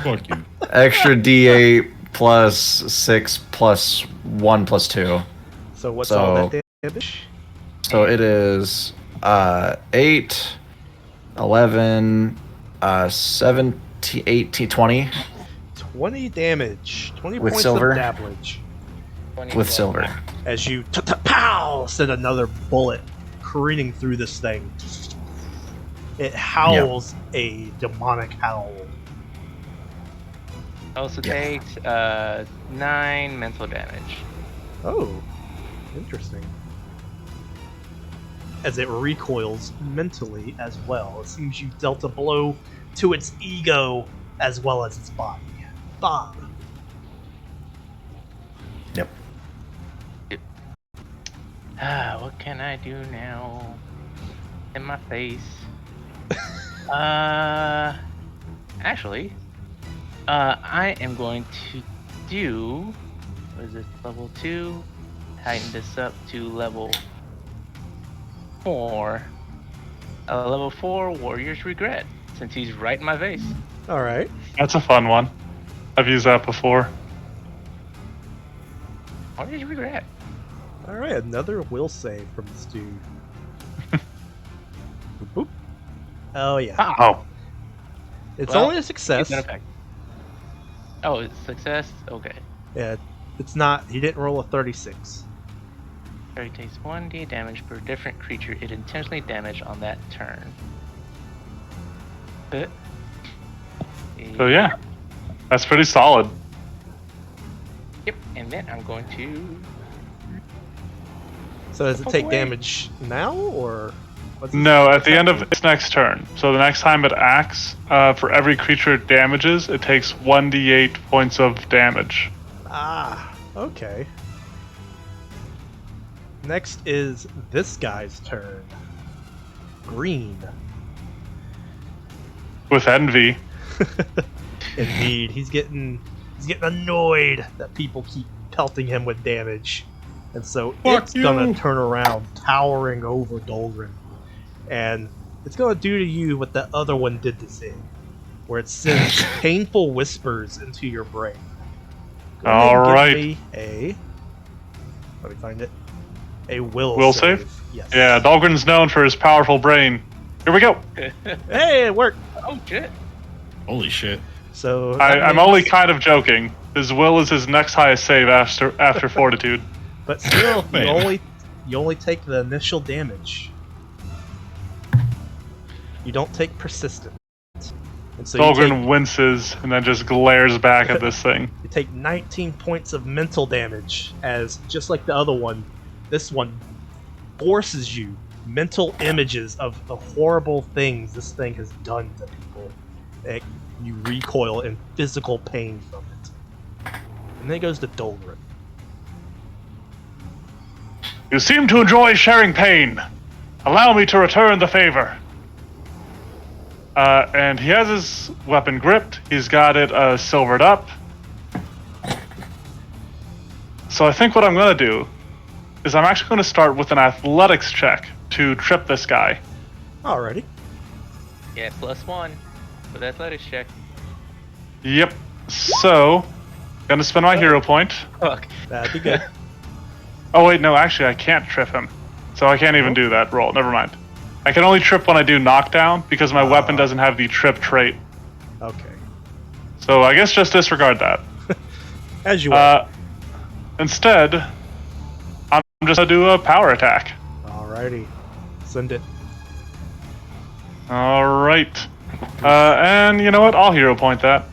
Fuck you. Extra D8 plus 6 plus 1 plus 2. So what's So- all that damage? So it is 8, 11, 17, 18, 20 20 damage. 20 With points silver? of damage. with silver. As you pow send another bullet careening through this thing. It howls a demonic howl. Also Yeah. takes 9 mental damage. Oh, interesting. As it recoils mentally as well. It seems you dealt a blow to its ego as well as its body. Bob. Yep. What can I do now? In my face. Actually, I am going to do. What is it? Level 2. Tighten this up to level 4. Level 4 Warrior's Regret, since he's right in my face. Alright. That's a fun one. I've used that before. Warrior's Regret. Alright, another will save from this dude. Boop. Oh yeah. Oh, It's Well, only a success. Keep that effect. Oh, it's success? Okay. Yeah, it's not. He didn't roll a 36. It takes 1d damage per different creature it intentionally damaged on that turn. so yeah, that's pretty solid. Yep, and then I'm going to. So does it take wait. damage now, or what's it- No, at the end of its next turn. So the next time it acts, for every creature it damages, it takes 1d8 points of damage. Ah, okay. Next is this guy's turn. Green. With envy. Indeed, he's getting annoyed that people keep pelting him with damage, and so Fuck it's you. gonna turn around, towering over Dolgren, and it's gonna do to you what the other one did to Zig. where it sends painful whispers into your brain. Go All ahead and right. give me a. Let me find it. A will save? Yes. Yeah, Dahlgren's known for his powerful brain. Here we go. Hey, it worked. Oh shit. Holy shit. So that I'm means- only kind of joking. His will is his next highest save after fortitude. But still, Man. you only take the initial damage. You don't take persistent. And so Dahlgren winces and then just glares back at this thing. you take 19 points of mental damage, as just like the other one, this one forces you mental images of the horrible things this thing has done to people. And you recoil in physical pain from it. And then it goes to Dahlgren. You seem to enjoy sharing pain. Allow me to return the favor. And he has his weapon gripped. He's got it silvered up. So I think what I'm going to do is I'm actually going to start with an athletics check to trip this guy. Alrighty. Yeah, +1 for the athletics check. Yep. So, gonna spend my hero point. Fuck. That'd be good. Oh wait, no, actually I can't trip him. So I can't even do that roll. Never mind. I can only trip when I do knockdown because my weapon doesn't have the trip trait. Okay. So I guess just disregard that. As you are. Instead, I'm just gonna do a power attack. Alrighty. Send it. All right. And you know what? I'll hero point that.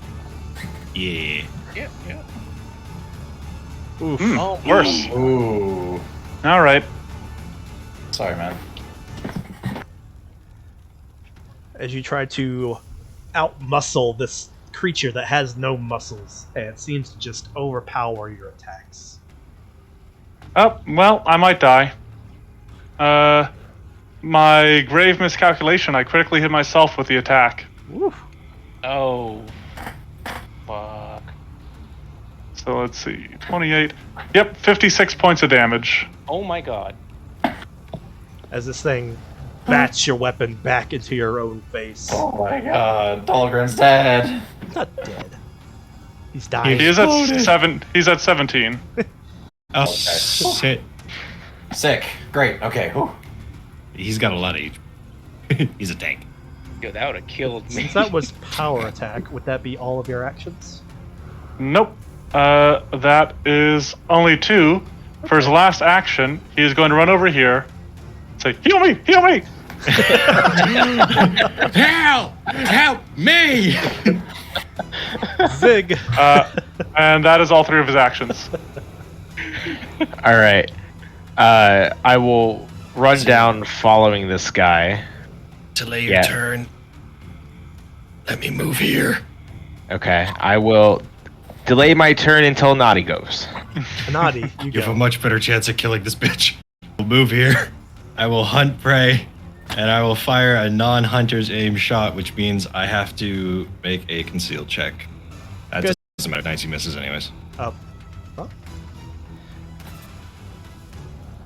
Yeah. Yeah, yeah. Oof. Oh, Worse. Ooh. All right. Sorry, man. As you try to outmuscle this creature that has no muscles, and it seems to just overpower your attacks. Oh, well, I might die. My grave miscalculation. I critically hit myself with the attack. Oof. Oh. Fuck. So let's see. 28. Yep, 56 points of damage. Oh my god. As this thing bats your weapon back into your own face. Oh my god, Dahlgren's dead. He's not dead. He's dying. He is at 7. He's at 17. Oh, shit. Sick. Great. Okay. Whew. He's got a lot of HP. He's a tank. Yo, that would have killed me. Since that was power attack, would that be all of your actions? Nope. That is only 2. For his last action, he is going to run over here. Say, heal me! Heal me! Help! Help me! Zig! And that is all 3 of his actions. All right. I will run down following this guy. Delay your Yeah. turn. Let me move here. Okay. I will delay my turn until Naughty goes. Nadi, you You have a go. much better chance of killing this bitch. We'll move here. I will hunt prey, and I will fire a non-hunter's aim shot, which means I have to make a concealed check. That Good. doesn't matter. 19 misses anyways. Up. Huh?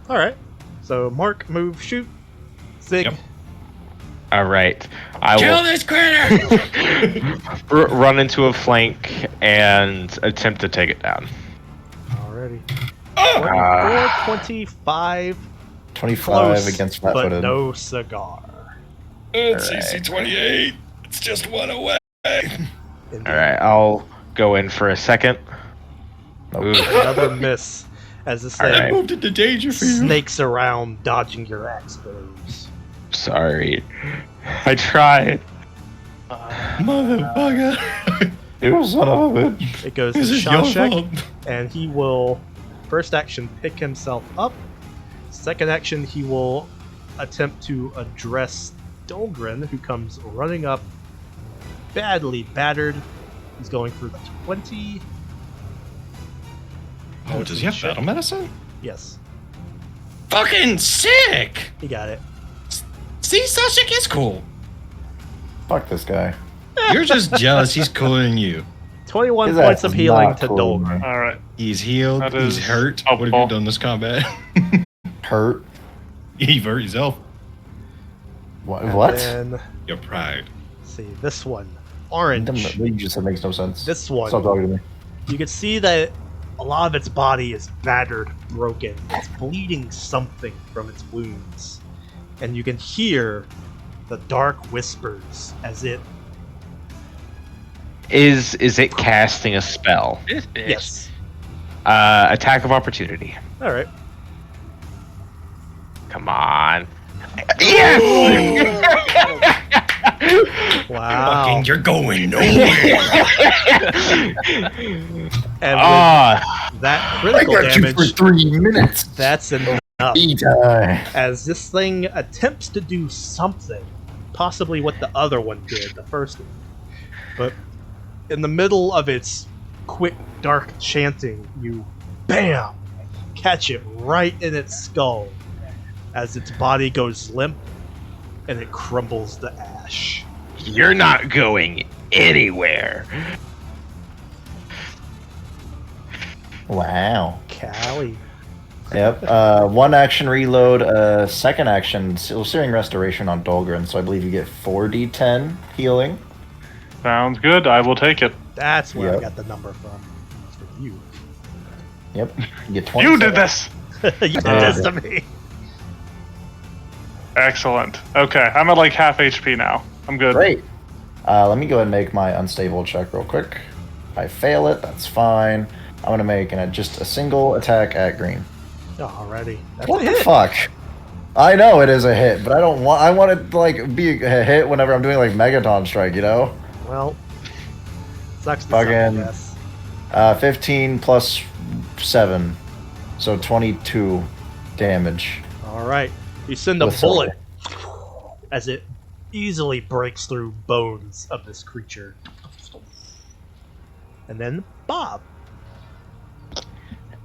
Alright. So, Mark, move, shoot. Zig. Yep. All right. I Kill will this critter! run into a flank and attempt to take it down. Alrighty. Oh! 25 25 close, against but flat-footed. no cigar. It's CC 28. It's just one away. Indeed. All right. I'll go in for a second. Nope. Ooh. Another miss as this All thing right. Moved into danger for you. snakes around, dodging your axe blows. Sorry. I tried. Motherfucker. You son of a bitch. It goes to This is your Shashek, fault. and he will first action pick himself up. Second action, he will attempt to address Dahlgren, who comes running up, badly battered. He's going for 20. Oh, does he have battle medicine? Yes, Fucking sick! he got it. See, Sashik is cool. Fuck this guy. You're just jealous he's cooler than you. 21 His points ass of is healing not to cool, Dahlgren. man. All right. He's healed, That he's is hurt. What have you helpful. done this combat? Hurt. You've hurt yourself. What? And What? then, Your pride. let's see, this one. orange. What you just said makes no sense. This one. Stop talking to me. You can see that a lot of its body is battered, broken. It's bleeding something from its wounds. And you can hear the dark whispers as it... Is it casting a spell? This bitch. Yes. Attack of opportunity. Alright. Come on. Yes! Wow. Fucking, you're going nowhere. And Ah, with that critical damage, 3 minutes. that's enough. Die. As this thing attempts to do something, possibly what the other one did, the first one. But in the middle of its quick, dark chanting, you BAM! Catch it right in its skull as its body goes limp and it crumbles to ash. you're not going anywhere. Wow. Callie. Yep. One action reload. Second action Searing Restoration on Dolgren. So I believe you get 4d10 healing. Sounds good. I will take it. That's where I Yep. got the number from. It's for you. Yep. You get 20. You did this. You did this to me. Excellent. Okay, I'm at like half HP now. I'm good. Great. Let me go ahead and make my unstable check real quick. If I fail it, that's fine. I'm gonna make just a single attack at green. Alrighty. That's What a the hit. fuck? I know it is a hit, but I don't want. I want it to like be a hit whenever I'm doing like Megaton Strike. You know. Well, sucks to suck, I Fucking- guess. 15 plus 7, so 22 damage. Alright. You send a With bullet as it easily breaks through bones of this creature. And then Bob.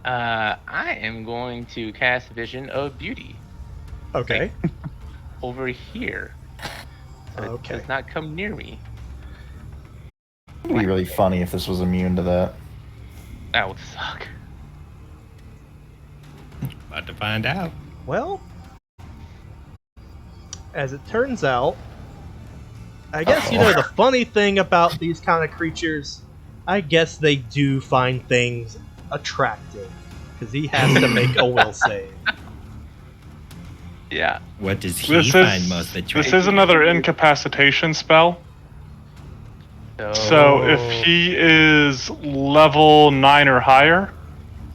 I am going to cast Vision of Beauty Okay. over here. So it Okay. does not come near me. It'd be really funny if this was immune to that. That would suck. About to find out. Well, as it turns out, I guess you know the funny thing about these kind of creatures, I guess they do find things attractive because he has to make a will save. Yeah. What does he This find is most this attractive? is another incapacitation spell. So if he is level 9 or higher,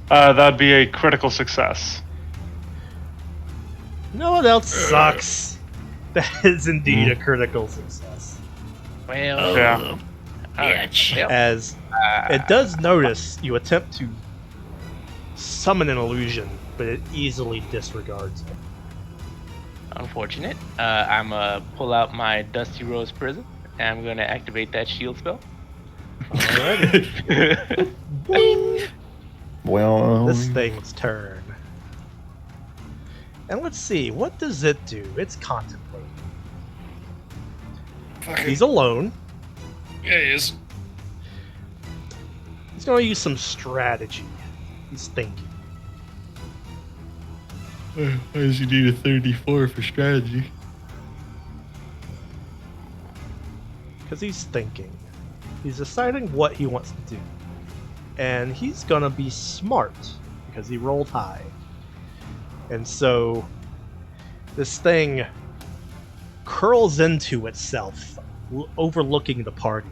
that'd be a critical success. You know what else sucks? That is indeed a critical success. Well, Yeah. Bitch. Yep. As it does notice you attempt to summon an illusion, but it easily disregards it. Unfortunate. I'm gonna pull out my Dusty Rose Prism, and I'm gonna activate that shield spell. Alrighty. Well, This thing's turn. And let's see, what does it do? It's contemplating. He's alone. Yeah, he is. He's gonna use some strategy. He's thinking. Why does he need a 34 for strategy? Because he's thinking. He's deciding what he wants to do. And he's gonna be smart because he rolled high. And so this thing curls into itself, overlooking the party,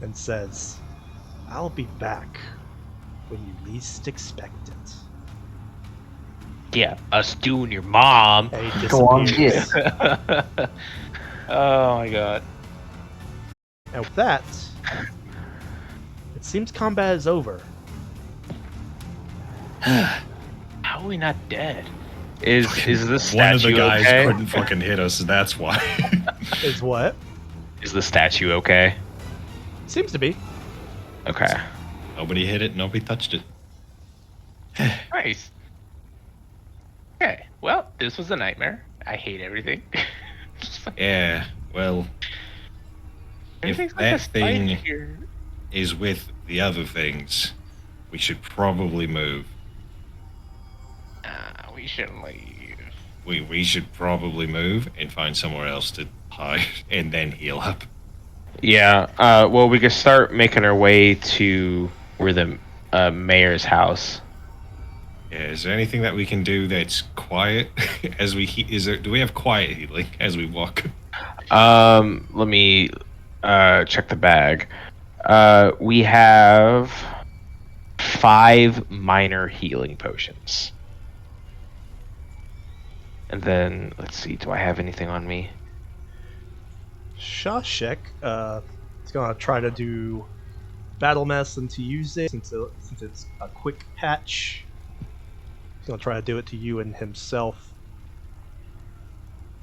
and says, I'll be back when you least expect it. Yeah, us doing your mom. And he go on, disappears. yeah. Oh my god. And with that, it seems combat is over. How are we not dead? Is the statue One of the guys okay? couldn't fucking hit us, that's why. Is what? Is the statue okay? Seems to be. Okay. Nobody hit it, nobody touched it. Nice. Okay. Well, this was a nightmare. I hate everything. Yeah, well, if Everything's like a that spike thing here. is with the other things, we should probably move. We shouldn't leave. We should probably move and find somewhere else to hide and then heal up. Yeah. Well, we could start making our way to where the mayor's house. Yeah, is there anything that we can do that's quiet as we do we have quiet healing as we walk? Let me check the bag. We have 5 minor healing potions. And then let's see, do I have anything on me? Shashek is gonna try to do battle medicine to you, Zay, since it's a quick patch. He's gonna try to do it to you and himself.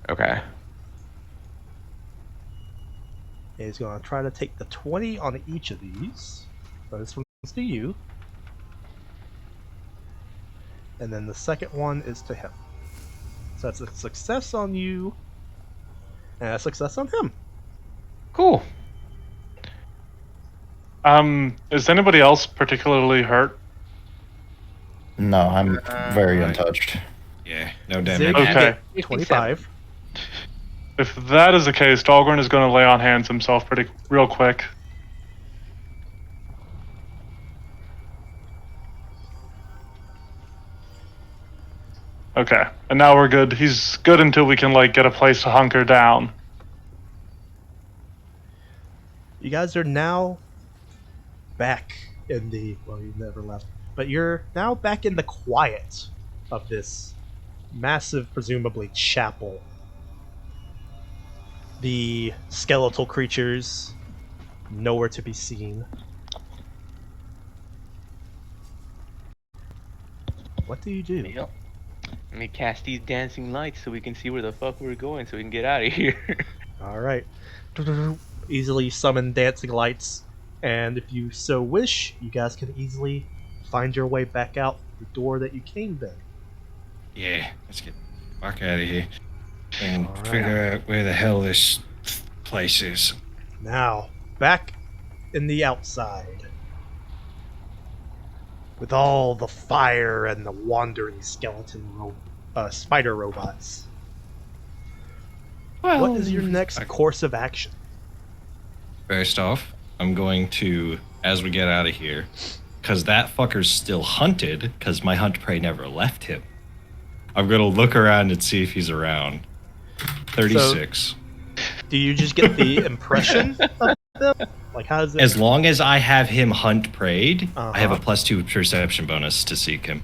Okay. And he's gonna try to take the 20 on each of these. So this one's to you. And then the second one is to him. So that's a success on you, and a success on him. Cool. Is anybody else particularly hurt? No, I'm very right. untouched. Yeah, no Zig, damage. you Okay. get 25. If that is the case, Dahlgren is going to lay on hands himself real quick. Okay, and now we're good. He's good until we can like get a place to hunker down. You guys are now back in the, well, you never left, but you're now back in the quiet of this massive, presumably chapel. The skeletal creatures nowhere to be seen. What do you do? Yep. Let me cast these dancing lights so we can see where the fuck we're going so we can get out of here. Alright. Easily summon dancing lights, and if you so wish, you guys can easily find your way back out the door that you came in. Yeah, let's get back out of here and All right. figure out where the hell this place is. Now, back in the outside. With all the fire and the wandering skeleton spider robots. Well, What is your next course of action? First off, I'm going to, as we get out of here, because that fucker's still hunted, because my hunt prey never left him. I'm going to look around and see if he's around. 36. Do you just get the impression of them? Like, how does it... As long as I have him hunt preyed, I have a Uh-huh. +2 perception bonus to seek him.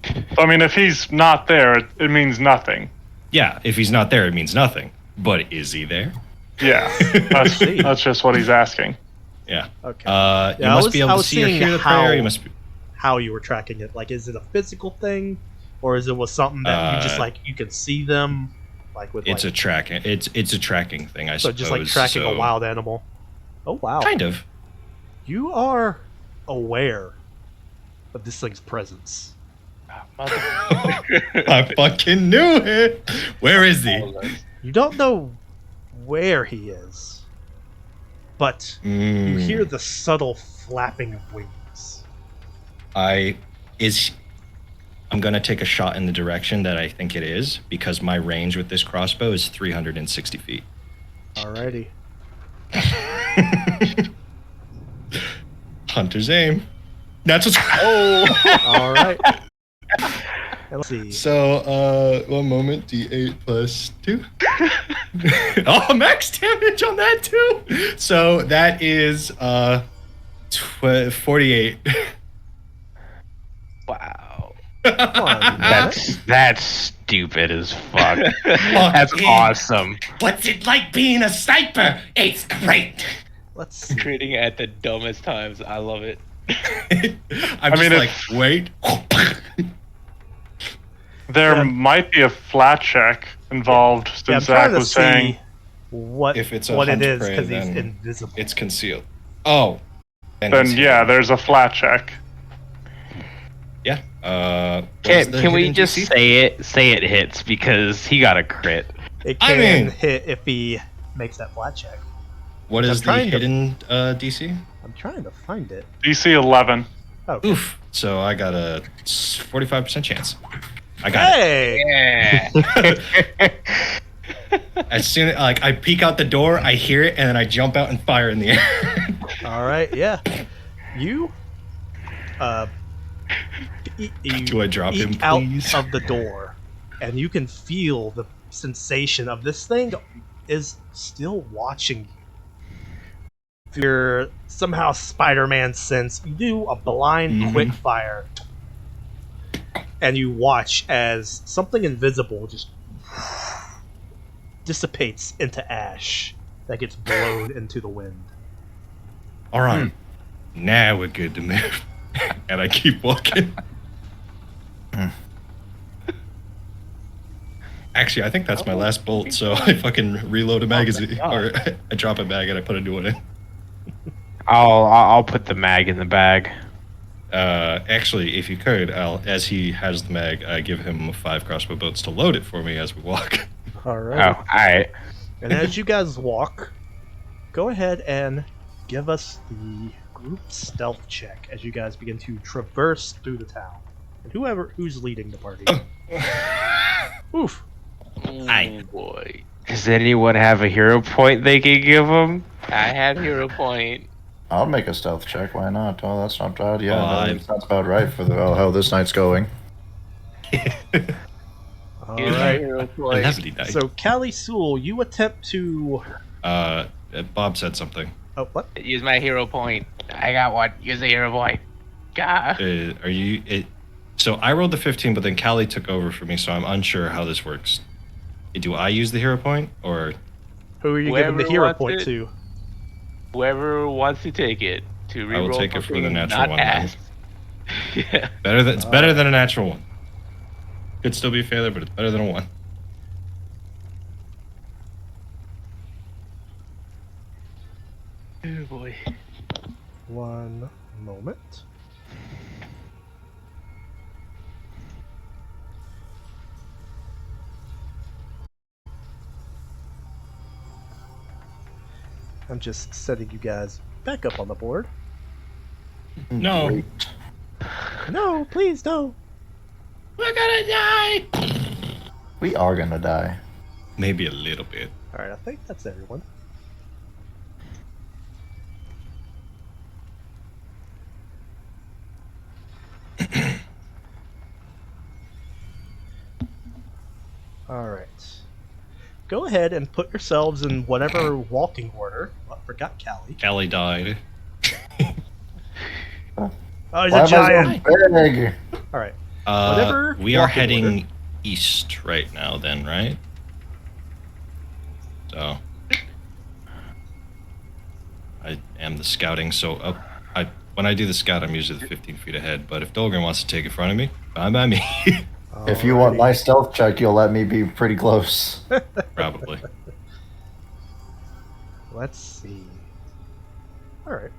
So, I mean, if he's not there, it means nothing. Yeah, if he's not there, it means nothing. But is he there? Yeah, that's just what he's asking. Yeah. Okay. You Yeah, I must was- be I able to was see or seeing hear the how- prayer. You must be. How you were tracking it? Like, is it a physical thing, or is it was something that you just like you can see them, like with It's like, a tracking. It's a tracking thing. I so suppose. just like tracking so- a wild animal? Oh wow! Kind of. You are aware of this thing's presence. I fucking knew it. Where is he? You don't know where he is, but you hear the subtle flapping of wings. I'm gonna take a shot in the direction that I think it is because my range with this crossbow is 360 feet. Alrighty. Hunter's aim. That's what's. All right. Let's see. So, 1 moment. D8 plus 2. Oh, max damage on that too. So that is 48. Wow. Come on, man. That's stupid as fuck. That's yeah. awesome. What's it like being a sniper? It's great. Let's see. Creating at the dumbest times. I love it. I'm just mean, like, wait. There Yeah. might be a flat check involved, Yeah, I'm since trying Zach to was saying. see what If it's a what it hunt is prey, because he's then invisible. It's concealed. Oh. Then yeah, there's a flat check. Yeah. What is the Can we hidden just DC? say it hits because he got a crit. It I can mean- hit if he makes that flat check. What I'm is the trying to- hidden DC? I'm trying to find it. DC 11. Oh, Oof. So I got a 45% chance. I got hey! Yeah. As soon like I peek out the door, I hear it, and then I jump out and fire in the air. All right, yeah. You, uh, you Do I drop him, eke out please? of the door, and you can feel the sensation of this thing is still watching you. Your somehow Spider-Man sense, you do a blind quick fire, and you watch as something invisible just dissipates into ash that gets blown into the wind. All right, now we're good to move. And I keep walking. Actually, I think that's my last bolt, so I fucking reload a magazine, or I drop a bag and I put a new one in. I'll put the mag in the bag. Actually, if you could, as he has the mag, I give him 5 crossbow bolts to load it for me as we walk. All Oh, right. all right. And as you guys walk, go ahead and give us the group stealth check as you guys begin to traverse through the town. And who's leading the party. Oof. Oh boy. Does anyone have a hero point they can give him? I have hero point. I'll make a stealth check. Why not? Oh, that's not bad. Yeah, Five. that sounds about right for how this night's going. All Here's my right. hero I point. heavily died. So, Callie Sewell, you attempt to. Bob said something. Oh, what? Use my hero point. I got one. Use the hero point. God. Are you? So I rolled the 15, but then Callie took over for me, so I'm unsure how this works. Do I use the hero point, or Who are you giving the Whoever hero wants point it. to? Whoever wants to take it to reroll I will take it for the something natural not one, then. passed. Yeah. it's better than a natural one? Could still be a failure, but it's better than a 1. Oh boy. One moment. I'm just setting you guys back up on the board. No. Great. No, please don't. We're gonna die. We are gonna die. Maybe a little bit. All right, I think that's everyone. All right. Go ahead and put yourselves in whatever walking order. Oh, I forgot Callie. Callie died. Oh, he's Why a am I giant. so big? All right. Whatever We are walking heading order. east right now, then, right? So I am the scouting. So when I do the scout, I'm usually the 15 feet ahead. But if Dolgren wants to take it in front of me, fine by me. If you want my Alrighty. stealth check, you'll let me be pretty close. Probably. Let's see. All right.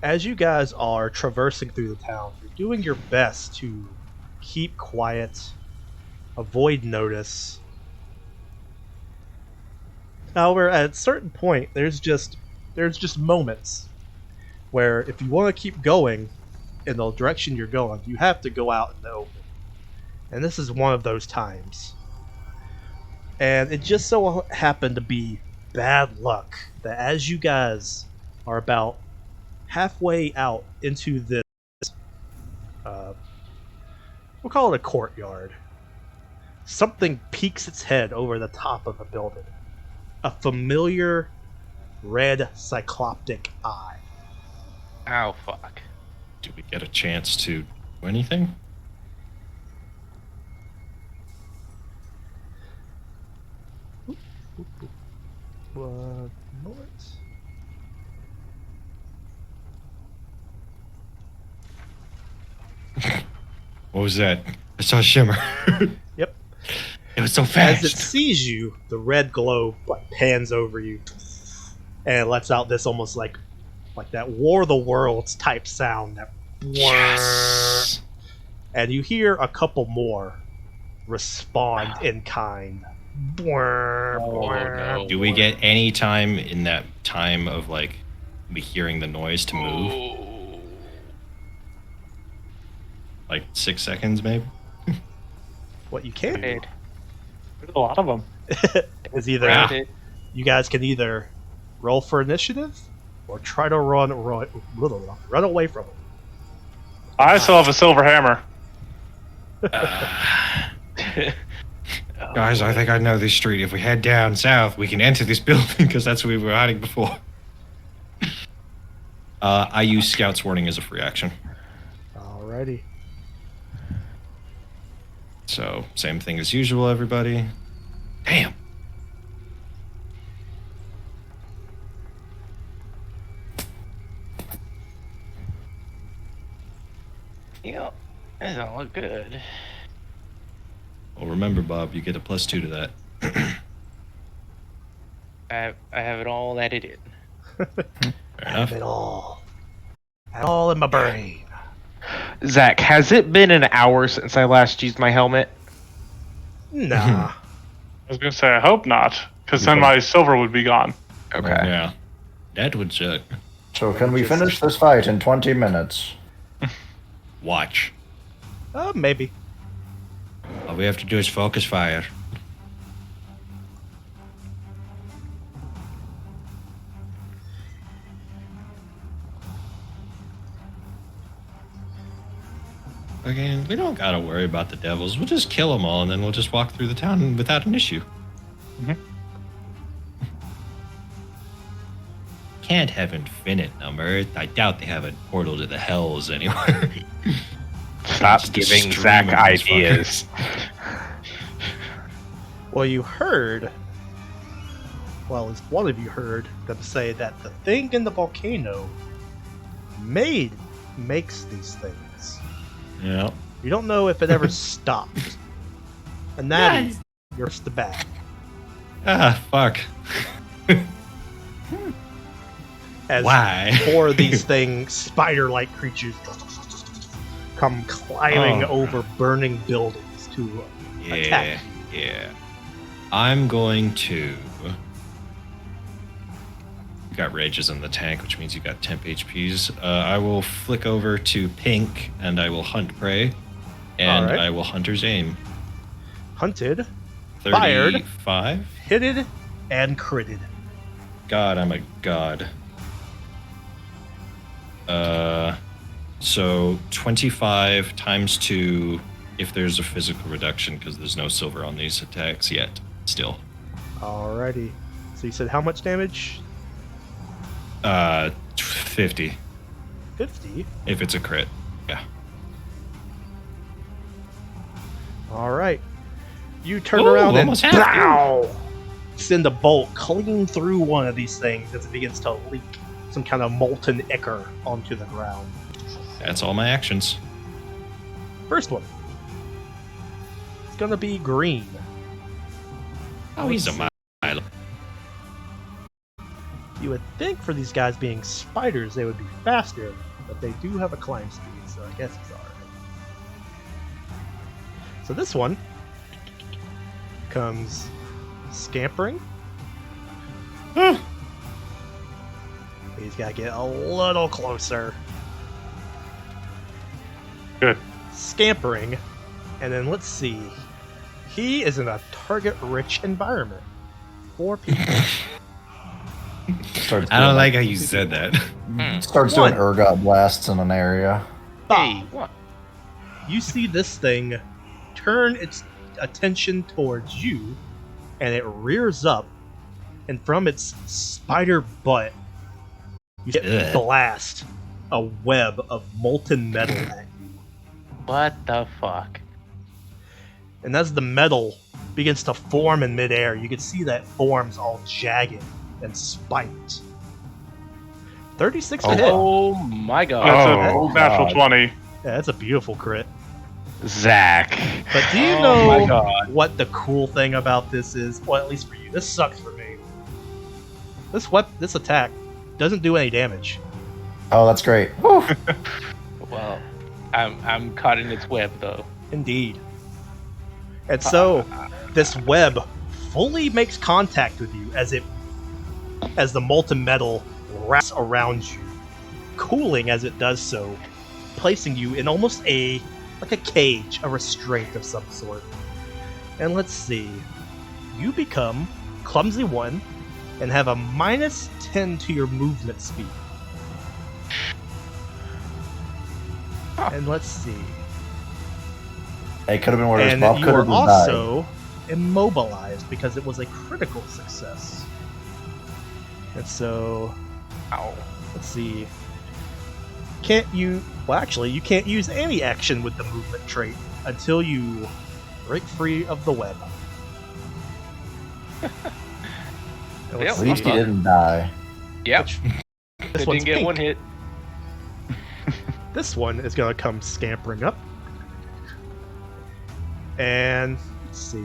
As you guys are traversing through the town, you're doing your best to keep quiet, avoid notice. However, at a certain point, there's just moments where if you want to keep going in the direction you're going, you have to go out in the open. And this is one of those times. And it just so happened to be bad luck that as you guys are about halfway out into this, we'll call it a courtyard, something peeks its head over the top of a building. A familiar red cycloptic eye. Oh fuck. Do we get a chance to do anything? One moment. What was that? I saw a shimmer. Yep. It was so As fast. it sees you, the red glow like pans over you, and it lets out this almost like that War of the Worlds type sound. That Yes. and you hear a couple more respond in kind. no. Do we get any time in that time of like me hearing the noise to move? Oh. Like 6 seconds, maybe? What you can do Wait. There's a lot of them. Is either Grab it. you guys can either roll for initiative or try to run away from them. I still have a silver hammer. Guys, I think I know this street. If we head down south, we can enter this building because that's where we were hiding before. I use Scout's Warning as a free action. Alrighty. So, same thing as usual, everybody. Damn. You know, that don't look good. Well, remember, Bob, you get a +2 to that. I have it all edited. Fair Have enough. it all. Have it all in my brain. Zach, has it been an hour since I last used my helmet? Nah. I was gonna say I hope not, because then my silver would be gone. Okay. Yeah. That would suck. So can we finish this fight in 20 minutes? Watch. Maybe. All we have to do is focus fire. Again, we don't gotta worry about the devils. We'll just kill them all, and then we'll just walk through the town without an issue. Mhm. Can't have infinite number. I doubt they have a portal to the hells anywhere. Stop Just giving destroy Zach those ideas. Well, you heard. Well, at least one of you heard them say that the thing in the volcano makes these things. Yeah. You don't know if it ever stopped. And that is your first bad. Ah, fuck. As Why? 4 of these things, spider-like creatures, come climbing over burning buildings to attack. Yeah. I'm going to. You got rages in the tank, which means you got temp HPs. I will flick over to pink, and I will hunt prey, and Alright. I will hunter's aim. Hunted, Fired. 35. hitted, and critted. God, I'm a god. So 25 times 2 if there's a physical reduction, because there's no silver on these attacks yet. Still. Alrighty. So you said how much damage? 50 50. if it's a crit. Yeah. Alright. You turn Ooh, around and almost half. BOW! Send a bolt clean through one of these things as it begins to leak some kind of molten ichor onto the ground. That's all my actions. First one. It's gonna be green. Oh, he's a mile. You would think for these guys being spiders they would be faster, but they do have a climb speed, so I guess it's alright. So this one comes scampering. He's gotta get a little closer. Good. Scampering, and then let's see. He is in a target-rich environment. 4 people. Starts I don't doing, like how you said that. Starts doing ergot blasts in an area. Hey, what? You see this thing turn its attention towards you, and it rears up, and from its spider butt, you get Ugh. blast a web of molten metal at you. What the fuck? And as the metal begins to form in midair, you can see that forms all jagged and spiked. 36 to hit. Oh my god. That's Oh, a natural God. 20. Yeah, that's a beautiful crit. Zach. But do you Oh my know God. what the cool thing about this is? Well, at least for you. This sucks for me. This attack doesn't do any damage. Oh, that's great. Woo. Well, I'm caught in its web though. Indeed. And so, this web fully makes contact with you as the molten metal wraps around you, cooling as it does so, placing you in almost like a cage, a restraint of some sort. And let's see. you become Clumsy 1 and have a minus 10 to your movement speed. And let's see. It could have been worse. And Bob you could are have just died. also immobilized because it was a critical success. And so, let's see. You can't use any action with the movement trait until you break free of the web. And Yep. let's At least he see. didn't die. Yep. This Didn't one's get pink. one hit. This one is going to come scampering up. And let's see.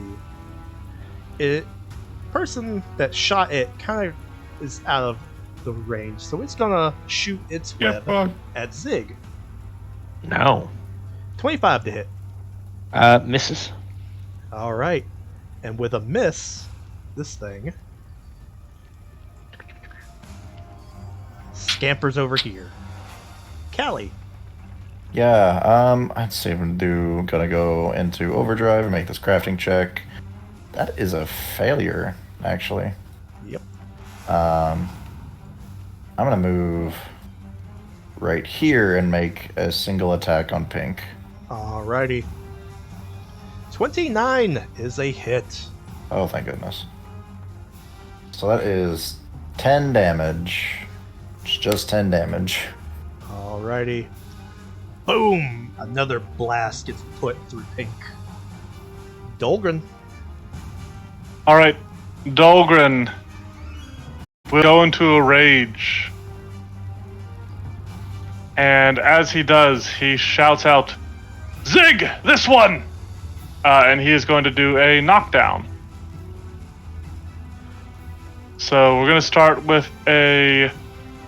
Person that shot it kind of is out of the range, so it's going to shoot its web at Zig. No. 25 to hit. Misses. All right. And with a miss, this thing scampers over here. Callie. Yeah, I'd say I'm gonna go into overdrive and make this crafting check. That is a failure, actually. Yep. I'm gonna move right here and make a single attack on pink. Alrighty. 29 is a hit. Oh, thank goodness. So that is 10 damage. It's just 10 damage. Alrighty. Boom! Another blast gets put through Pink. Dolgren. All right, Dolgren will go into a rage. And as he does, he shouts out, "Zig, this one!" And he is going to do a knockdown. So we're going to start with a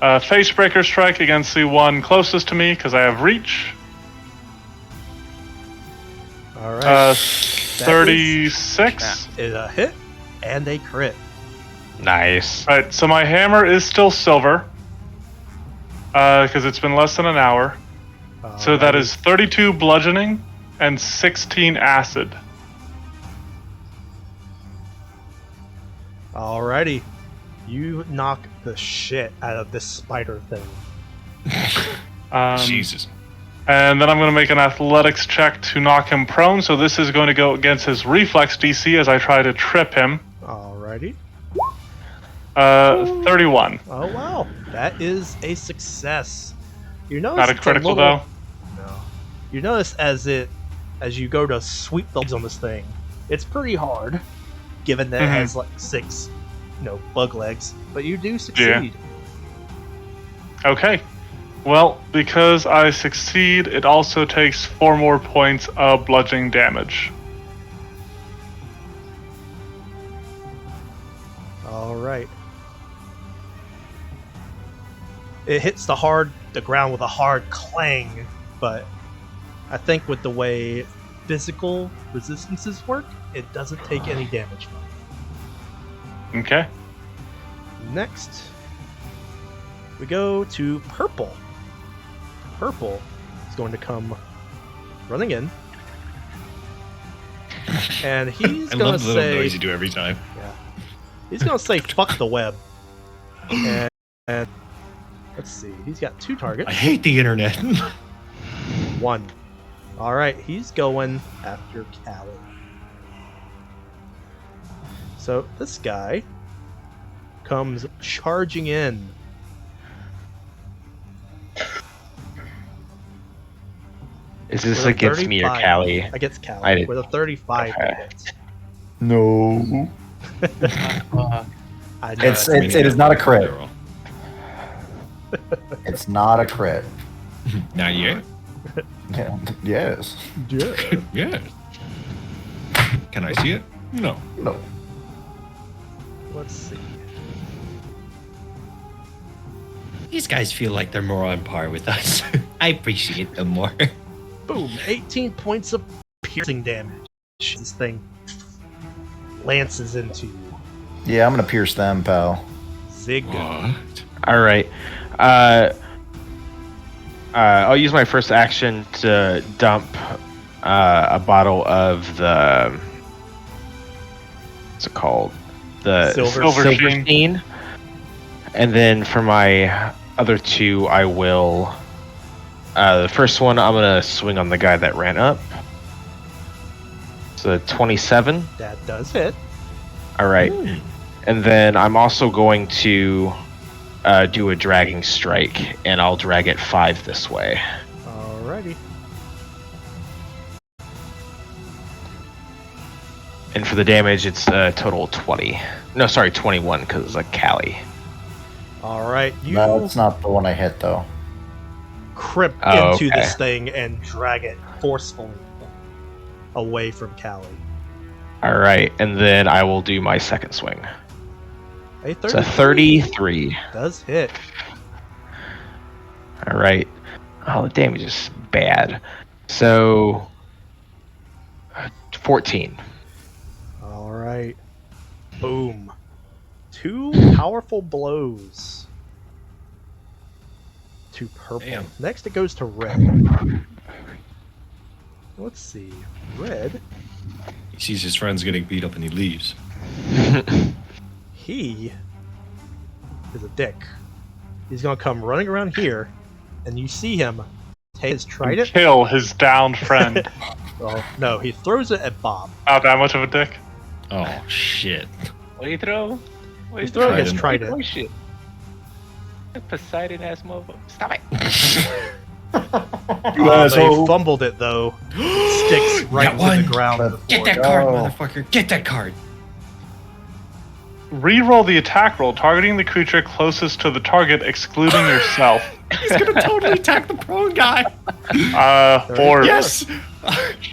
Facebreaker strike against the one closest to me, because I have reach. Alright. 36. Is a hit and a crit. Nice. Alright, so my hammer is still silver, because it's been less than an hour. So that is 32 bludgeoning and 16 acid. Alrighty. You knock the shit out of this spider thing. Jesus. And then I'm going to make an athletics check to knock him prone. So this is going to go against his reflex DC as I try to trip him. Alrighty. 31. Oh wow. That is a success. You notice Not a it's critical little- though. No. You notice as you go to sweep the legs on this thing, it's pretty hard, given that it has like 6, bug legs. But you do succeed. Okay. Well, because I succeed, it also takes 4 more points of bludgeoning damage. Alright. It hits the ground with a hard clang, but I think with the way physical resistances work, it doesn't take any damage from it. Okay. Next, we go to Purple. Purple is going to come running in, and he's I going love to the little say, noise you do every time. he's going to say, "Fuck the web." And let's see, he's got 2 targets. I hate the internet. 1. All right, he's going after Callie. So this guy comes charging in. Is this with a against me or 35 Callie? Against I Callie did- with a 35 Okay. hit. No. I know It's- that's it is not a crit. It's not a crit. Not yet. Yeah. Yes. yeah. Yeah. Can I see it? No. No. Let's see. These guys feel like they're more on par with us. I appreciate them more. Boom! 18 points of piercing damage. This thing lances into you. Yeah, I'm gonna pierce them, pal. Zig. What? All right. I'll use my first action to dump a bottle of the what's it called? The Silver Sheen. And then for my other two, I will. The first one, I'm gonna swing on the guy that ran up. So 27. That does hit. All right. And then I'm also going to do a dragging strike, and I'll drag it 5 this way. Alrighty. And for the damage, it's a total 20. No, sorry, 21 because it's a Cali. Alright, you That's not the one I hit, though. crip Oh, into okay. this thing and drag it forcefully away from Callie. All right, and then I will do my second swing. A It's a 33. does hit. All right. Oh, the damage is bad. So 14. Alright. Boom. 2 powerful blows. To purple. Damn. Next it goes to red. Let's see. Red. He sees his friends getting beat up and he leaves. He is a dick. He's gonna come running around here, and you see him take his trident. Kill his downed friend. Oh, no, he throws it at Bob. Not that much of a dick. Oh, shit. What do you throw? What He's throwing his Trident. trident. Oh shit. Poseidon ass motherfucker. Stop it. They fumbled it though. It sticks right Got one. to the ground. Get that card, motherfucker. Get that card. Reroll the attack roll, targeting the creature closest to the target, excluding yourself. He's gonna totally attack the prone guy. Or Yes.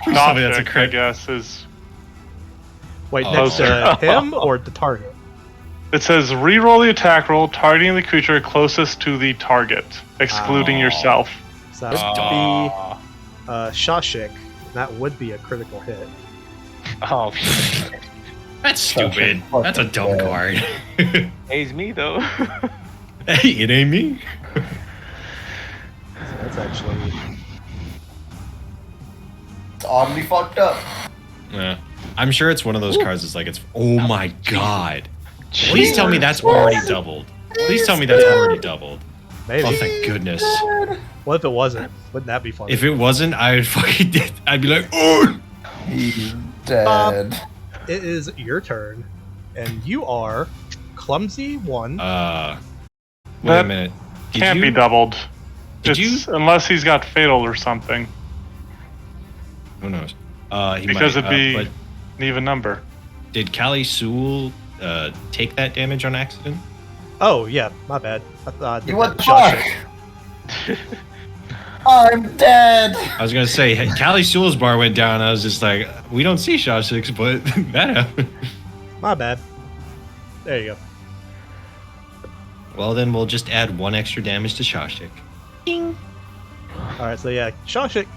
not That's a I crit. guess is. Wait, Oh. next to him or the target? It says reroll the attack roll, targeting the creature closest to the target, excluding Oh. yourself. So that would be Shashik. That would be a critical hit. Oh shit. That's stupid. That's a dumb card. It's me though. Hey, it ain't me. So that's actually It's oddly fucked up. Yeah. I'm sure it's one of those cards that's like, it's. Oh my god. Please tell me that's already doubled. Please tell me that's already doubled. maybe. Oh, thank goodness. What if it wasn't? Wouldn't that be fun? If it wasn't, I would fucking. I'd be like, oh! He's dead. It is your turn, and you are clumsy 1. Wait a That minute. Did Can't you, be doubled. Did It's, unless he's got fatal or something. Who knows? He Because might, it'd be but an even number. did Callie Sewell take that damage on accident? Oh yeah, my bad. I thought I did You what that the to fuck? Shashik. I'm dead. I was gonna say, hey, Callie Sewell's bar went down. I was just like, we don't see Shashik's, but that happened. My bad. There you go. Well, then we'll just add 1 extra damage to Shashik. Alright, so yeah, Shashik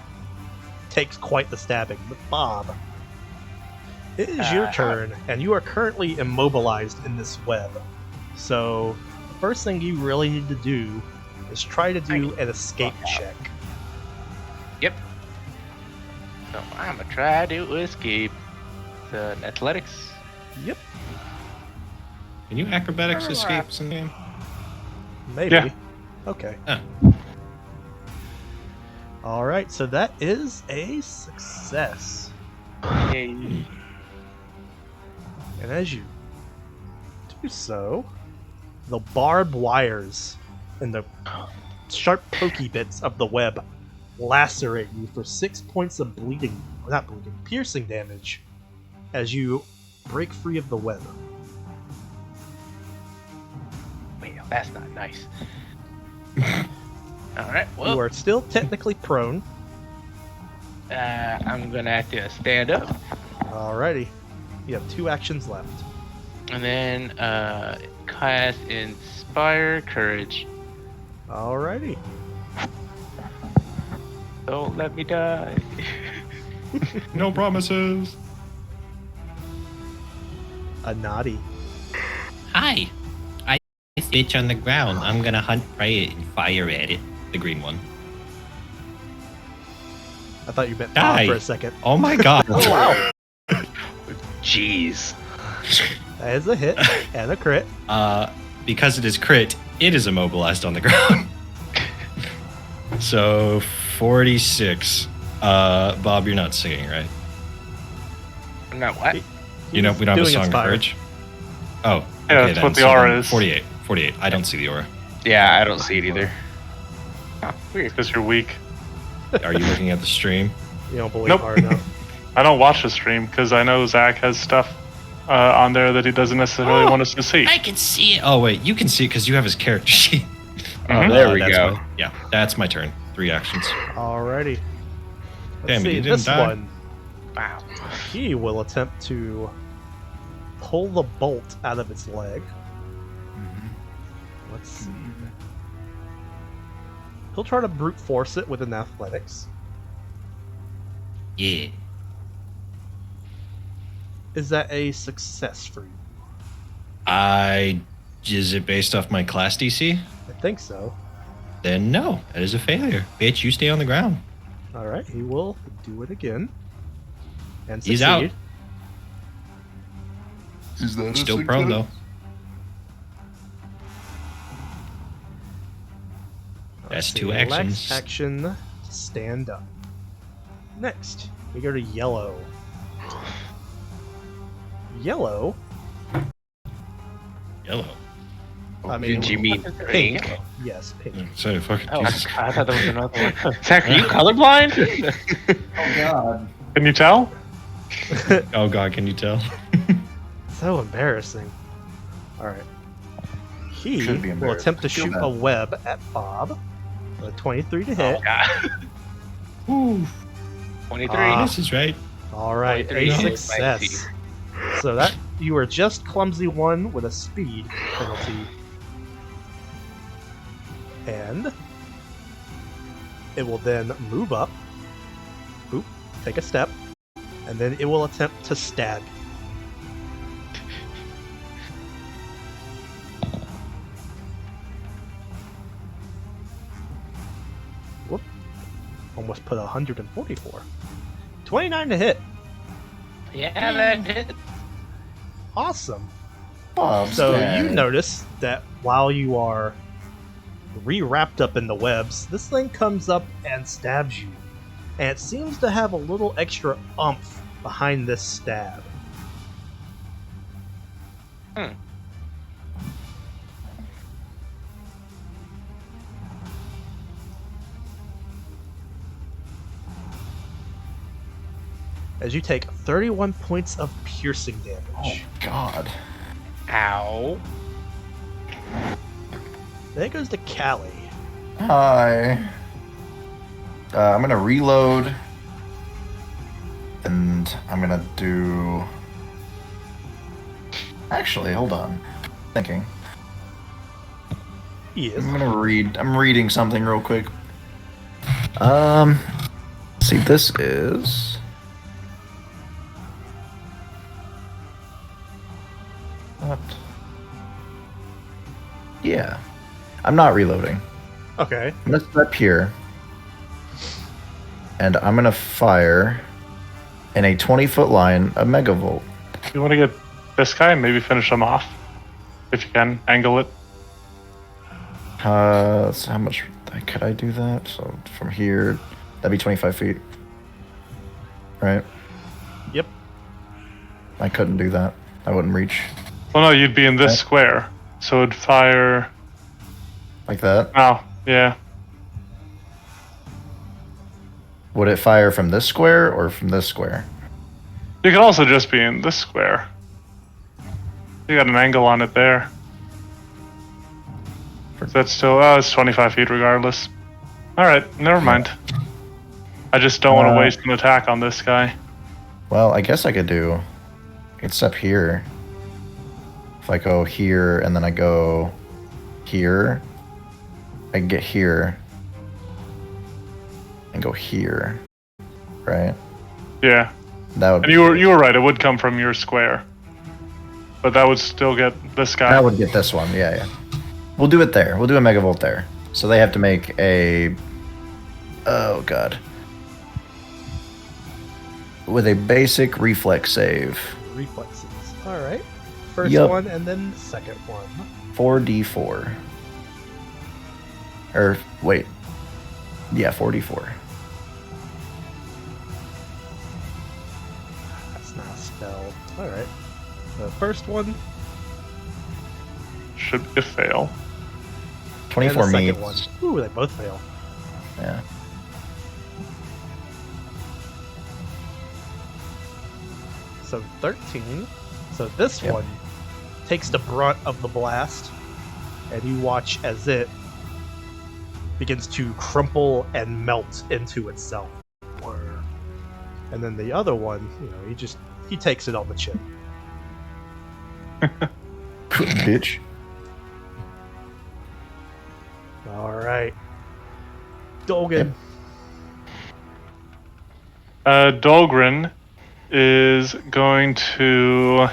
takes quite the stabbing, but Bob, it is your turn, and you are currently immobilized in this web. So, the first thing you really need to do is try to do an escape check. Yep. So I'm gonna try to escape. The athletics. Yep, Can you acrobatics escape some game? maybe. Yeah. Okay. Huh. Alright, so that is a success. Yay. And as you do so, the barbed wires and the sharp pokey bits of the web lacerate you for 6 points of bleeding, not bleeding, piercing damage as you break free of the web. Wait, that's not nice. Alright, You well, are still technically prone. I'm gonna have to stand up. Alrighty. You have 2 actions left. And then cast Inspire Courage. Alrighty. Don't let me die. No promises. A naughty. Hi. I bitch on the ground. I'm gonna hunt prey and fire at it. The green one. I thought you meant Die. for a second. Oh my god. Oh wow. Jeez. That is a hit and a crit. Because it is crit, it is immobilized on the ground. So 46. Bob, you're not singing, right? No, what? You know, we don't have a Doing song of Inspire. courage. Oh, Yeah, okay, that's then. what the So aura then is. 48. 48. I don't see the aura. Yeah, I don't see it either. Oh, weird. Because you're weak. Are you looking at the stream? You don't believe Nope. hard enough. I don't watch the stream because I know Zach has stuff on there that he doesn't necessarily want us to see. I can see it. Oh wait, you can see it because you have his character sheet. Mhm. There we that's go. Yeah, that's my turn. 3 actions. Alrighty. Let's Damn it, see, you didn't this die. one. Wow. He will attempt to pull the bolt out of its leg. Let's see. He'll try to brute force it with an athletics. Yeah. Is that a success for you? Is it based off my class DC? I think so. Then no, that is a failure. Bitch, you stay on the ground. Alright, he will do it again. And He's succeed. out. Is that Still prone though. Let's That's see, 2 next actions. action, stand up. Next, we go to yellow. Yellow. Yellow. I mean, Did you mean pink. pink? Yes, pink. Sorry, fucking Oh, Jesus. I thought there was another one. Zach, are you colorblind? Oh God. Can you tell? Oh god, can you tell? So embarrassing. Alright. He Should be will embarrassed. attempt to Feel shoot bad. a web at Bob. A 23 to Oh, hit. God. Ooh, 23. this is right. Alright, 23 a is success. So that you were just clumsy one with a speed penalty. And it will then move up. Boop, take a step. And then it will attempt to stab you. Whoop. Almost put 144. 29 to hit. Yeah, that hit. Awesome. Bob's So dead. you notice that while you are re-wrapped up in the webs, this thing comes up and stabs you. And it seems to have a little extra oomph behind this stab. As you take 31 points of piercing Oh damage. God. Ow. Then it goes to Callie. Hi. I'm gonna reload, and I'm gonna do. Actually, hold on. Thinking. He is. I'm gonna read. I'm reading something real quick. See, this is. What? Yeah. I'm not reloading. Okay. I'm gonna step here. And I'm gonna fire in a 20-foot line a megavolt. You want to get this guy and maybe finish him off? If you can, angle it. So how much could I do that? So from here, that'd be 25 feet. Right? Yep. I couldn't do that. I wouldn't reach Well, no, you'd be in this Okay. square. So it'd fire. like that. Oh, yeah. Would it fire from this square or from this square? You could also just be in this square. You got an angle on it there. That's still, it's 25 feet regardless. Alright, never mind. I just don't want to waste an attack on this guy. Well, I guess I could do. I could step here. If I go here and then I go here, I can get here and go here, right? Yeah. That would. And you were right, it would come from your square. But that would still get this guy. That would get this one. Yeah, yeah. We'll do it there. We'll do a megavolt there. So they have to make a. Oh god. With a basic reflex save. Reflexes. Alright. first Yup. one and then the second one. 4d4. Or, wait. Yeah, 4d4. That's not a spell. Alright. The first one Should be a fail. and 24 the second meets. one. Ooh, they both fail. Yeah. So 13. So this Yep. one takes the brunt of the blast, and you watch as it begins to crumple and melt into itself. And then the other one, he takes it on the chin. Bitch. All right, Dolgan. Dolgren is going to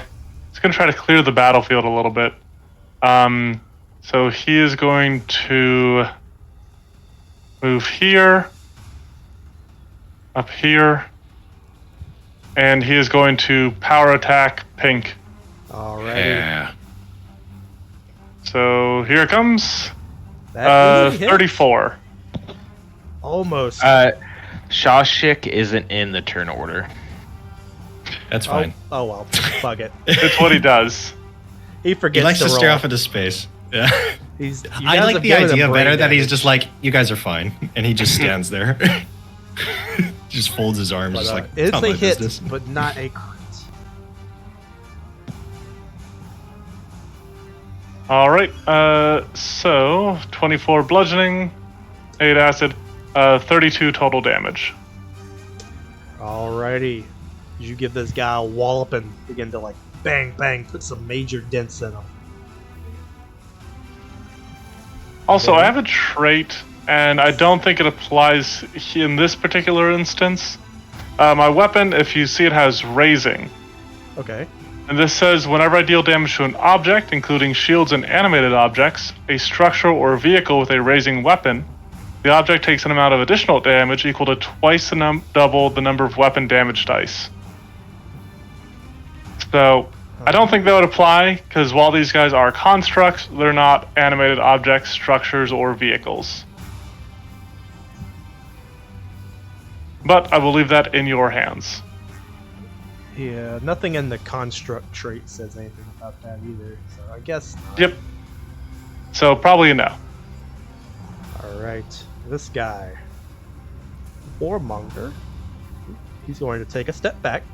try to clear the battlefield a little bit. So he is going to move here, up here, and he is going to power attack Pink. All right. Yeah. So here it comes. That easily hits. 34. Almost. Shawshik isn't in the turn order. That's fine. Oh well. Fuck it. It's what he does. He forgets He likes to roll. stare off into space. Yeah. You I guys like have the given him idea brain better that he's damage. just like, you guys are fine. And he just stands there. Just folds his arms, But, just like, it's not a my hit, business. but not a crit. All right. So 24 bludgeoning, 8 acid, 32 total damage. Alrighty. You give this guy a wallop and begin to like bang bang, put some major dents in him. Also, Okay. I have a trait, and I don't think it applies in this particular instance. My weapon, if you see it, has raising. Okay. And this says, whenever I deal damage to an object, including shields and animated objects, a structure or vehicle with a raising weapon, the object takes an amount of additional damage equal to twice double the number of weapon damage dice. So, I don't think that would apply, because while these guys are constructs, they're not animated objects, structures, or vehicles. But I will leave that in your hands. Yeah, nothing in the construct trait says anything about that either. So I guess not. Yep. So, probably a no. Alright. This guy. Whoremonger. He's going to take a step back.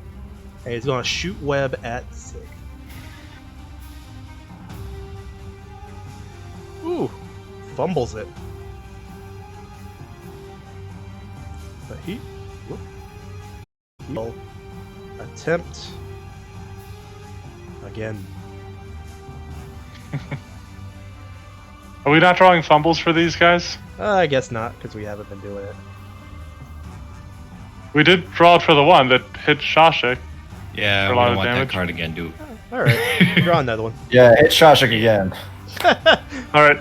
And he's going to shoot web at Zig. Ooh. Fumbles it. But he'll attempt again. Are we not drawing fumbles for these guys? I guess not, because we haven't been doing it. We did draw it for the one that hit Shashik. Yeah, For we a lot don't of want damage. that card again, dude. Alright, draw another one. Yeah, hit Shashik again. All right.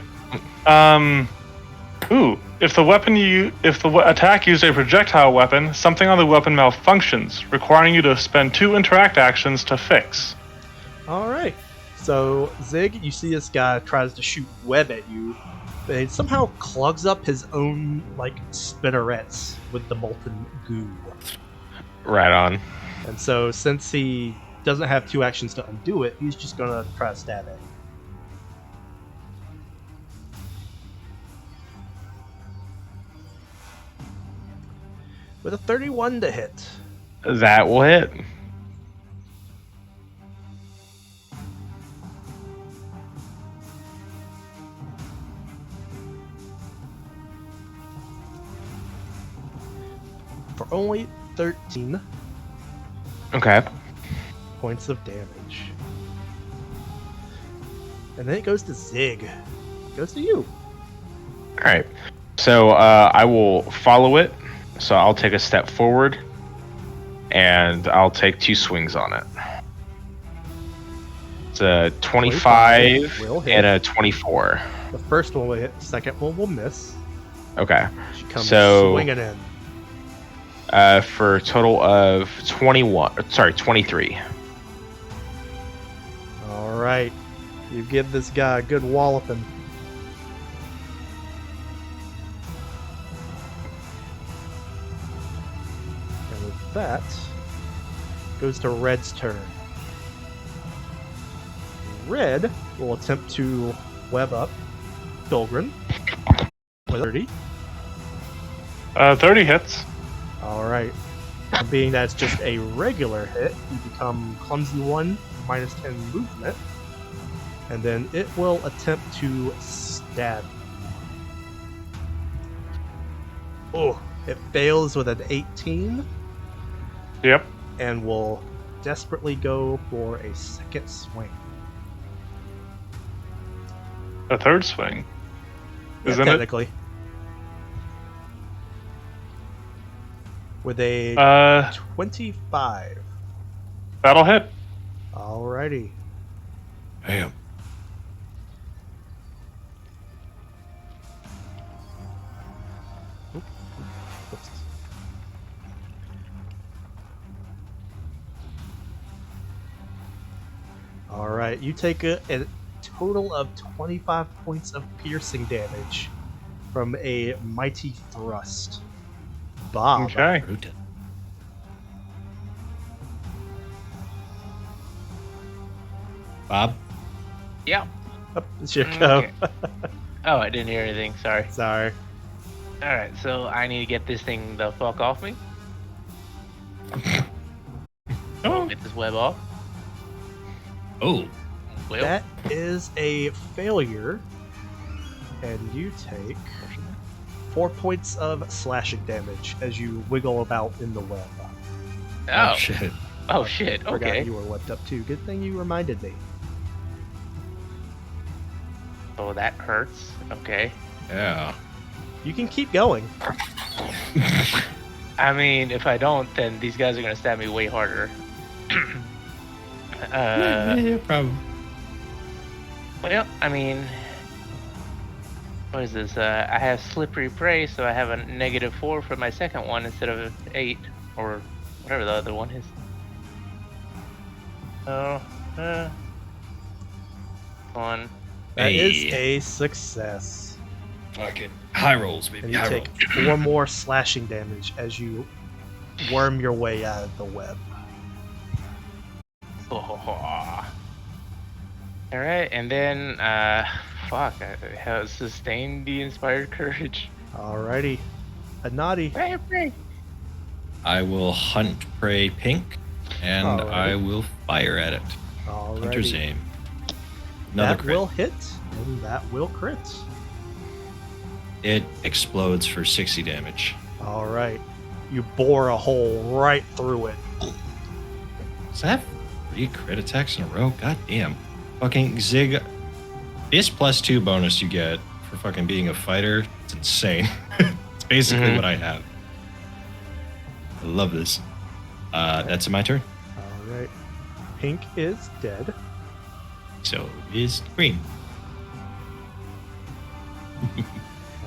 Ooh. If the attack used a projectile weapon, something on the weapon malfunctions, requiring you to spend 2 interact actions to fix. Alright. So, Zig, you see this guy tries to shoot web at you, but it somehow clogs up his own, spinnerets with the molten goo. Right on. And so, since he doesn't have 2 actions to undo it, he's just gonna try to stab at you. With a 31 to hit. That will hit. For only 13 Okay. points of damage. And then it goes to Zig. It goes to you. All right. So I will follow it. So I'll take a step forward, and I'll take 2 swings on it. It's a 25 will hit. and a 24. The first one will hit, the second one will miss. Okay. She comes So- swinging in. For a total of 23. Alright. right. You give this guy a good walloping. And with that, goes to Red's turn. Red will attempt to web up Dolgren with 30. 30 hits. Alright. Being that it's just a regular hit, you become Clumsy 1, minus 10 movement. And then it will attempt to stab. Oh, it fails with an 18 Yep. and will desperately go for a second swing. A third swing. Yeah, Isn't it? technically. With a 25. That'll hit. Alrighty. Damn. Whoops. Alright, you take a total of 25 points of piercing damage from a mighty thrust. Bob. Okay. Brutal. Bob? Yeah. Oh, it's your go. Okay. Oh, I didn't hear anything. Sorry. Sorry. All right, so I need to get this thing the fuck off me. Oh. Get this web off. Oh. Well, That is a failure. And you take 4 points of slashing damage as you wiggle about in the web. oh, Shit. oh shit. Forgot Okay. you were webbed up too. Good thing you reminded me. Oh, that hurts. Okay. Yeah. You can keep going. I mean, if I don't, then these guys are gonna stab me way harder. Yeah, probably. Well, I mean, what is this? I have slippery prey, so I have a -4 for my second one instead of 8, or whatever the other one is. Oh, one. That is Hey. a success. Fucking high rolls, And baby. you High take rolls. 4 more slashing damage as you worm your way out of the web. All right, and then fuck, I have sustained the inspired courage. Alrighty. A naughty. I will hunt prey pink, and Alrighty. I will fire at it. Hunter's Alrighty. aim. Another That crit. will hit, and that will crit. It explodes for 60 damage. Alright. You bore a hole right through it. Is that 3 crit attacks in a row? God damn. Fucking Zig. This +2 bonus you get for fucking being a fighter, it's insane. It's basically what I have. I love this. That's my turn. Alright. Pink is dead. So is green.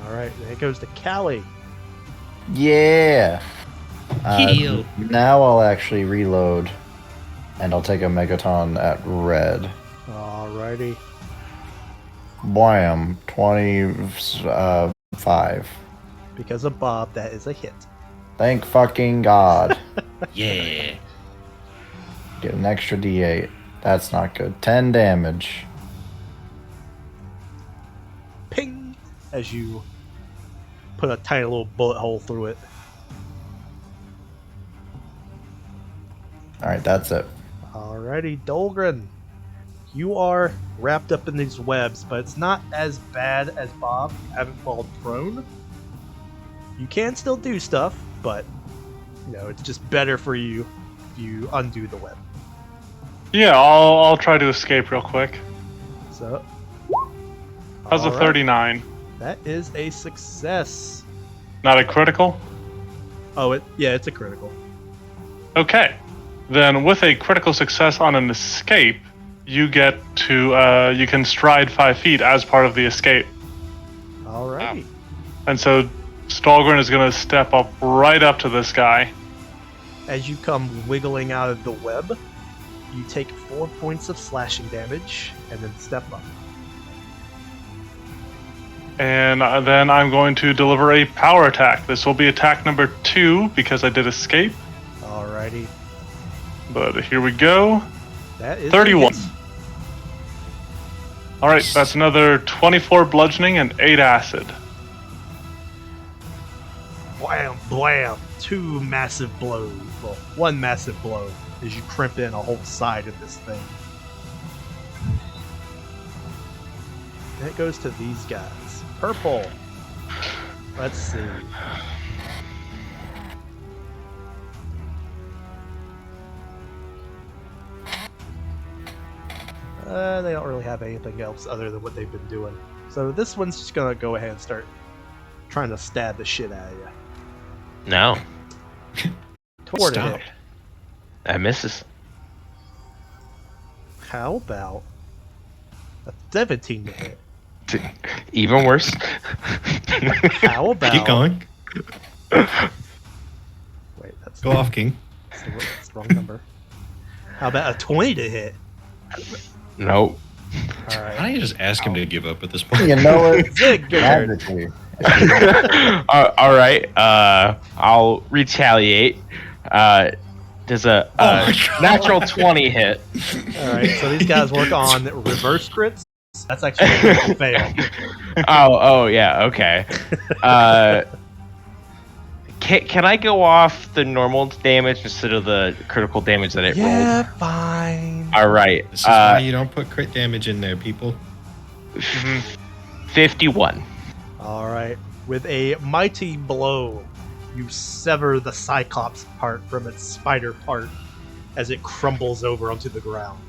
Alright, then it goes to Callie. Yeah. Heal. Now I'll actually reload, and I'll take a Megaton at red. Alrighty. Blam. 25. Because of Bob, that is a hit. Thank fucking God. Yeah. Get an extra D8. That's not good. 10 damage. Ping! As you put a tiny little bullet hole through it. Alright, that's it. Alrighty, Dolgren. You are wrapped up in these webs, but it's not as bad as Bob. You haven't fallen prone. You can still do stuff, but you know, it's just better for you if you undo the web. Yeah, I'll try to escape real quick. So How's a alright, 39? That is a success. Not a critical? Oh, it's a critical. Okay. Then with a critical success on an escape, you get to you can stride 5 feet as part of the escape. Alrighty. And so Stahlgren is going to step up right up to this guy. As you come wiggling out of the web, you take 4 points of slashing damage, and then step up. And then I'm going to deliver a power attack. This will be attack number 2 because I did escape. Alrighty. But here we go. That is 31. a hit. All right, that's another 24 bludgeoning and 8 acid. Blam, blam. 2 massive blows. Well, 1 massive blow as you crimp in a whole side of this thing. And it goes to these guys. Purple. Let's see. They don't really have anything else other than what they've been doing. So this one's just gonna go ahead and start trying to stab the shit out of you. No, Toward Stop. it. that misses. How about a 17 to hit? Even worse. How about... Keep going. Wait, that's Go off, King. that's the wrong number. How about a 20 to hit? Nope. All Why right. don't you just ask him to give up at this point? You know what? Zig, your turn. Magically. All right. I'll retaliate. Does a Oh my God. natural 20 hit? All right. So these guys work on reverse crits. That's actually a critical fail. Oh yeah. Okay. Can I go off the normal damage instead of the critical damage that it Yeah, fine. rolled? All right. This is why you don't put crit damage in there, people. 51. All right. With a mighty blow, you sever the Cyclops part from its spider part as it crumbles over onto the ground.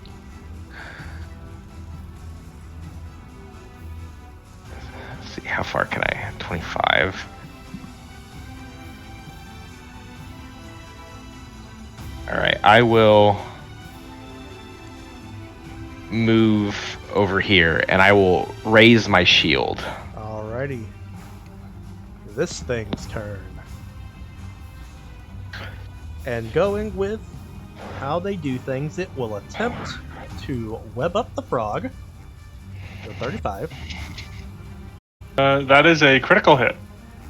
Let's see, how far can I? 25. All right, I will move over here and I will raise my shield. Alrighty. This thing's turn. And going with how they do things, it will attempt to web up the frog. So 35. That is a critical hit.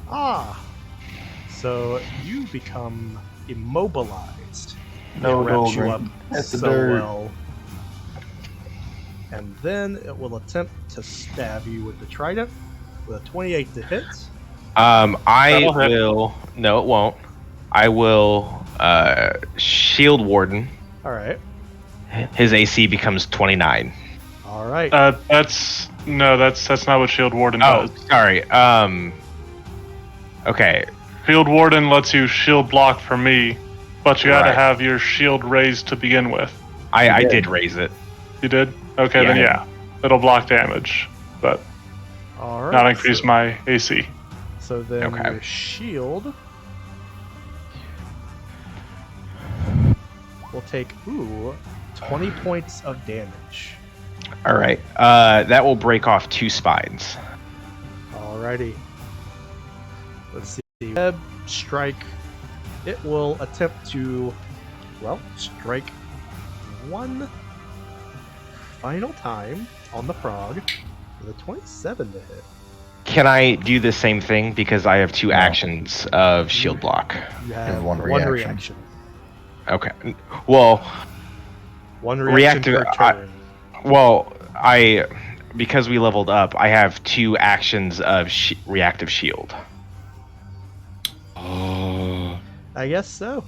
Ah! So you become immobilized. No it wraps you Goldring. up That's the so dirt. well. And then it will attempt to stab you with the trident with a 28 to hit. I That'll hit. will. No, it won't. I will shield warden. Alright. His AC becomes 29. Alright. That's not what Shield Warden Oh, does. sorry. Okay. Shield Warden lets you shield block for me, but you gotta Right. have your shield raised to begin with. I did. did raise it. You did? Okay, then Yeah. yeah. It'll block damage, but Alright. not increase my AC. So then Okay. your shield will take 20 points of damage. All right. That will break off 2 spines. Alrighty. Let's see. Web strike. It will attempt to, strike one final time on the frog with a 27 to hit. Can I do the same thing because I have 2 actions of shield block? You have one one reaction. reaction. Okay. Well, One reaction Reactive- per turn. because we leveled up, I have 2 actions of reactive shield. Oh. I guess so.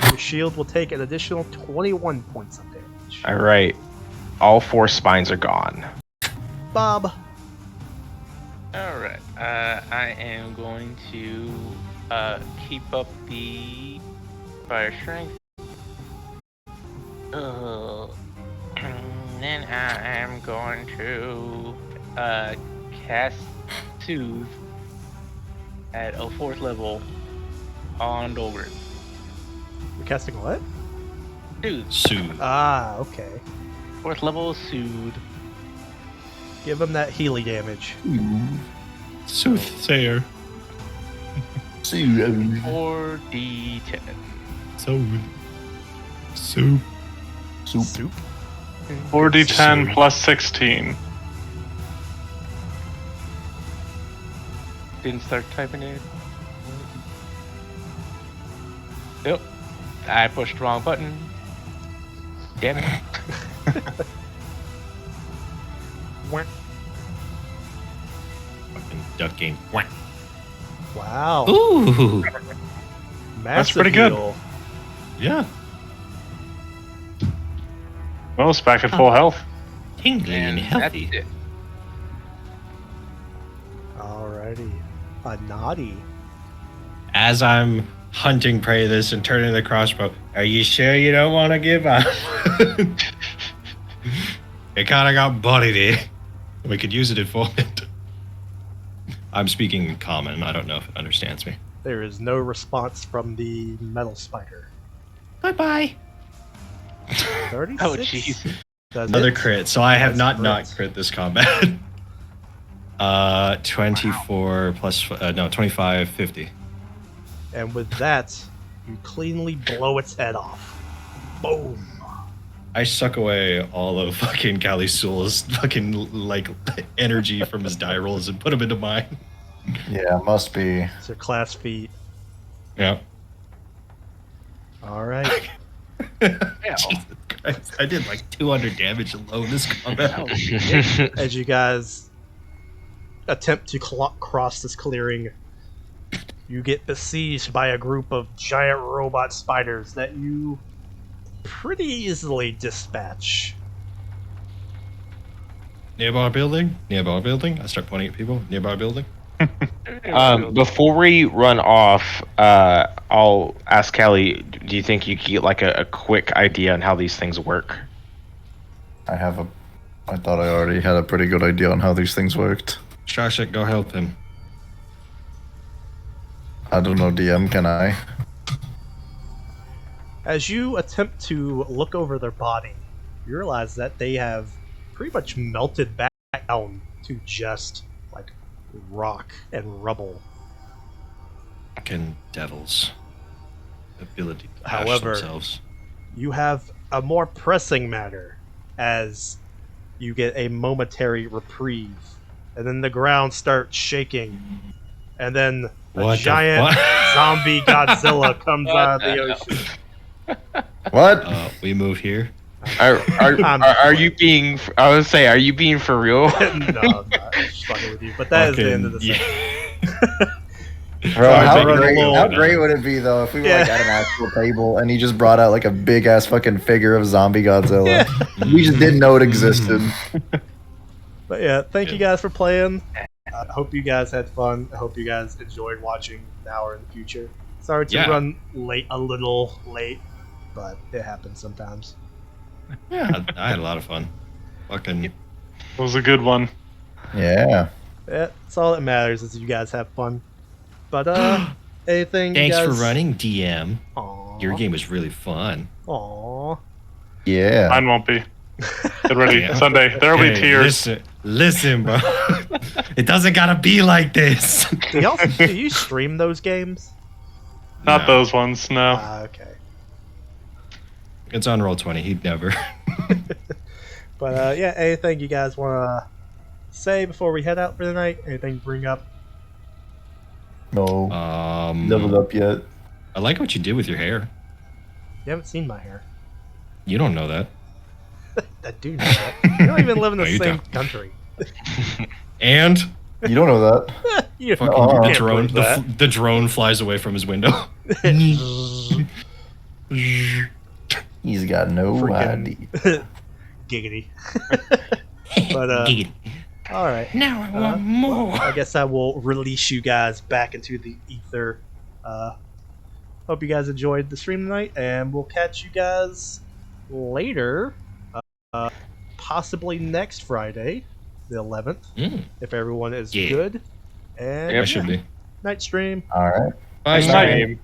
Your shield will take an additional 21 points of damage. All right. All 4 spines are gone. Bob. Alright, I am going to keep up the fire strength. Then I am going to cast Soothe at a 4th level on Dolgren. You're casting what? Soothe. Soothe. Ah, okay. 4th level Soothe. Give him that Healy damage. Soothsayer. 4d10. Soup. Soup. 4d10 plus 16. Didn't start typing it. Yep. I pushed the wrong button. Damn it. Fucking duck game. Whack. Wow. Ooh. Massive pretty good. heal. Yeah. Well, it's back at full health. Tingly and healthy. That's it. Alrighty. A naughty. As I'm hunting prey this and turning the crossbow, are you sure you don't want to give up? It kind of got bodied here. We could use it in it. I'm speaking in common. I don't know if it understands me. There is no response from the metal spider. Bye-bye. 36? Oh, jeez. Does Another it? crit. So I have That's not crit. crit this combat. 24 plus, 25, 50. And with that, you cleanly blow its head off. Boom. I suck away all of fucking Kalisul's fucking, like, energy from his die rolls and put them into mine. Yeah, must be. It's your class feat. Yeah. Alright. Jesus Christ. I did like 200 damage alone this combat. As you guys attempt to cross this clearing, you get besieged by a group of giant robot spiders that you pretty easily dispatch. Nearby building? Nearby building? I start pointing at people. Nearby building? Before we run off, I'll ask Kelly, do you think you could get like a quick idea on how these things work? I thought I already had a pretty good idea on how these things worked. Shashik, go help him. I don't know, DM, can I? As you attempt to look over their body, you realize that they have pretty much melted back down to just like rock and rubble. Fucking devils. Ability to hash However, themselves. You have a more pressing matter as you get a momentary reprieve, and then the ground starts shaking, and then a What the giant fuck? zombie Godzilla comes What out of the the ocean. What? We move here. Are you being? I would say, are you being for real? No, I'm not just fucking with you, but that is the end of the Fucking- session. Bro, Sorry, how big great, roll. how great would it be though if we were like Yeah. at an actual table and he just brought out like a big ass fucking figure of zombie Godzilla? We just didn't know it existed. But yeah, thank you guys for playing. I hope you guys had fun. I hope you guys enjoyed watching now or in the future. Sorry to Yeah. run a little late, but it happens sometimes. Yeah, I had a lot of fun. Fucking. It was a good one. Yeah. Yeah, that's all that matters is you guys have fun. But anything? Thanks you for guys... running, DM. Aww. Your game was really fun. Aww. Yeah. Mine won't be. Get ready. Yeah. Sunday. There'll be tears. Listen, bro. It doesn't gotta be like this. Do you stream those games? Not No. those ones, no. Okay. It's on Roll20. He'd never. But yeah, anything you guys want to say before we head out for the night? Anything to bring up? No. Leveled up yet. I like what you did with your hair. You haven't seen my hair. You don't know that. I do know that. You don't even live in the No, you same don't. country. And You don't know that. You fucking Oh, the can't drone. prove that. The drone flies away from his window. He's got no Freaking- idea. Giggity. But Giggity. all right. Now I want more. I guess I will release you guys back into the ether. Hope you guys enjoyed the stream tonight, and we'll catch you guys later. Possibly next Friday, the 11th, Mm, if everyone is Yeah. good. And I should be. night stream. All right. Bye, Night. stream.